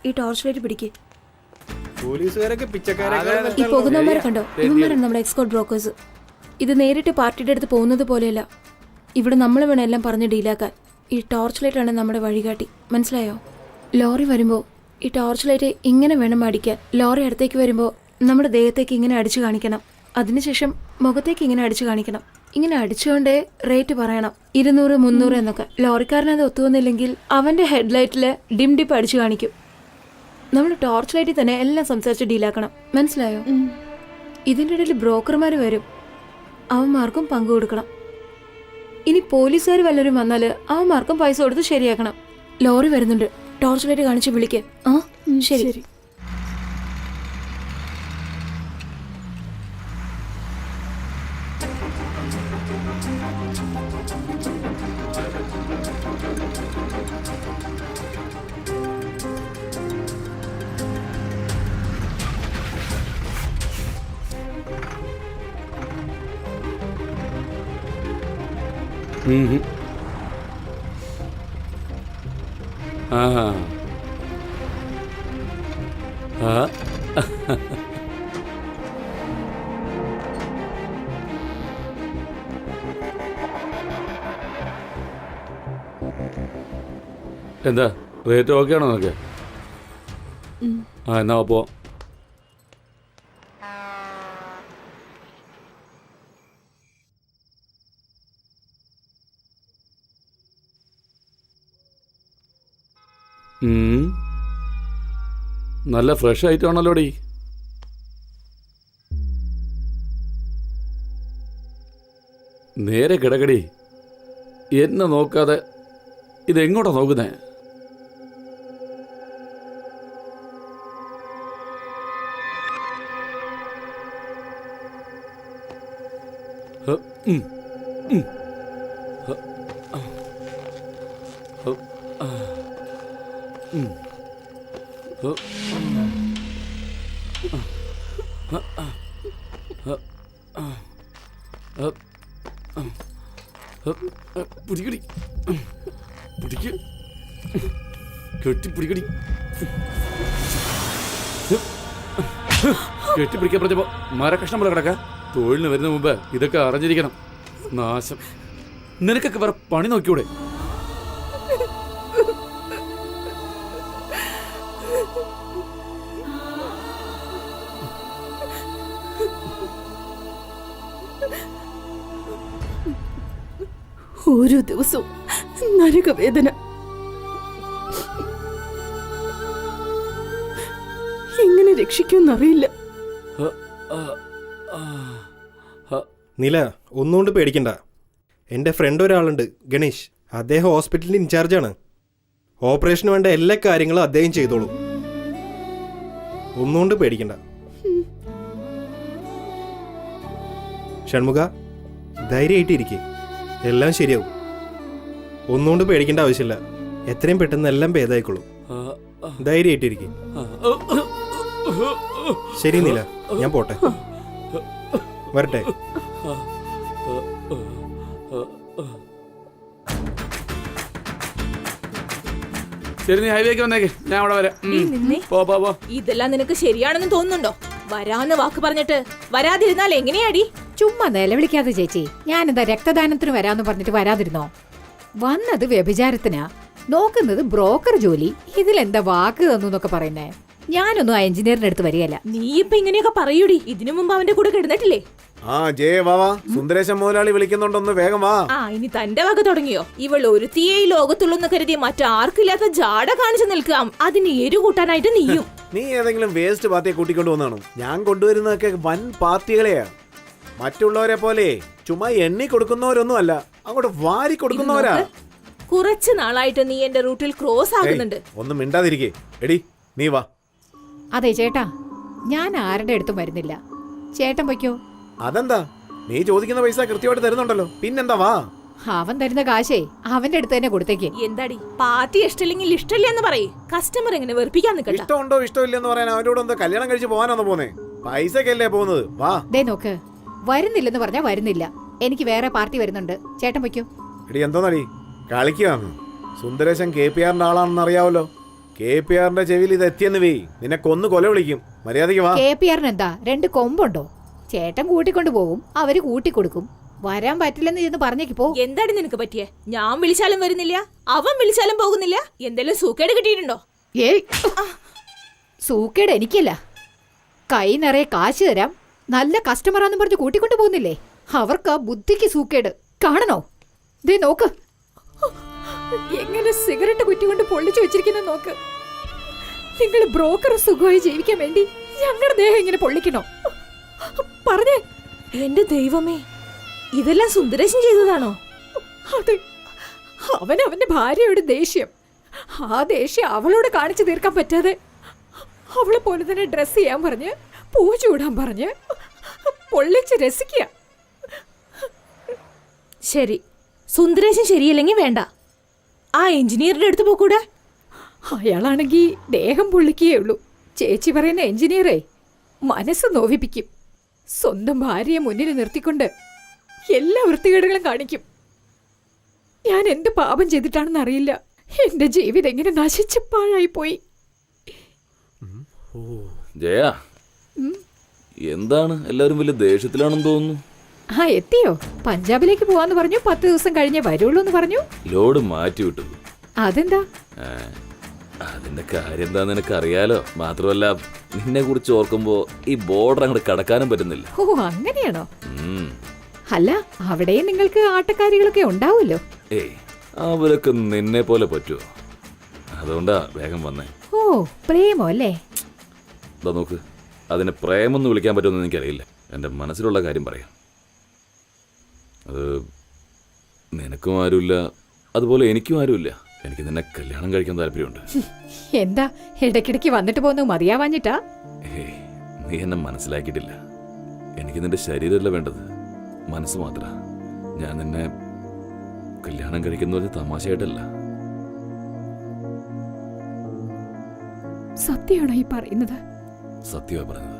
ഈ ടോർച്ച് ലൈറ്റ് പിടിക്കേ. പോലീസുകാരൊക്കെ പിച്ചക്കാരൊക്കെ ഈ പോകുന്നവന്മാരെ കണ്ടോ? ഇവന്മാരാണ് നമ്മുടെ എക്സ്പോർട്ട് ബ്രോക്കേഴ്സ്. ഇത് നേരിട്ട് പാർട്ടിയുടെ അടുത്ത് പോകുന്നത് പോലെയല്ല. ഇവിടെ നമ്മൾ വേണം എല്ലാം പറഞ്ഞ് ഡീലാക്കാൻ. ഈ ടോർച്ച് ലൈറ്റാണ് നമ്മുടെ വഴികാട്ടി, മനസ്സിലായോ? ലോറി വരുമ്പോൾ ഈ ടോർച്ച് ലൈറ്റ് ഇങ്ങനെ വേണം അടിക്കാൻ. ലോറി അടുത്തേക്ക് വരുമ്പോൾ നമ്മുടെ ദേഹത്തേക്ക് ഇങ്ങനെ അടിച്ചു കാണിക്കണം. അതിനുശേഷം മുഖത്തേക്ക് ഇങ്ങനെ അടിച്ചു കാണിക്കണം. ഇങ്ങനെ അടിച്ചുകൊണ്ടേ റേറ്റ് പറയണം. 200, 300 എന്നൊക്കെ. ലോറിക്കാരനത് ഒത്തുവന്നില്ലെങ്കിൽ അവന്റെ ഹെഡ്ലൈറ്റില് ഡിം ഡിപ്പ് അടിച്ചു കാണിക്കും. നമ്മൾ ടോർച്ച് ലൈറ്റിൽ തന്നെ എല്ലാം സംസാരിച്ച് ഡീലാക്കണം, മനസ്സിലായോ? ഇതിൻ്റെ ഇടയിൽ ബ്രോക്കർമാർ വരും, അവന്മാർക്കും പങ്കു കൊടുക്കണം. ഇനി പോലീസുകാർ വല്ലവരും വന്നാൽ അവന്മാർക്കും പൈസ കൊടുത്ത് ശരിയാക്കണം. ലോറി വരുന്നുണ്ട്, ടോർച്ച് ലൈറ്റ് കാണിച്ച് വിളിക്കേ. ആ ശരി. എന്താ റേറ്റ് ഓക്കെ ആണോ നിനക്ക്? എന്നാ പോ. നല്ല ഫ്രഷ് ആയിട്ടാണല്ലോടി. നേരെ കിടക്കടി, എന്നെ നോക്കാതെ. ഇതെങ്ങോട്ടാ നോക്കുന്നേ? പിടിക്കടി പിടിക്ക് കെട്ടിപ്പിടിക്കടി കെട്ടിപ്പിടിക്കാൻ പറഞ്ഞപ്പോ മരക്കഷ്ണം പോലെ കിടക്ക. തൊഴിലിന് വരുന്ന മുമ്പ് ഇതൊക്കെ അറിഞ്ഞിരിക്കണം. നാശം. നിനക്കൊക്കെ വേറെ പണി നോക്കിയൂടെ? ഓരോ ദിവസവും നരകവേദന. എങ്ങനെ രക്ഷിക്കുമെന്നറിയില്ല. നില, ഒന്നുകൊണ്ട് പേടിക്കണ്ട. എൻ്റെ ഫ്രണ്ട് ഒരാളുണ്ട്, ഗണേഷ്. അദ്ദേഹം ഹോസ്പിറ്റലിൻ്റെ ഇൻചാർജാണ്. ഓപ്പറേഷന് വേണ്ട എല്ലാ കാര്യങ്ങളും അദ്ദേഹം ചെയ്തോളൂ. ഒന്നുകൊണ്ട് പേടിക്കണ്ട. ഷൺമുഖ, ധൈര്യമായിട്ടിരിക്കെ, എല്ലാം ശരിയാവും. ഒന്നുകൊണ്ട് പേടിക്കേണ്ട ആവശ്യമില്ല. എത്രയും പെട്ടെന്ന് എല്ലാം ഭേദമായിക്കോളും. ധൈര്യമായിട്ടിരിക്കെ. ശരി നീല, ഞാൻ പോട്ടെ. വരട്ടെ. ശരി, നീ ഹൈവേക്ക് വന്നേക്ക്, ഞാൻ അവിടെ വരാം. പോ. ഇതെല്ലാം നിനക്ക് ശരിയാണെന്ന് തോന്നുന്നുണ്ടോ? വരാന്ന് വാക്ക് പറഞ്ഞിട്ട് വരാതിരുന്നാൽ എങ്ങനെയാടി? ചുമ്മാ നിലവിളിക്കാതെ ചേച്ചി. ഞാനെന്താ രക്തദാനത്തിന് വരാന്ന് പറഞ്ഞിട്ട് വരാതിരുന്നോ? വന്നത് വ്യഭിചാരത്തിനാ, നോക്കുന്നത് ബ്രോക്കർ ജോലി. ഇതിലെന്താ വാക്ക് തന്നു എന്നൊക്കെ പറയുന്നേ? ഞാനൊന്നും ആ എഞ്ചിനീയറിന്റെ അടുത്ത് വരികയല്ല. നീ ഇപ്പൊ ഇങ്ങനെയൊക്കെ പറയൂടി. ഇതിനു മുമ്പ് അവന്റെ കൂടെ കിടന്നിട്ടില്ലേ? ആ ജയ വാ, സുന്ദരേശൻ മുതലാളി വിളിക്കുന്നുണ്ടൊന്ന്, വേഗം വാ. ആ, ഇനി തന്റെ വക തുടങ്ങിയോ? ഇവൾ ഒരുത്തിയെ ഈ ലോകത്തുള്ളൂന്ന് കരുതി മറ്റാർക്കില്ലാത്ത ജാട കാണിച്ചു നിൽക്കാം. അതിന് എരു കൂട്ടാനായിട്ട് നീയും. നീ ഏതെങ്കിലും വേസ്റ്റ് പാർട്ടിയെ കൂട്ടിക്കൊണ്ടു വന്നാണോ? ഞാൻ കൊണ്ടുവരുന്നതൊക്കെ വൻ പാർട്ടികളെയാ. മറ്റുള്ളവരെ പോലെ ചുമ്മാ എണ്ണി കൊടുക്കുന്നവരൊന്നും അല്ല, അങ്ങോട്ട് വാരി കൊടുക്കുന്നവരാ. കുറച്ചു നാളായിട്ട് നീ എന്റെ റൂട്ടിൽ ക്രോസ് ആകുന്നുണ്ട്. ഒന്നും മിണ്ടാതിരിക്കേ. എടി നീ വാ. അതെ ചേട്ടാ, ഞാൻ ആരുടെ അടുത്തും വരുന്നില്ല. ചേട്ടൻ പൊയ്ക്കോ. അതെന്താ? നീ ചോദിക്കുന്ന പൈസ കൃത്യമായിട്ട് തരുന്നുണ്ടല്ലോ, പിന്നെന്താ? വാ. അവൻ തരുന്ന കാശേ അവന്റെ അടുത്ത് തന്നെ കൊടുത്തേക്ക്. എന്താടി, പാർട്ടി ഇഷ്ടമില്ലെങ്കിൽ ഇഷ്ടമില്ല എന്ന് പറയേ. കസ്റ്റമർ എങ്ങനെ വെറുപ്പിക്കാൻ നിൽക്കണ്ട. ഇഷ്ടമുണ്ടോ ഇഷ്ടമില്ലെന്ന് പറയാൻ അവരോട് എന്താ കല്യാണം കഴിച്ച് പോകാനാണോ പോന്നേ? പൈസക്കല്ലേ പോകുന്നത്? വാ. ദേ നോക്ക്, വരുന്നില്ലെന്ന് പറഞ്ഞാ വരുന്നില്ല. എനിക്ക് വേറെ പാർട്ടി വരുന്നുണ്ട്. ചേട്ടൻ പൊയ്ക്കോ. എടി എന്തോന്നടി കളിക്കുകയാണ്? സുന്ദരേശൻ KPR-ന്റെ ആളാണെന്ന് അറിയാവല്ലോ. KPR-ന്റെ ചെവിയിൽ ഇത് എത്തിയെന്ന് വേ, നിന്നെ കൊന്നു കൊല വിളിക്കും. മര്യാദയ്ക്ക് വാ. KPR-ന് എന്താ 2 കൊമ്പുണ്ടോ? ചേട്ടൻ കൂട്ടിക്കൊണ്ടു പോകും, അവര് കൂട്ടിക്കൊടുക്കും. വരാൻ പറ്റില്ലെന്ന് ചെന്ന് പറഞ്ഞേക്ക് പോ. എന്താടി നിനക്ക് പറ്റിയേ? ഞാൻ വിളിച്ചാലും വരുന്നില്ല, അവൻ വിളിച്ചാലും പോകുന്നില്ല. എന്തെങ്കിലും സൂക്കേട് കിട്ടിയിട്ടുണ്ടോ? ഏയ്, സൂക്കേട് എനിക്കല്ല. കൈ നിറയെ കാശ് തരാം, നല്ല കസ്റ്റമറാന്ന് പറഞ്ഞ് കൂട്ടിക്കൊണ്ടു പോകുന്നില്ലേ? അവർക്ക് ബുദ്ധിക്ക് സൂക്കേട്. കാണണോ? ദേ നോക്ക്, എങ്ങനെ സിഗരറ്റ് കുറ്റി കൊണ്ട് പൊള്ളിച്ചു വെച്ചിരിക്കുന്ന നോക്ക്. നിങ്ങൾ ബ്രോക്കർ സുഖമായി ജീവിക്കാൻ വേണ്ടി ഞങ്ങളുടെ ദേഹം ഇങ്ങനെ പൊള്ളിക്കണോ? പറഞ്ഞേ. എന്റെ ദൈവമേ, ഇതെല്ലാം സുന്ദരേശൻ ചെയ്തതാണോ? അത് അവന്റെ ഭാര്യയുടെ ദേഷ്യം. ആ ദേഷ്യം അവളോട് കാണിച്ചു തീർക്കാൻ പറ്റാതെ അവളെ പോലെ തന്നെ ഡ്രസ് ചെയ്യാൻ പറഞ്ഞ്, പൂ ചൂടാൻ പറഞ്ഞ് പൊള്ളിച്ച് രസിക്കുക. ശരി, സുന്ദരേശൻ ശരിയല്ലെങ്കിൽ വേണ്ട. ആ എഞ്ചിനീയറുടെ അടുത്ത് പോക്കൂടെ? അയാളാണെങ്കിൽ ദേഹം പൊള്ളിക്കുകയേ ഉള്ളൂ. ചേച്ചി പറയുന്ന എഞ്ചിനീയറെ മനസ്സ് നോവിപ്പിക്കും. സ്വന്തം ഭാര്യയെ മുന്നിൽ നിർത്തിക്കൊണ്ട് എല്ലാ വൃത്തികേടുകളും കാണിക്കും. ഞാൻ എന്ത് പാപം ചെയ്തിട്ടാണെന്ന് അറിയില്ല. എന്റെ ജീവിതം എങ്ങനെ നശിച്ച് പാഴായി പോയി. ജയ, എന്താണ് എല്ലാവരും വലിയ ദേഷ്യത്തിലാണെന്ന് തോന്നുന്നു. ആ എത്തിയോ? പഞ്ചാബിലേക്ക് പോവാന്ന് പറഞ്ഞു. 10 ദിവസം കഴിഞ്ഞേ വരുള്ളൂ എന്ന് പറഞ്ഞു. ലോഡ് മാറ്റി വിട്ടത്. അതെന്താ? അതിന്റെ കാര്യം എന്താന്ന് നിനക്ക് അറിയാലോ. മാത്രമല്ല, നിന്നെ കുറിച്ച് ഓർക്കുമ്പോ ഈ ബോർഡർ അങ്ങോട്ട് കടക്കാനും പറ്റുന്നില്ല. ഓ അങ്ങനെയാണോ? അല്ല, അവിടെയും നിങ്ങൾക്ക് ആട്ടക്കാരികളൊക്കെ ഉണ്ടാവുമല്ലോ. ഏയ്, അവരൊക്കെ നിന്നെ പോലെ പറ്റുമോ? അതുകൊണ്ടാ വേഗം വന്നേ. ഓ, പ്രേമോ അല്ലേ? ഇതാ നോക്ക്, അതിനെ പ്രേമെന്ന് വിളിക്കാൻ പറ്റുമെന്ന് എനിക്കറിയില്ല. എൻ്റെ മനസ്സിലുള്ള കാര്യം പറയാം. അത് നിനക്കും ആരുമില്ല, അതുപോലെ എനിക്കും ആരുമില്ല. എനിക്ക് നിന്നെ കല്യാണം കഴിക്കാൻ താല്പര്യമുണ്ട്. എന്താ ഇടയ്ക്കിടയ്ക്ക് വന്നിട്ട് പോകുന്നു മതിയാവാഞ്ഞിട്ടാ? ഏയ്, നീ എന്നെ മനസ്സിലാക്കിയിട്ടില്ല. എനിക്ക് നിന്റെ ശരീരമല്ല വേണ്ടത്, മനസ്സ് മാത്ര. ഞാൻ നിന്നെ കല്യാണം കഴിക്കുന്ന തമാശയായിട്ടല്ല, സത്യമാണോ ഈ പറയുന്നത്? സത്യമാ പറഞ്ഞത്.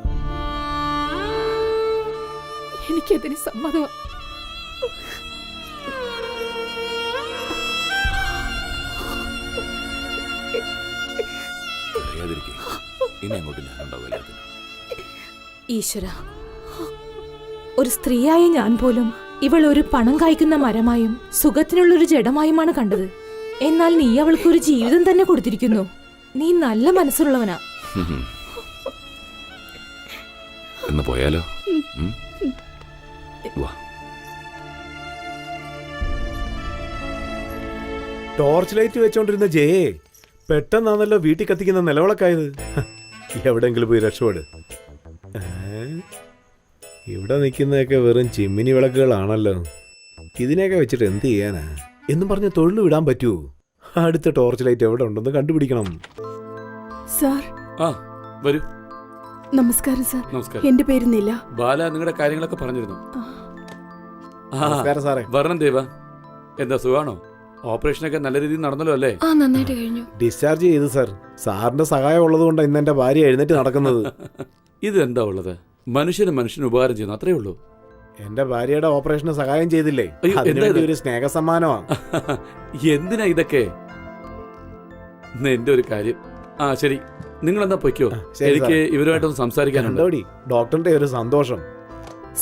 എനിക്കതിന് സമ്മതമാണ്. അറിയാതിരിക്കേ, ഇനി അങ്ങോട്ട് ഞാനുണ്ടാവില്ല. ഈശ്വര, ഒരു സ്ത്രീയായ ഞാൻ പോലും ഇവൾ ഒരു പണം കായ്ക്കുന്ന മരമായും സുഖത്തിനുള്ളൊരു ജഡമായുമാണ് കണ്ടത്. എന്നാൽ നീ അവൾക്കൊരു ജീവിതം തന്നെ കൊടുത്തിരിക്കുന്നു. നീ നല്ല മനസ്സുള്ളവനാ. എന്ന് പോയാലോ? വാ. ടോർച്ച് ലൈറ്റ് വെച്ചോണ്ടിരുന്ന ജയേ പെട്ടെന്നാണല്ലോ വീട്ടിൽ കത്തിക്കുന്ന നിലവിളക്കായത്. എവിടെങ്കിലും പോയി രക്ഷപ്പെട്. ഇവിടെ നിൽക്കുന്നതൊക്കെ വെറും ചിമ്മിനി വിളക്കുകളാണല്ലോ. ഇതിനെയൊക്കെ വെച്ചിട്ട് എന്ത് ചെയ്യാനാ എന്നും പറഞ്ഞ് തൊഴിൽ വിടാൻ പറ്റുമോ? അടുത്ത ടോർച്ച് ലൈറ്റ് എവിടെ ഉണ്ടെന്ന് കണ്ടുപിടിക്കണം. സാർ, ആ വരൂ. നമസ്കാരം സാർ. നമസ്കാരം. എന്റെ പേര് നില. ബാല നിങ്ങളുടെ കാര്യങ്ങളൊക്കെ പറഞ്ഞിരുന്നു. നമസ്കാരം സാറേ. വർണ്ണം ദേവ, എന്താ സുഖാണോ? ഓപ്പറേഷനൊക്കെ നല്ല രീതിയിൽ നടന്നല്ലോ അല്ലേ? ആ, നന്നായിട്ട് കഴിഞ്ഞു. ഡിസ്ചാർജ് ചെയ്തു സാർ. സാറിന്റെ സഹായം ഉള്ളത് കൊണ്ട് ഇന്ന് എന്റെ ഭാര്യ എഴുന്നേറ്റ് നടക്കുന്നത്. ഇത് എന്താ ഉള്ളത്? മനുഷ്യന് ഉപകാരം ചെയ്യുന്നു, അത്രേ ഉള്ളൂ. എന്റെ ഭാര്യയുടെ ഓപ്പറേഷന് സഹായം ചെയ്തില്ലേ, അയ്യോ, അതിനുവേണ്ടി എന്താ ഇത്? ഒരു സ്നേഹ സമ്മാനമാ. എന്തിനാ ഇതൊക്കെ? എന്റെ ഒരു കാര്യം. ആ ശരി, നിങ്ങൾ എന്താ പൊയ്ക്കോ. ശരി, എനിക്ക് സാർ. ഇവരുമായിട്ടൊന്ന് സംസാരിക്കാനുണ്ട്. കണ്ടോടി, ഡോക്ടറിന്റെ ഒരു സന്തോഷം.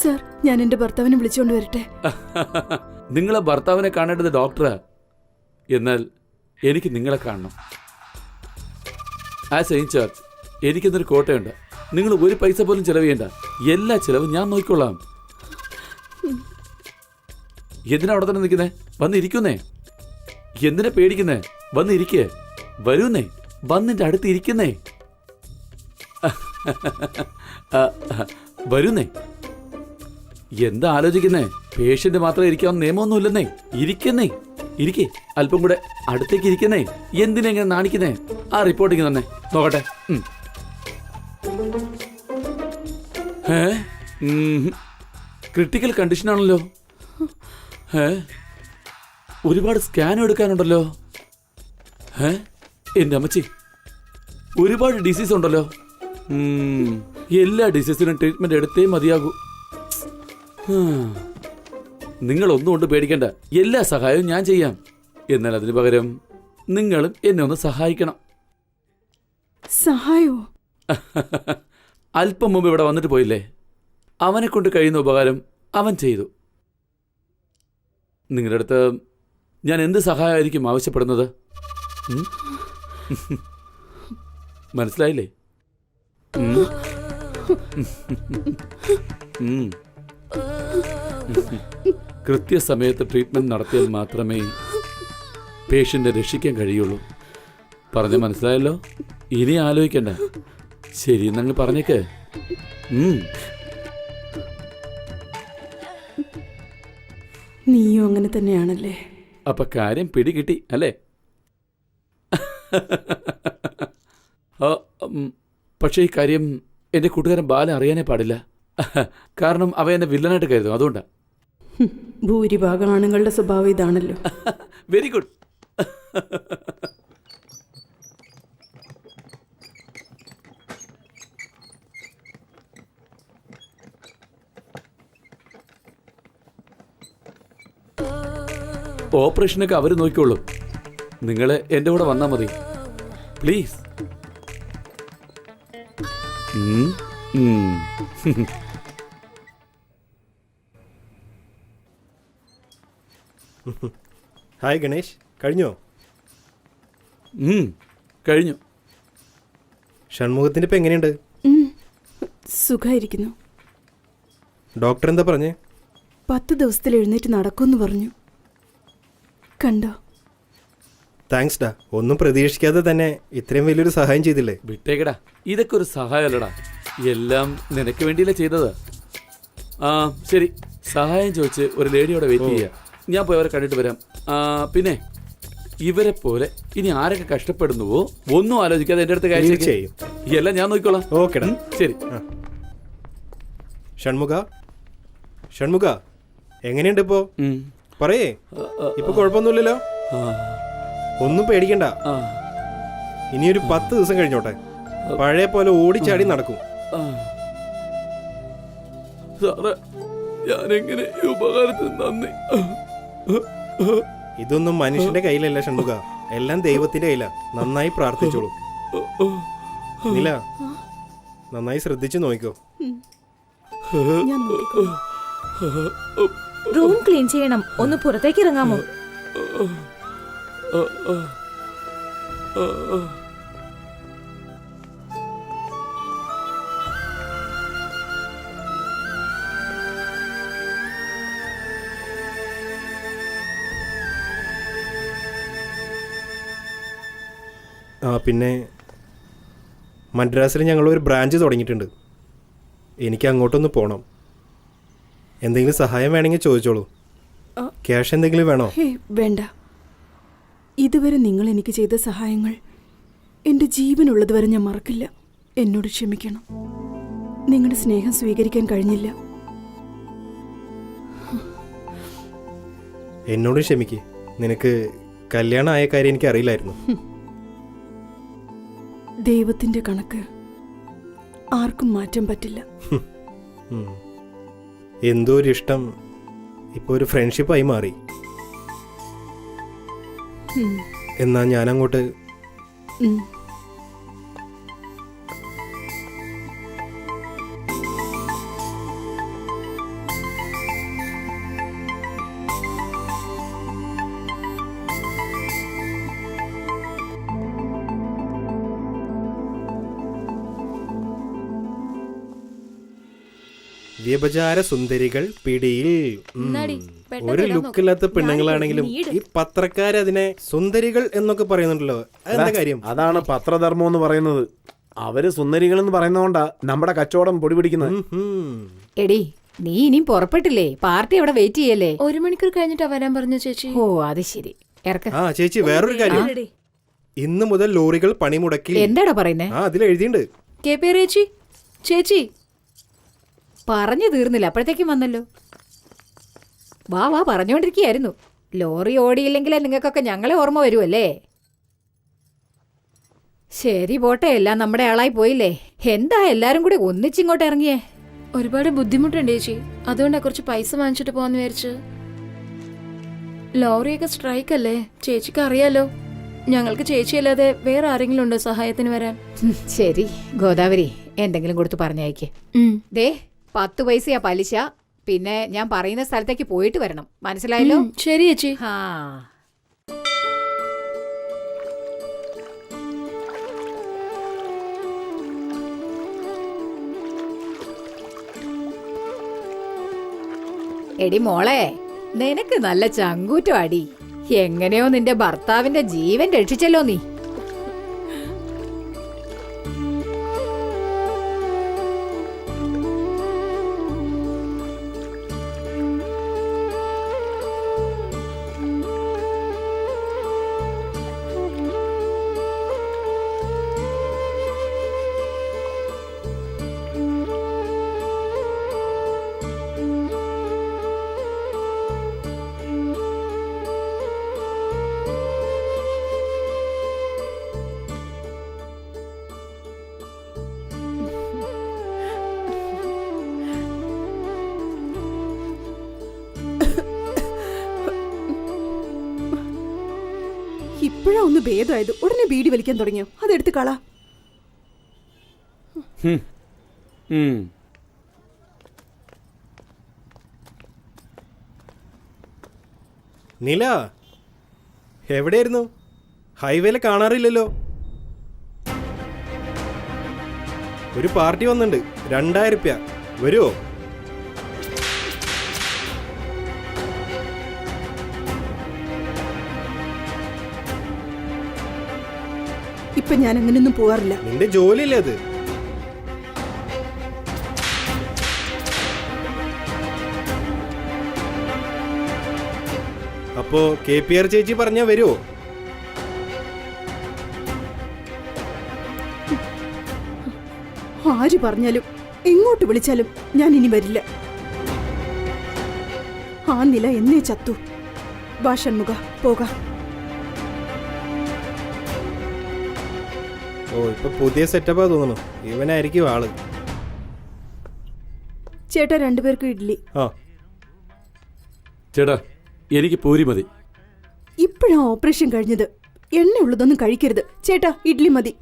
സാർ, ഞാൻ എന്റെ ഭർത്താവിനെ വിളിച്ചുകൊണ്ട് വരട്ടെ? നിങ്ങളെ ഭർത്താവിനെ കാണേണ്ടത് ഡോക്ടറാ. എന്നാൽ എനിക്ക് നിങ്ങളെ കാണണം. ആസ് എ ഇൻചാർജ് എനിക്കെന്നൊരു കോട്ടയുണ്ട്. നിങ്ങൾ ഒരു പൈസ പോലും ചെലവ് ചെയ്യണ്ട. എല്ലാ ചെലവും ഞാൻ നോക്കിക്കൊള്ളാം. എന്തിനാ അവിടെ തന്നെ നിൽക്കുന്നേ? വന്നിരിക്കുന്നേ. എന്തിനാ പേടിക്കുന്നേ? വന്നിരിക്കേ. വരൂന്നേ. വന്നിന്റെ അടുത്ത് ഇരിക്കുന്നേ. വരുന്നേ. എന്താ ആലോചിക്കുന്നേ? പേഷ്യന്റ് മാത്രം ഇരിക്കാവുന്ന നിയമമൊന്നുമില്ലെന്നേ. ഇരിക്കുന്നേ. ഇരിക്കേ. അല്പം കൂടെ അടുത്തേക്ക് ഇരിക്കുന്നേ. എന്തിനാ ഇങ്ങനെ നാണിക്കുന്നേ? ആ റിപ്പോർട്ടിങ് തന്നെ നോക്കട്ടെ. ക്രിട്ടിക്കൽ കണ്ടീഷനാണല്ലോ. ഒരുപാട് സ്കാനും എടുക്കാനുണ്ടല്ലോ. എന്റെ അമ്മച്ചി, ഒരുപാട് ഡിസീസ് ഉണ്ടല്ലോ. എല്ലാ ഡിസീസിനും ട്രീറ്റ്മെന്റ് എടുത്തേ മതിയാകൂ. നിങ്ങളൊന്നും കൊണ്ട് പേടിക്കണ്ട. എല്ലാ സഹായവും ഞാൻ ചെയ്യാം. എന്നാൽ അതിന് പകരം നിങ്ങളും എന്നെ ഒന്ന് സഹായിക്കണം. സഹായോ? അല്പം മുമ്പ് ഇവിടെ വന്നിട്ട് പോയില്ലേ? അവനെ കൊണ്ട് കഴിയുന്ന ഉപകാരം അവൻ ചെയ്തു. നിങ്ങളുടെ അടുത്ത് ഞാൻ എന്ത് സഹായമായിരിക്കും ആവശ്യപ്പെടുന്നത്? മനസ്സിലായില്ലേ? കൃത്യസമയത്ത് ട്രീറ്റ്മെന്റ് നടത്തിയാൽ മാത്രമേ പേഷ്യന്റിനെ രക്ഷിക്കാൻ കഴിയുള്ളൂ. പറഞ്ഞ മനസ്സിലായല്ലോ? ഇനി ആലോചിക്കണ്ട. ശരി എന്നങ്ങ് പറഞ്ഞേക്ക്. നീയും അങ്ങനെ തന്നെയാണല്ലേ? അപ്പൊ കാര്യം പിടികിട്ടി അല്ലേ? പക്ഷേ ഈ കാര്യം എന്റെ കൂട്ടുകാരൻ ബാല അറിയാനേ പാടില്ല. കാരണം അവ എന്നെ വില്ലനായിട്ട് കരുതും. അതുകൊണ്ടാ. ഭൂരിഭാഗം ആണുങ്ങളുടെ സ്വഭാവം ഇതാണല്ലോ. Very good. ഓപ്പറേഷനൊക്കെ അവർ നോക്കിക്കോളും. നിങ്ങൾ എൻ്റെ കൂടെ വന്നാൽ മതി പ്ലീസ്. ഹായ് ഗണേഷ്, കഴിഞ്ഞോ? കഴിഞ്ഞു. ഷൺമുഖത്തിൻ്റെ ഇപ്പം എങ്ങനെയുണ്ട്? സുഖമായിരിക്കുന്നു. ഡോക്ടർ എന്താ പറഞ്ഞേ? 10 ദിവസത്തിൽ എഴുന്നേറ്റ് നടക്കുമെന്ന് പറഞ്ഞു. കണ്ടോ? താങ്ക്സ് ഡാ. ഒന്നും പ്രതീക്ഷിക്കാതെ തന്നെ ഇത്രയും വലിയൊരു സഹായം ചെയ്തില്ലേ? വിട്ടേക്കടാ, ഇതൊക്കെ ഒരു സഹായമല്ലടാ. എല്ലാം നിനക്ക് വേണ്ടിയല്ലേ ചെയ്തത്. ആ ശരി, സഹായം ചോദിച്ച് ഒരു ലേഡിയോടെ വെയിറ്റ് ചെയ്യുക. ഞാൻ പോയി അവരെ കണ്ടിട്ട് വരാം. പിന്നെ ഇവരെ പോലെ ഇനി ആരൊക്കെ കഷ്ടപ്പെടുന്നുവോ ഒന്നും ആലോചിക്കാതെ എൻ്റെ അടുത്ത് കാര്യം ചെയ്യും. എല്ലാം ഞാൻ നോക്കിക്കോളാം. ഓക്കെടാ, ശരി. ഷൺമുഖ എങ്ങനെയുണ്ട് ഇപ്പോ? പറയേ. ഇപ്പൊ കുഴപ്പമൊന്നുമില്ലല്ലോ? ഒന്നും പേടിക്കണ്ട. ഇനിയൊരു 10 ദിവസം കഴിഞ്ഞോട്ടെ. പഴയ പോലെ ഓടിച്ചാടി നടക്കും. സാറേ, ഞാനെങ്ങനെ ഈ ഉപകാരത്തിന് നന്ദി. ഇതൊന്നും മനുഷ്യന്റെ കയ്യിലല്ല ഷൺമുഖ, എല്ലാം ദൈവത്തിന്റെ കയ്യിലാ. നന്നായി പ്രാർത്ഥിച്ചോളൂ. നില, നന്നായി ശ്രദ്ധിച്ചു നോക്കിക്കോ. ഞാൻ നോക്കിക്കോളാം. റൂം ക്ലീൻ ചെയ്യണം. ഒന്ന് പുറത്തേക്ക് ഇറങ്ങാമോ? ആ പിന്നെ മദ്രാസിൽ ഞങ്ങൾ ഒരു ബ്രാഞ്ച് തുടങ്ങിയിട്ടുണ്ട്. എനിക്ക് അങ്ങോട്ടൊന്ന് പോകണം. എന്തെങ്കിലും സഹായം വേണമെങ്കിൽ ചോദിച്ചോളൂ. ക്യാഷ് എന്തെങ്കിലും വേണോ? ഹേയ്, വേണ്ട. ഇതുവരെ നിങ്ങൾ എനിക്ക് ചെയ്ത സഹായങ്ങൾ എൻ്റെ ജീവനുള്ളതുവരെ ഞാൻ മറക്കില്ല. എന്നോട് ക്ഷമിക്കണം. നിങ്ങളുടെ സ്നേഹം സ്വീകരിക്കാൻ കഴിഞ്ഞില്ല. എന്നോടും ക്ഷമിക്ക്. നിനക്ക് കല്യാണം ആയ കാര്യം എനിക്ക് അറിയില്ലായിരുന്നു. ദൈവത്തിൻ്റെ കണക്ക് ആർക്കും മാറ്റാൻ പറ്റില്ല. എന്തോ ഒരു ഇഷ്ടം ഇപ്പോൾ ഒരു ഫ്രണ്ട്ഷിപ്പായി മാറി. എന്നാ ഞാനങ്ങോട്ട്. ഉം. വ്യഭിചാര സുന്ദരികൾ പിടിയിൽ. എന്നാടി, പെട്ടെന്ന് ഒരു ഇടാൻ ലുക്കില്ലാത്ത പെണ്ണുങ്ങളാണെങ്കിലും ഈ പത്രക്കാരതിനെ സുന്ദരികൾ എന്നൊക്കെ പറയുന്നുണ്ടല്ലോ. അതെന്താ കാര്യം? അതാണ് പത്രധർമ്മം എന്ന് പറയുന്നത്. അവര് സുന്ദരികൾ എന്ന് പറയുന്നതുകൊണ്ടാ നമ്മുടെ കച്ചവടം പൊടി പിടിക്കുന്നത്. എടി, നീ ഇനിയും പുറപ്പെട്ടില്ലേ? പാർട്ടി അവിടെ വെയിറ്റ് ചെയ്യല്ലേ? 1 മണിക്കൂർ കഴിഞ്ഞിട്ടാ വരാൻ പറഞ്ഞു ചേച്ചി. ഓ, അത് ശരി. ഇറക്ക. ആ ചേച്ചി, വേറൊരു കാര്യം. ഇന്ന് മുതൽ ലോറികൾ പണിമുടക്കി. എന്താടാ പറയുന്നേ? ആ, അതിൽ എഴുതിയിട്ടുണ്ട്. KPR ചേച്ചി, ചേച്ചി പറഞ്ഞു തീർന്നില്ല, അപ്പോഴത്തേക്കും വന്നല്ലോ. വാ വാ, പറഞ്ഞുകൊണ്ടിരിക്കുകയായിരുന്നു. ലോറി ഓടിയില്ലെങ്കിൽ നിങ്ങൾക്കൊക്കെ ഞങ്ങളെ ഓർമ്മ വരുമല്ലേ? ശരി പോട്ടെ, എല്ലാം നമ്മുടെ ആളായി പോയില്ലേ. എന്താ എല്ലാരും കൂടി ഒന്നിച്ചിങ്ങോട്ട് ഇറങ്ങിയേ? ഒരുപാട് ബുദ്ധിമുട്ടുണ്ട് ചേച്ചി. അതുകൊണ്ടാ കുറച്ച് പൈസ വാങ്ങിച്ചിട്ട് പോവാന്ന് വിചാരിച്ചു. ലോറിയൊക്കെ സ്ട്രൈക്ക് അല്ലേ, ചേച്ചിക്ക് അറിയാലോ. ഞങ്ങൾക്ക് ചേച്ചിയല്ലാതെ വേറെ ആരെങ്കിലും ഉണ്ടോ സഹായത്തിന് വരാൻ? ശരി ഗോദാവരി, എന്തെങ്കിലും കൊടുത്ത് പറഞ്ഞയക്ക്. ദേ 10 പൈസയാ പലിശ. പിന്നെ ഞാൻ പറയുന്ന സ്ഥലത്തേക്ക് പോയിട്ട് വരണം, മനസ്സിലായല്ലോ? ശരി ചേച്ചി. ആ, എടി മോളെ, നിനക്ക് നല്ല ചങ്കൂറ്റം അടി. എങ്ങനെയോ നിന്റെ ഭർത്താവിന്റെ ജീവൻ രക്ഷിച്ചല്ലോ നീ. ഇപ്പോഴാ ഒന്ന് ഭേദമായത്. ഉടനെ ബീഡി വലിക്കാൻ തുടങ്ങിയോ? അതെടുത്ത് കളാ. നില, എവിടെയായിരുന്നു? ഹൈവേയിൽ കാണാറില്ലല്ലോ. ഒരു പാർട്ടി വന്നിട്ടുണ്ട്, 2000 രൂപ. വരുമോ? ഇപ്പൊ ഞാൻ അങ്ങനെയൊന്നും പോവാറില്ല. നിന്റെ ജോലിയല്ലേ അത്? അപ്പോ KPR ചേച്ചി പറഞ്ഞാ വരുമോ? ആര് പറഞ്ഞാലും എങ്ങോട്ട് വിളിച്ചാലും ഞാൻ ഇനി വരില്ല. ആ നില എന്നേ ചത്തു. വാ ഷൺമുഖ, പോകാം. ഓ ഇപ്പൊ പുതിയ സെറ്റപ്പാ തോന്നുന്നു. ഇവനായിരിക്കും ആള്. ചേട്ടാ രണ്ടുപേർക്കും ഇഡ്ഡലി. ആ ചേട്ടാ എനിക്ക് പൂരി മതി. ഇപ്പോഴാ ഓപ്പറേഷൻ കഴിഞ്ഞത്. എണ്ണ ഉള്ളതൊന്നും കഴിക്കരുത്. ചേട്ടാ ഇഡ്ഡലി മതി.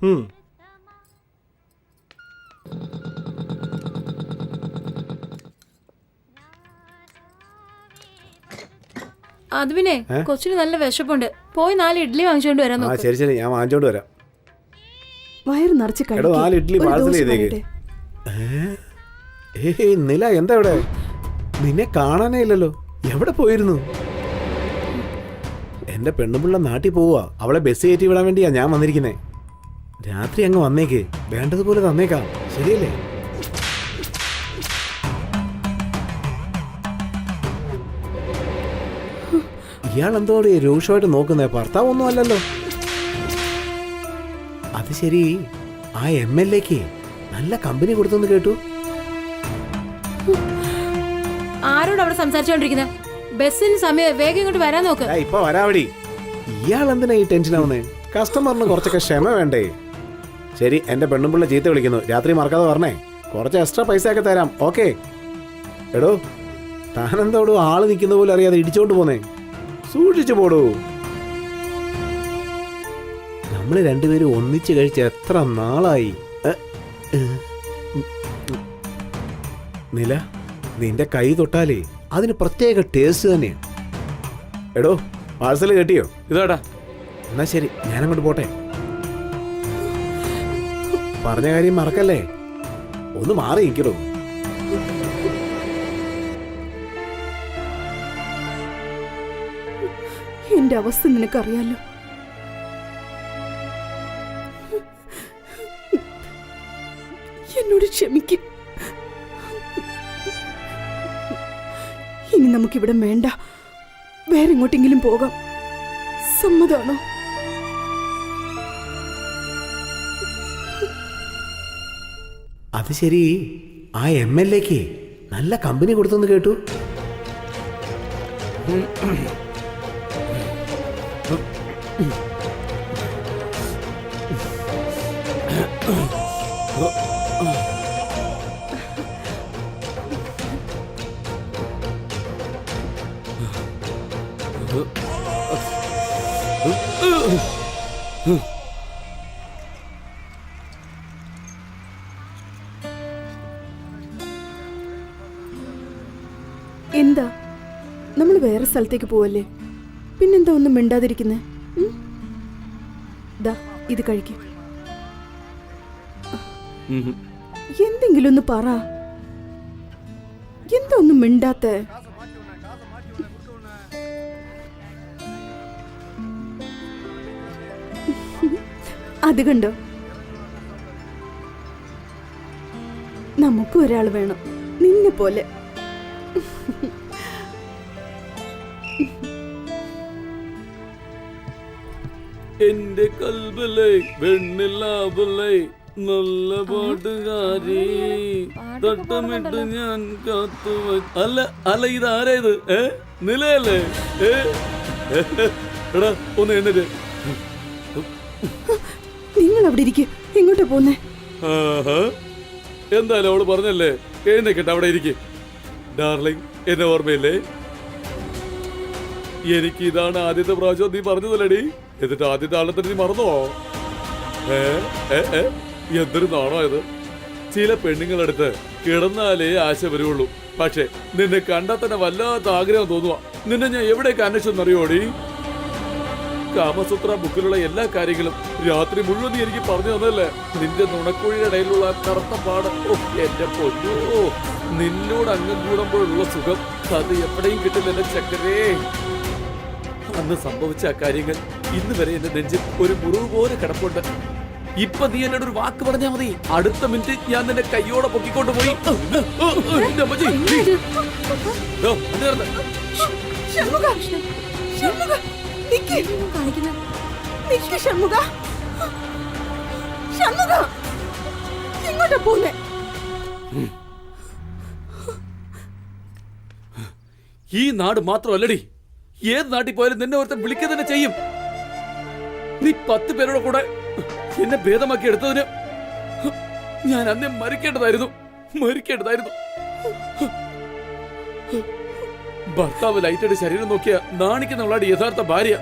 അത് പിന്നെ കൊച്ചിന് നല്ല വിശപ്പുണ്ട്. പോയി 4 ഇഡ്ഡലി വാങ്ങിച്ചോണ്ട് വരാൻ ആ നോക്ക്. ശരി ശരി, ഞാൻ വാങ്ങിച്ചോണ്ട് വരാം. വയറ് നിറച്ച് എടോ 4 ഇഡ്ഡലി പാഴ്സൽ ചെയ്തേക്ക്. ഏയ് നില എന്താ ഇവിടെ? നിന്നെ കാണാനേ ഇല്ലല്ലോ. എവിടെ പോയിരുന്നു? എന്റെ പെണ്ണുപിള്ള നാട്ടിൽ പോവാ. അവളെ ബസ് കയറ്റി വിടാൻ വേണ്ടിയാ ഞാൻ വന്നിരിക്കുന്നേ. രാത്രി അങ്ങ് വന്നേക്ക്, വേണ്ടതുപോലെ തന്നേക്കാം. ശരിയല്ലേ? ഇയാൾ എന്തോടെ രൂക്ഷമായിട്ട് നോക്കുന്നേ? ഭർത്താവൊന്നും അല്ലല്ലോ. അത് ശരി, ആ MLA-ക്ക് നല്ല കമ്പനി കൊടുത്തെന്ന് കേട്ടു. ആരോട് അവിടെ സംസാരിച്ചോണ്ടിരിക്കുന്നത്? ബസ്സിന് സമയം, വേഗം ഇങ്ങോട്ട് വരാൻ നോക്ക്. ഇപ്പൊ വരാവടി. ഇയാൾ എന്തിനാ ഈ ടെൻഷൻ ആവുന്നേ? കസ്റ്റമറിന് കുറച്ചൊക്കെ ക്ഷമ വേണ്ടേ? ശരി, എന്റെ പെണ്ണുപിള്ള ചീത്ത വിളിക്കുന്നു. രാത്രി മറക്കാതെ പറഞ്ഞേ. കുറച്ച് എക്സ്ട്രാ പൈസ ഒക്കെ തരാം. ഓക്കെ? എടോ താനെന്തോടോ ആള് നിൽക്കുന്ന പോലെ അറിയാതെ ഇടിച്ചോണ്ട് പോന്നേ. സൂക്ഷിച്ചു പോടൂ. നമ്മള് രണ്ടുപേരും ഒന്നിച്ച് കഴിച്ച് എത്ര നാളായി. നില, നിന്റെ കൈ തൊട്ടാലേ അതിന് പ്രത്യേക ടേസ്റ്റ് തന്നെയാണ്. എടോ പാഴ്സൽ കേട്ടിയോ? ഇതാടാ. എന്നാ ശരി, ഞാനങ്ങോട്ട് പോട്ടെ. പറഞ്ഞ കാര്യം മറക്കല്ലേ. ഒന്ന് മാറി നിൽക്കടോ. എന്റെ അവസ്ഥ നിനക്കറിയാലോ. എന്നോട് ക്ഷമിക്കും. ഇനി നമുക്കിവിടെ വേണ്ട. വേറെ എങ്ങോട്ടെങ്കിലും പോകാം. സമ്മതാണോ? അത് ശരി, ആ MLA-ക്ക് നല്ല കമ്പനി കൊടുത്തെന്ന് കേട്ടു. എന്താ, നമ്മൾ വേറെ സ്ഥലത്തേക്ക് പോവല്ലേ? പിന്നെന്താ ഒന്നും മിണ്ടാതിരിക്കുന്നേ? ദാ ഇത് കഴിക്കും. എന്തെങ്കിലും ഒന്ന് പറ. എന്താ ഒന്നും മിണ്ടാത്ത? അത് കണ്ടോ, നമുക്കും ഒരാൾ വേണം നിന്നെ പോലെ. എന്റെ കൽബിലെ വെണ്ണിലാവലേ നല്ല പാട്ടുകാരി തട്ടമിട്ട് ഞാൻ കാത്തു. അല്ല അല്ല, ഇതാരാ ഇത്? നിലയല്ലേ? എടാ ഒന്ന് എണ്ണര്. നിങ്ങൾ അവിടെ ഇരിക്കും. എങ്ങോട്ടാ പോന്നേ? എന്തായാലും അവള് പറഞ്ഞല്ലേ, എഴുന്നേക്കട്ടെ, അവിടെ ഇരിക്കും. ഡാർലിംഗ്, എന്നെ ഓർമ്മയില്ലേ? എനിക്ക് ഇതാണ് ആദ്യത്തെ പ്രാവശ്യം നീ പറഞ്ഞതല്ലേടി. എന്നിട്ട് ആദ്യത്തെ ആളെ തന്നെ നീ മറന്നോ? എന്തൊരു നാണോ ഇത്. ചില പെണ്ണുങ്ങളടുത്ത് കിടന്നാലേ ആശ വരുള്ളൂ. പക്ഷെ നിന്നെ കണ്ടാൽ തന്നെ വല്ലാത്ത ആഗ്രഹം തോന്നുക. നിന്നെ ഞാൻ എവിടേക്ക് അന്വേഷിച്ചെന്നറിയോടി? കാമസൂത്ര ബുക്കിലുള്ള എല്ലാ കാര്യങ്ങളും രാത്രി മുഴുവൻ നീ എനിക്ക് പറഞ്ഞു തന്നല്ലേ. നിന്റെ നുണക്കുഴിയുടെ ഇടയിലുള്ള കറുത്ത പാട്, എന്റെ പൊന്നോ, നിന്നോട് അംഗം കൂടുമ്പോഴുള്ള സുഖം അത് എവിടെയും കിട്ടില്ല എന്റെ ചക്കരേ. അന്ന് സംഭവിച്ച ആ കാര്യങ്ങൾ ഇന്ന് വരെ എന്റെ നെഞ്ചിൽ ഒരു മുറിവ് പോലെ കിടപ്പുണ്ട്. ഇപ്പൊ നീ എന്നോട് ഒരു വാക്ക് പറഞ്ഞാൽ മതി, അടുത്ത മിനിറ്റ് ഞാൻ നിന്റെ കൈയോടെ പൊക്കിക്കൊണ്ട് പോയി. എങ്ങോട്ടാ പോന്നെ? ഈ നാട് മാത്രമല്ലടി, ഏത് നാട്ടിൽ പോയാലും നിന്നെ ഒരുത്തൻ വിളിക്കുക തന്നെ ചെയ്യും. നീ 10 പേരുടെ കൂടെ എന്നെ ഭേദമാക്കി എടുത്തതിന് ഞാൻ അന്നേ മരിക്കേണ്ടതായിരുന്നു. ഭർത്താവ് ലൈറ്റയുടെ ശരീരം നോക്കിയ നാണിക്കുന്നവളാണ് യഥാർത്ഥ ഭാര്യ.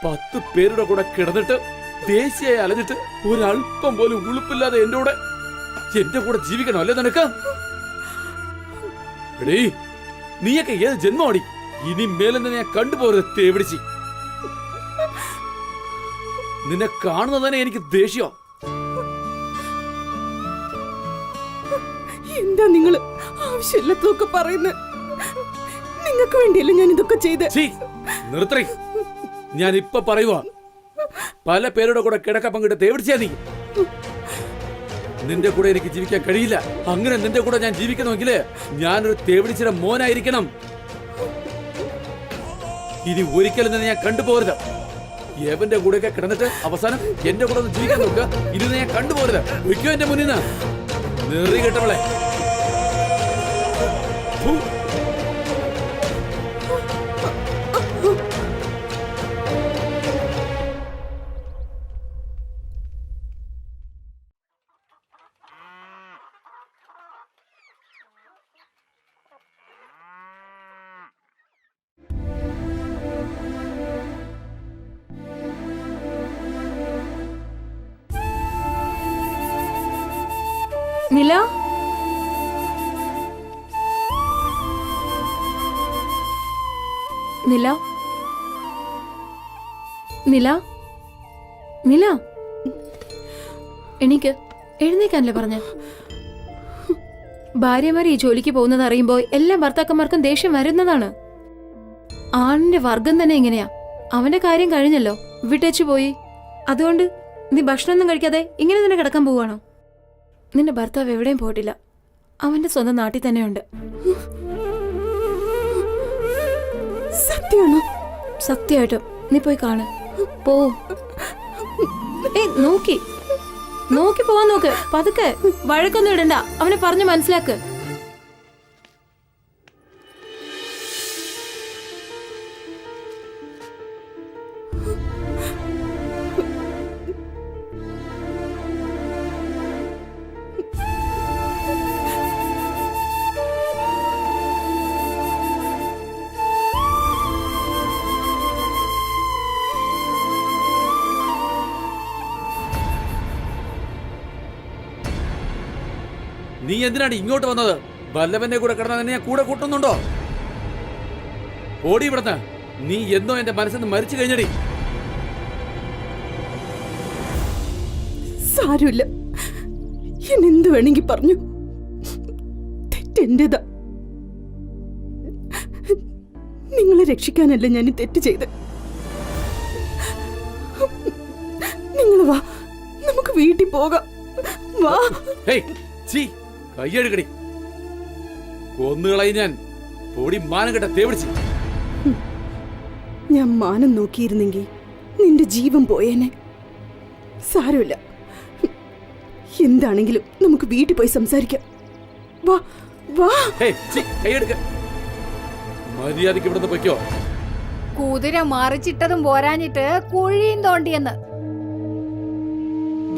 10 പേരുടെ കൂടെ കിടന്നിട്ട് ദേശീയായി അലഞ്ഞിട്ട് ഒരല്പം പോലും ഉളുപ്പില്ലാതെ എന്റെ കൂടെ ജീവിക്കണോ അല്ലേ നിനക്ക്? എടീ, നീയൊക്കെ ഏത് ജന്മമാടി? ഇനി മേലെ തന്നെ ഞാൻ കണ്ടുപോകരുത് തേവിടിച്ച്. നിന്നെ കാണുന്നത് തന്നെ എനിക്ക് ദേഷ്യോ. എന്താ നിങ്ങൾ ആവശ്യമില്ലാത്തതൊക്കെ പറയുന്നത്? നിങ്ങൾക്ക് വേണ്ടിയല്ലേ ഞാൻ ഇതൊക്കെ ചെയ്ത്? നിർത്തേ. ഞാൻ ഇപ്പൊ പറയുക, പല പേരുടെ കൂടെ കിടക്ക പങ്കിട്ട് തേവിടിച്ചാ നീ. നിന്റെ കൂടെ എനിക്ക് ജീവിക്കാൻ കഴിയില്ല. അങ്ങനെ നിന്റെ കൂടെ ഞാൻ ജീവിക്കണമെങ്കിൽ ഞാനൊരു തേവിടിച്ചിയുടെ മോനായിരിക്കണം. ഇനി ഒരിക്കലും തന്നെ ഞാൻ കണ്ടുപോകരുത്. ഏവന്റെ കൂടെയൊക്കെ കിടന്നിട്ട് അവസാനം എന്റെ കൂടെ ഒന്ന് ജീവിക്കാൻ നോക്കുക. ഇത് ഞാൻ കണ്ടുപോകരുത്. ഒരിക്കലും എന്റെ മുന്നിൽ നിന്ന് നെറി കേട്ടവളെ. നില, നില, നില, നില, എണീക്ക്. എഴുന്നേക്കാനല്ലേ പറഞ്ഞ? ഭാര്യമാർ ഈ ജോലിക്ക് പോകുന്നത് അറിയുമ്പോൾ എല്ലാ ഭർത്താക്കന്മാർക്കും ദേഷ്യം വരുന്നതാണ്. ആണിന്റെ വർഗം തന്നെ ഇങ്ങനെയാ. അവന്റെ കാര്യം കഴിഞ്ഞല്ലോ, വിട്ടേച്ചു പോയി. അതുകൊണ്ട് നീ ഭക്ഷണമൊന്നും കഴിക്കാതെ ഇങ്ങനെ തന്നെ കിടക്കാൻ പോവാണോ? നിന്റെ ഭർത്താവ് എവിടെയും പോയിട്ടില്ല. അവന്റെ സ്വന്തം നാട്ടിൽ തന്നെയുണ്ട്. സത്യമാണോ? സത്യമായിട്ടും. നീ പോയി കാണ്. പോ. നോക്കി പോവാൻ നോക്ക്. പതുക്കെ. വഴക്കൊന്നും ഇടണ്ട. അവനെ പറഞ്ഞു മനസ്സിലാക്ക്. നീ എന്തിനാണ് ഇങ്ങോട്ട് വന്നത്? വല്ലവന്റെ കൂടെ കിടന്നാൽ നിന്നെ ഞാൻ കൂടെ കൂട്ടുന്നുണ്ടോ? ഓടി ഇവിടുന്ന്. നീ എന്നോ എന്റെ മനസ്സിൽ നിന്ന് മരിച്ചു കഴിഞ്ഞടി. സാരമില്ല, എന്നെന്ത് വേണമെങ്കിൽ പറഞ്ഞു. തെറ്റെന്റേതാ. നിങ്ങളെ രക്ഷിക്കാനല്ല ഞാൻ ഈ തെറ്റ് ചെയ്ത്. നിങ്ങൾ വാ, നമുക്ക് വീട്ടിൽ പോകാം. വാ. കയ്യെടുക്കടി. കൊന്നുകളയി ഞാൻ. പൊടി മാനം കെട്ട തേവിടിച്ച്. ഞാൻ മാനം നോക്കിയിരുന്നെങ്കിൽ നിന്റെ ജീവൻ പോയേനെ. സാരമില്ല, എന്താണെങ്കിലും നമുക്ക് വീട്ടിൽ പോയി സംസാരിക്കാം. വാ വാ. കയ്യെടുക്ക. മര്യാദക്ക് ഇവിടുന്ന് പൊയ്ക്കോ. കുതിര മറിച്ചിട്ടതും പോരാഞ്ഞിട്ട് കുഴിയും തോണ്ടിയെന്ന്.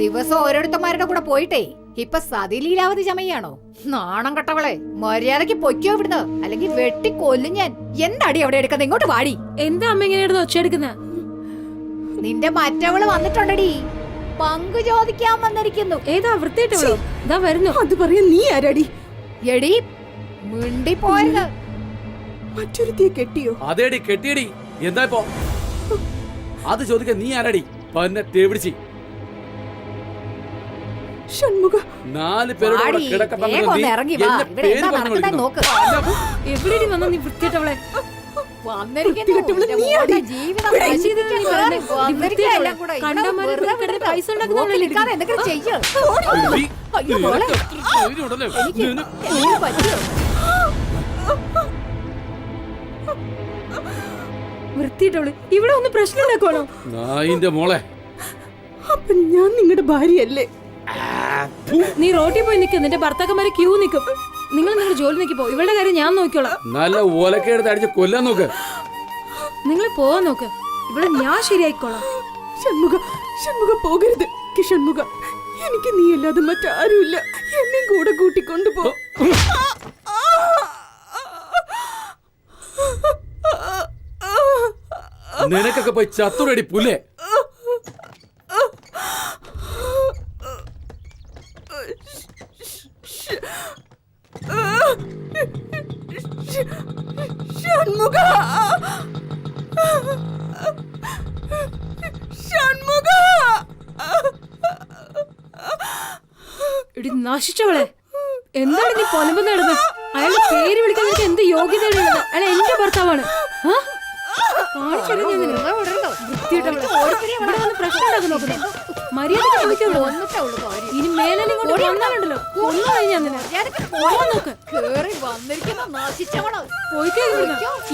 ദിവസം ഓരോരുത്തന്മാരുടെ കൂടെ പോയിട്ടേ ഇപ്പൊ സതിലീലാവധി ചമയാണോ? നാണം കെട്ടവളെ, മര്യാദക്ക് പൊയ്ക്കോ ഇവിടുന്ന്, അല്ലെങ്കിൽ വെട്ടി കൊല്ലും ഞാൻ. എന്താടി അവിടെ എടുക്കുന്നത്? ഇങ്ങോട്ട് വാടി. എന്താ അമ്മ ഇങ്ങനെ ഒച്ചയെടുക്കുന്ന? നിന്റെ മറ്റവള് വന്നിട്ടുണ്ടടി. പങ്കു ചോദിക്കാൻ വന്നിരിക്കുന്നു. ഏതാ വൃത്തിയിട്ടവളോ? ഇതാ വരുന്നു. അത് പറയാൻ നീ ആരാടി? എടി മിണ്ടി പോയത്. മറ്റൊരുത്തിയെ കെട്ടിയോ? അതേടി കെട്ടിയടി. എന്താ ഇപ്പോ അത് ചോദിക്കാൻ നീ ആരാടി? പന്നെ തേവിടിച്ച്. ഷൺമുഖ, 4 പേരുടെ കൂടെ കിടക്ക പങ്കിട്ട് ഇറങ്ങി വാ. ഇവിടെ എന്താ നടക്കുന്നത് നോക്ക്. എവിടെ വന്നു നീ വൃത്തിയിട്ടവളെ? വൃത്തിയിട്ടവള് ഇവിടെ ഒന്ന് പ്രശ്നം ഉണ്ടാക്കുവാണോ? നായിന്റെ മോളെ, അപ്പൊ ഞാൻ നിങ്ങളുടെ ഭാര്യയല്ലേ? നീ റോട്ടിൽ പോയി നിൽക്കും. നിന്റെ ഭർത്താക്കന്മാരെ ക്യൂ നിൽക്കും. നിങ്ങൾ നിങ്ങളുടെ ജോലി നോക്കി പോ. ഇവളുടെ കാര്യം ഞാൻ നോക്കിയോളാം. നല്ല ഓലക്കെടുത്ത് അടിച്ച് കൊല്ലാൻ നോക്ക്. നിങ്ങൾ പോവാൻ നോക്ക്. ഇവിടെ ഞാൻ ശരിയായിക്കോളാം. ഷൺമുഖ, ഷൺമുഖ പോകരുത്. ഷൺമുഖ, എനിക്ക് നീ അല്ലാതെ മറ്റാരുമില്ല. എന്നെ കൂടെ കൂട്ടിക്കൊണ്ടുപോ. നിനക്കൊക്കെ പോയി ചത്തുരടി പുല്ലേ. ഷൺമുഖ, ഷൺമുഖ. ഇടി നശിച്ചവളെ, എന്താണ് നീ പൊലമ്പ് നടന്നത്? അയാളുടെ പേര് വിളിക്കാൻ നിനക്ക് എന്ത് യോഗ്യതയുള്ളത്? അയാൾ എന്റെ ഭർത്താവാണ്. ഇനി മേലെ വന്നാലുണ്ടല്ലോ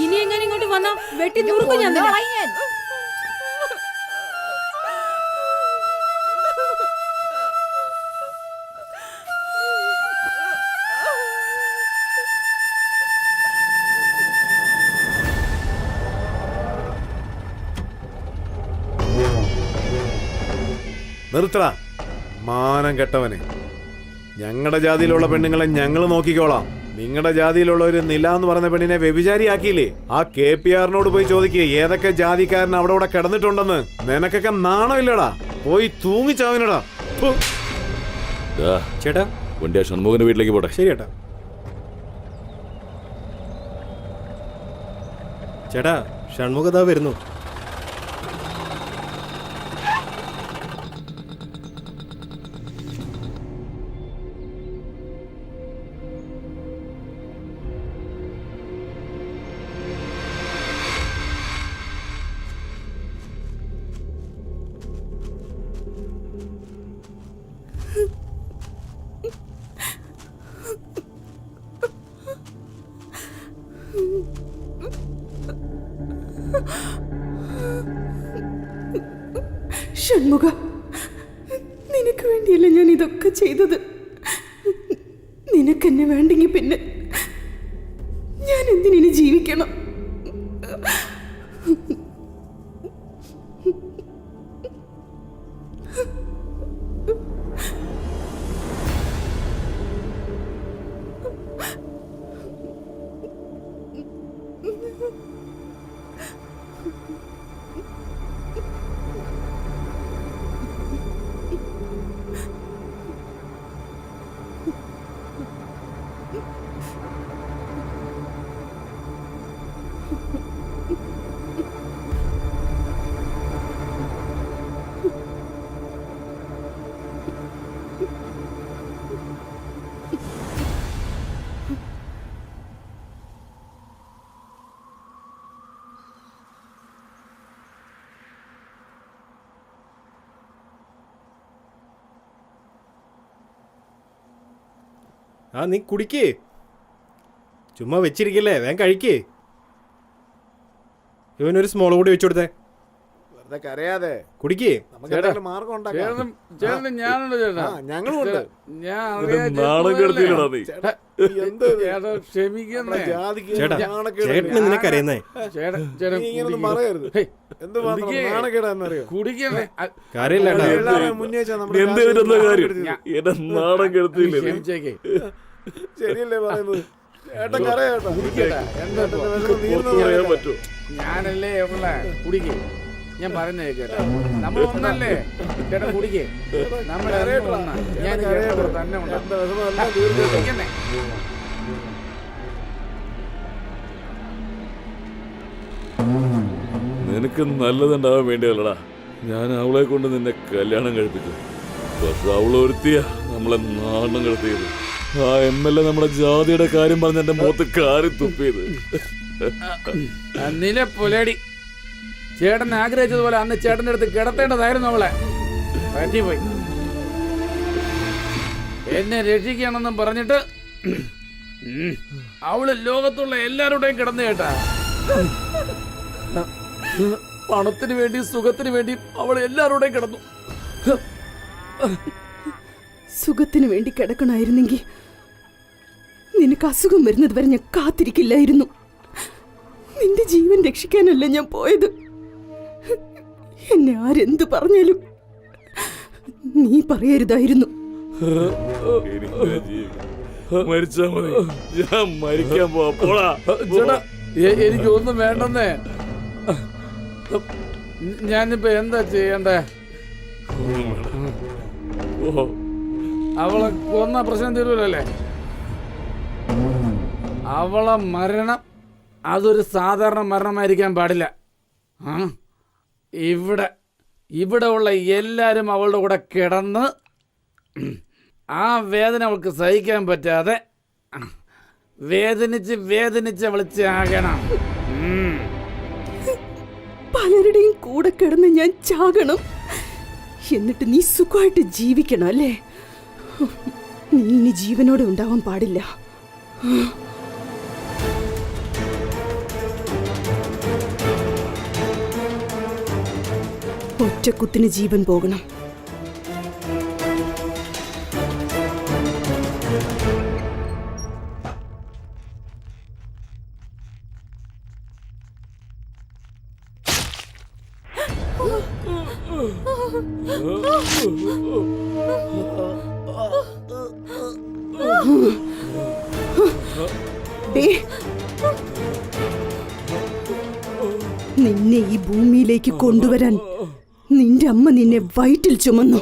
ഇനി എങ്ങനെ ഇങ്ങോട്ട് വന്നാ വെട്ടി നുറുക്കും ഞാൻ. നിർത്തടാ മാനം കെട്ടവനെ. ഞങ്ങളുടെ ജാതിയിലുള്ള പെണ്ണുങ്ങളെ ഞങ്ങൾ നോക്കിക്കോളാം. നിങ്ങളുടെ ജാതിയിലുള്ള ഒരു നില എന്ന് പറയുന്ന പെണ്ണിനെ വ്യഭിചാരിയാക്കിയില്ലേ? ആ KPR-നോട് പോയി ചോദിക്കുക ഏതൊക്കെ ജാതിക്കാരൻ അവിടെ ഇവിടെ കിടന്നിട്ടുണ്ടെന്ന്. നിനക്കൊക്കെ നാണമില്ലടാ. പോയി തൂങ്ങിച്ചാവിനടാ. ചേട്ടാ വണ്ടി ആ ഷൺമുഖന്റെ വീട്ടിലേക്ക് പോട്ടെ. ശരി ചേട്ടാ. ചേട്ടാ ഷൺമുഖത വരുന്നു. ഷൺമുഖ, നിനക്ക് വേണ്ടിയല്ല ഞാൻ ഇതൊക്കെ ചെയ്തത്. നിനക്കെന്നെ വേണ്ടെങ്കിൽ പിന്നെ ഞാൻ എന്തിനു ജീവിക്കണം? ആ നീ കുടിക്കേ, ചുമ്മാ വെച്ചിരിക്കല്ലേ, വേഗം കഴിക്കേ. ഇവനൊരു സ്മോൾ കൂടി വെച്ചു കൊടുത്തേ. വെറുതെ കരയാതെ കുടിക്കേ. നമുക്ക് എന്തെങ്കിലും മാർഗം ഉണ്ടാക്കാം. ഞാനുണ്ട് ചേട്ടാ. ഞങ്ങളുണ്ട്. ഞാൻ നാണം കെടുത്തില്ലടാ നീ. ക്ഷമിക്കുന്നേ ജാതിക്ക് ചേട്ടാ നാണക്കേട് ചേട്ടന് നിനക്കറിയുന്നേ. നീ ഇങ്ങനൊന്നും പറയരുത്. എന്ത് നാണക്കേടാന്നറിയോ? കുടിക്കണേ. കാര്യമില്ല ചേട്ടാ. എല്ലാവരെയും മുന്നേ വെച്ചാ നമ്മുടെ എന്തെങ്കിലും കാര്യം എന്നെ നാണം കെടുത്തില്ലേ? ക്ഷമിച്ചേക്കേ. ശരിയല്ലേ പറയുന്നത്? ചേട്ടൻ കരയാട്ടോ. പറയാൻ പറ്റുമോ? ഞാനല്ലേ ഉള്ള കുടിക്കേ. ഞാൻ പറയുന്നേ കേട്ടാ, നമ്മൾ ഒന്നല്ലേ ചേട്ടാ. കുടിക്കേ, നമ്മൾ ഞാൻ തന്നെ കുടിക്കണേ. നിനക്ക് നല്ലതുണ്ടാവാൻ വേണ്ടിയല്ലടാ ഞാൻ അവളെ കൊണ്ട് നിന്നെ കല്യാണം കഴിപ്പിച്ചു. പക്ഷെ അവളൊരുത്തിയ നമ്മളെ നാണം കെടുത്തിയത്. ആ MLA നമ്മുടെ ജാതിയുടെ കാര്യം പറഞ്ഞ് എന്റെ മുഖത്ത് കാറി തുപ്പിയത്. നില പുലടി. ചേട്ടൻ ആഗ്രഹിച്ചതുപോലെ അന്ന് ചേട്ടന്റെ അടുത്ത് കിടത്തേണ്ടതായിരുന്നു അവളെ. പറ്റിപ്പോയി. എന്നെ രക്ഷിക്കണമെന്നും പറഞ്ഞിട്ട് അവള് ലോകത്തുള്ള എല്ലാവരുടെയും കിടന്നു കേട്ടാ. പണത്തിന് വേണ്ടി സുഖത്തിന് വേണ്ടി അവൾ എല്ലാവരുടെയും കിടന്നു. സുഖത്തിന് വേണ്ടി കിടക്കണമായിരുന്നെങ്കിൽ നിനക്ക് അസുഖം വരുന്നത് വരെ ഞാൻ കാത്തിരിക്കില്ലായിരുന്നു. നിന്റെ ജീവൻ രക്ഷിക്കാനല്ല ഞാൻ പോയത്. എന്നെ ആരെന്ത് പറഞ്ഞാലും നീ പറയരുതായിരുന്നു. മരിച്ചാ മതി, ഞാൻ മരിക്കാൻ പോവാ. ചേട്ടാ, എനിക്കൊന്നും വേണ്ടെന്നേ. ഞാനിപ്പോ എന്താ ചെയ്യണ്ടേ? അവളെ കൊന്ന പ്രശ്നം തീരൂലല്ലേ? അവളെ മരണം അതൊരു സാധാരണ മരണമായിരിക്കാൻ പാടില്ല. ഇവിടെ ഉള്ള എല്ലാവരും അവളുടെ കൂടെ കിടന്ന് ആ വേദന അവൾക്ക് സഹിക്കാൻ പറ്റാതെ വേദനിച്ച് അവൾ ചാകണം. പലരുടെയും കൂടെ കിടന്ന് ഞാൻ ചാകണം, എന്നിട്ട് നീ സുഖമായിട്ട് ജീവിക്കണം അല്ലേ? നീ ഇനി ജീവനോടെ ഉണ്ടാവാൻ പാടില്ല. ഒറ്റക്കുത്തിന് ജീവൻ പോകണം. നിന്നെ ഈ ഭൂമിയിലേക്ക് കൊണ്ടുവരാൻ നിന്റെ അമ്മ നിന്നെ വയറ്റിൽ ചുമന്നു.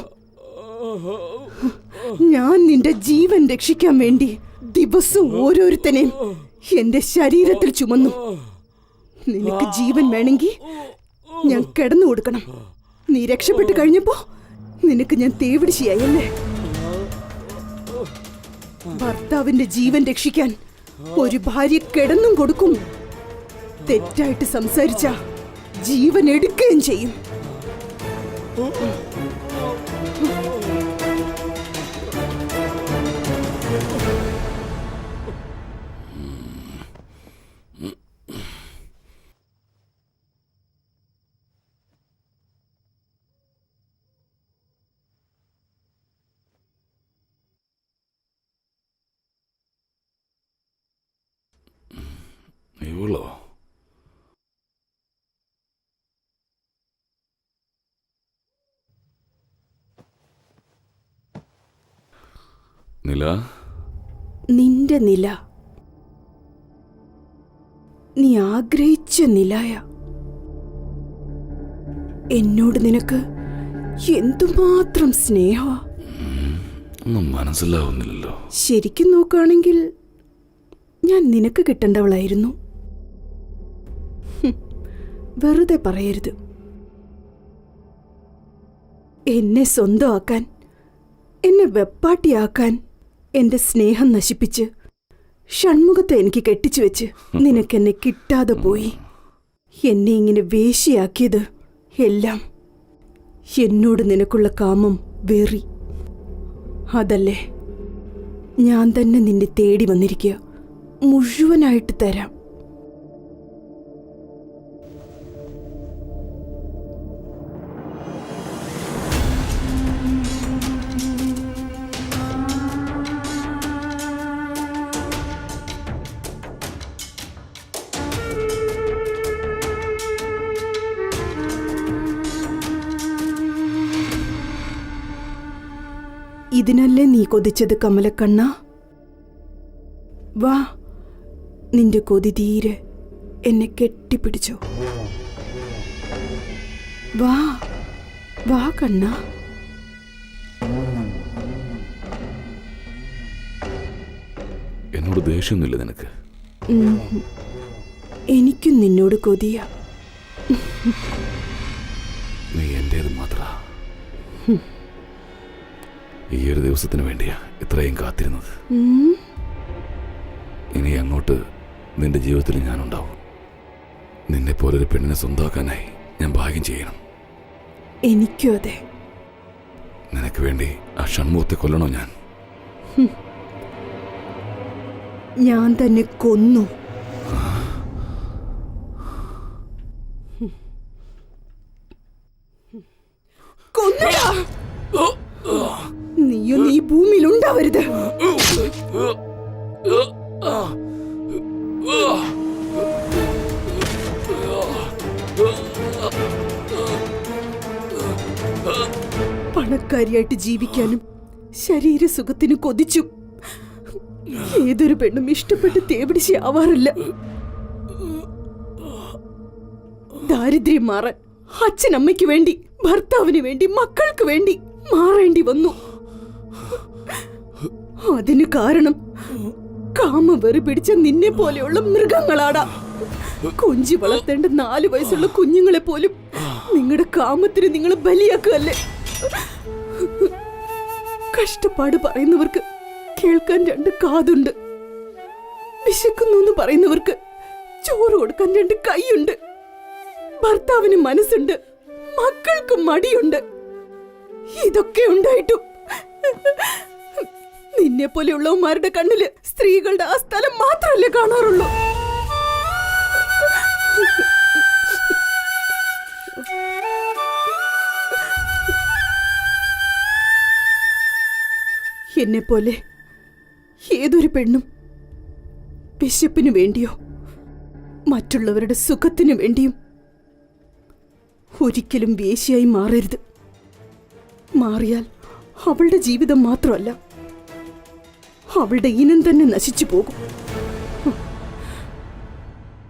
ഞാൻ നിന്റെ ജീവൻ രക്ഷിക്കാൻ വേണ്ടി ദിവസം ഓരോരുത്തനെയും എന്റെ ശരീരത്തിൽ ചുമന്നു. നിനക്ക് ജീവൻ വേണമെങ്കിൽ ഞാൻ കിടന്നു കൊടുക്കണം. നീ രക്ഷപ്പെട്ടു കഴിഞ്ഞപ്പോ നിനക്ക് ഞാൻ തേവിടിശിയായല്ലേ? ഭർത്താവിന്റെ ജീവൻ രക്ഷിക്കാൻ ഒരു ഭാര്യ കിടന്നും കൊടുക്കും. തെറ്റായിട്ട് സംസാരിച്ച ജീവൻ എടുക്കുകയും ചെയ്യും. ഇവളോ? നില, നിന്റെ നില, നീ ആഗ്രഹിച്ച നിലായ. എന്നോട് നിനക്ക് എന്തുമാത്രം സ്നേഹ. ഒന്നും മനസ്സിലാവുന്നില്ലല്ലോ. ശരിക്കും നോക്കുകയാണെങ്കിൽ ഞാൻ നിനക്ക് കിട്ടേണ്ടവളായിരുന്നു. വെറുതെ പറയരുത്. എന്നെ സ്വന്തമാക്കാൻ, എന്നെ വെപ്പാട്ടിയാക്കാൻ എന്റെ സ്നേഹം നശിപ്പിച്ച് ഷൺമുഖത്തെ എനിക്ക് കെട്ടിച്ചു വെച്ച് നിനക്കെന്നെ കിട്ടാതെ പോയി. എന്നെ ഇങ്ങനെ വേശ്യയാക്കിയത് എല്ലാം എന്നോട് നിനക്കുള്ള കാമം വെറി. അതല്ലേ ഞാൻ തന്നെ നിന്നെ തേടി വന്നിരിക്കുക. മുഴുവനായിട്ട് തരാം. ഇതിനല്ലേ നീ കൊതിച്ചത് കമലക്കണ്ണ? വാ, നിന്റെ കൊതി തീരെ എന്നെ കെട്ടിപ്പിടിച്ചോ. വാ വാ കണ്ണ. എന്നോട് ദേഷ്യമൊന്നുമില്ല നിനക്ക്? എനിക്കും നിന്നോട് കൊതിയ. നീ എന്റേത് മാത്ര. ഈ ഒരു ദിവസത്തിന് വേണ്ടിയാ ഇത്രയും കാത്തിരുന്നത്. ഇനി അങ്ങോട്ട് നിന്റെ ജീവിതത്തിൽ ഞാനുണ്ടാവും. നിന്നെ പോലൊരു പെണ്ണിനെ സ്വന്തമാക്കാനായി ഞാൻ ഭാഗ്യം ചെയ്യണം. എനിക്കും അതെ. നിനക്ക് വേണ്ടി ആ ഷൺമുഖത്തെ കൊല്ലണോ ഞാൻ? ഞാൻ തന്നെ കൊന്നു. കൊന്നടാ. നീയും ഈ ഭൂമിയിൽ ഉണ്ടാവരുത്. പണക്കാരിയായിട്ട് ജീവിക്കാനും ശരീരസുഖത്തിന് കൊതിച്ചും ഏതൊരു പെണ്ണും ഇഷ്ടപ്പെട്ട് തേപിടിച്ച് ആവാറില്ല. ദാരിദ്ര്യം മാറാൻ അച്ഛനമ്മയ്ക്ക് വേണ്ടി, ഭർത്താവിന് വേണ്ടി, മക്കൾക്ക് വേണ്ടി മാറേണ്ടി വന്നു. അതിന് കാരണം കാമവെറി പിടിച്ച നിന്നെ പോലെയുള്ള മൃഗങ്ങളാടാ. കൊഞ്ചി വളർത്തേണ്ട 4 വയസ്സുള്ള കുഞ്ഞുങ്ങളെ പോലും നിങ്ങളുടെ കാമത്തിന് നിങ്ങൾ ബലിയാക്കുകയല്ലേ? കഷ്ടപ്പാട് പറയുന്നവർക്ക് കേൾക്കാൻ 2 കാതുണ്ട്. വിശക്കുന്നു എന്ന് പറയുന്നവർക്ക് ചോറ് കൊടുക്കാൻ 2 കൈയുണ്ട്. ഭർത്താവിന് മനസ്സുണ്ട്, മക്കൾക്ക് മടിയുണ്ട്. ഇതൊക്കെ ഉണ്ടായിട്ടും നിന്നെ പോലെയുള്ളവന്മാരുടെ കണ്ണില് സ്ത്രീകളുടെ ആ സ്ഥലം മാത്രമല്ലേ കാണാറുള്ളൂ. എന്നെപ്പോലെ ഏതൊരു പെണ്ണും വിശപ്പിനു വേണ്ടിയോ മറ്റുള്ളവരുടെ സുഖത്തിനു വേണ്ടിയും ഒരിക്കലും വേശ്യയായി മാറരുത്. മാറിയാൽ അവളുടെ ജീവിതം മാത്രമല്ല, അവളുടെ ഇനം തന്നെ നശിച്ചു പോകും.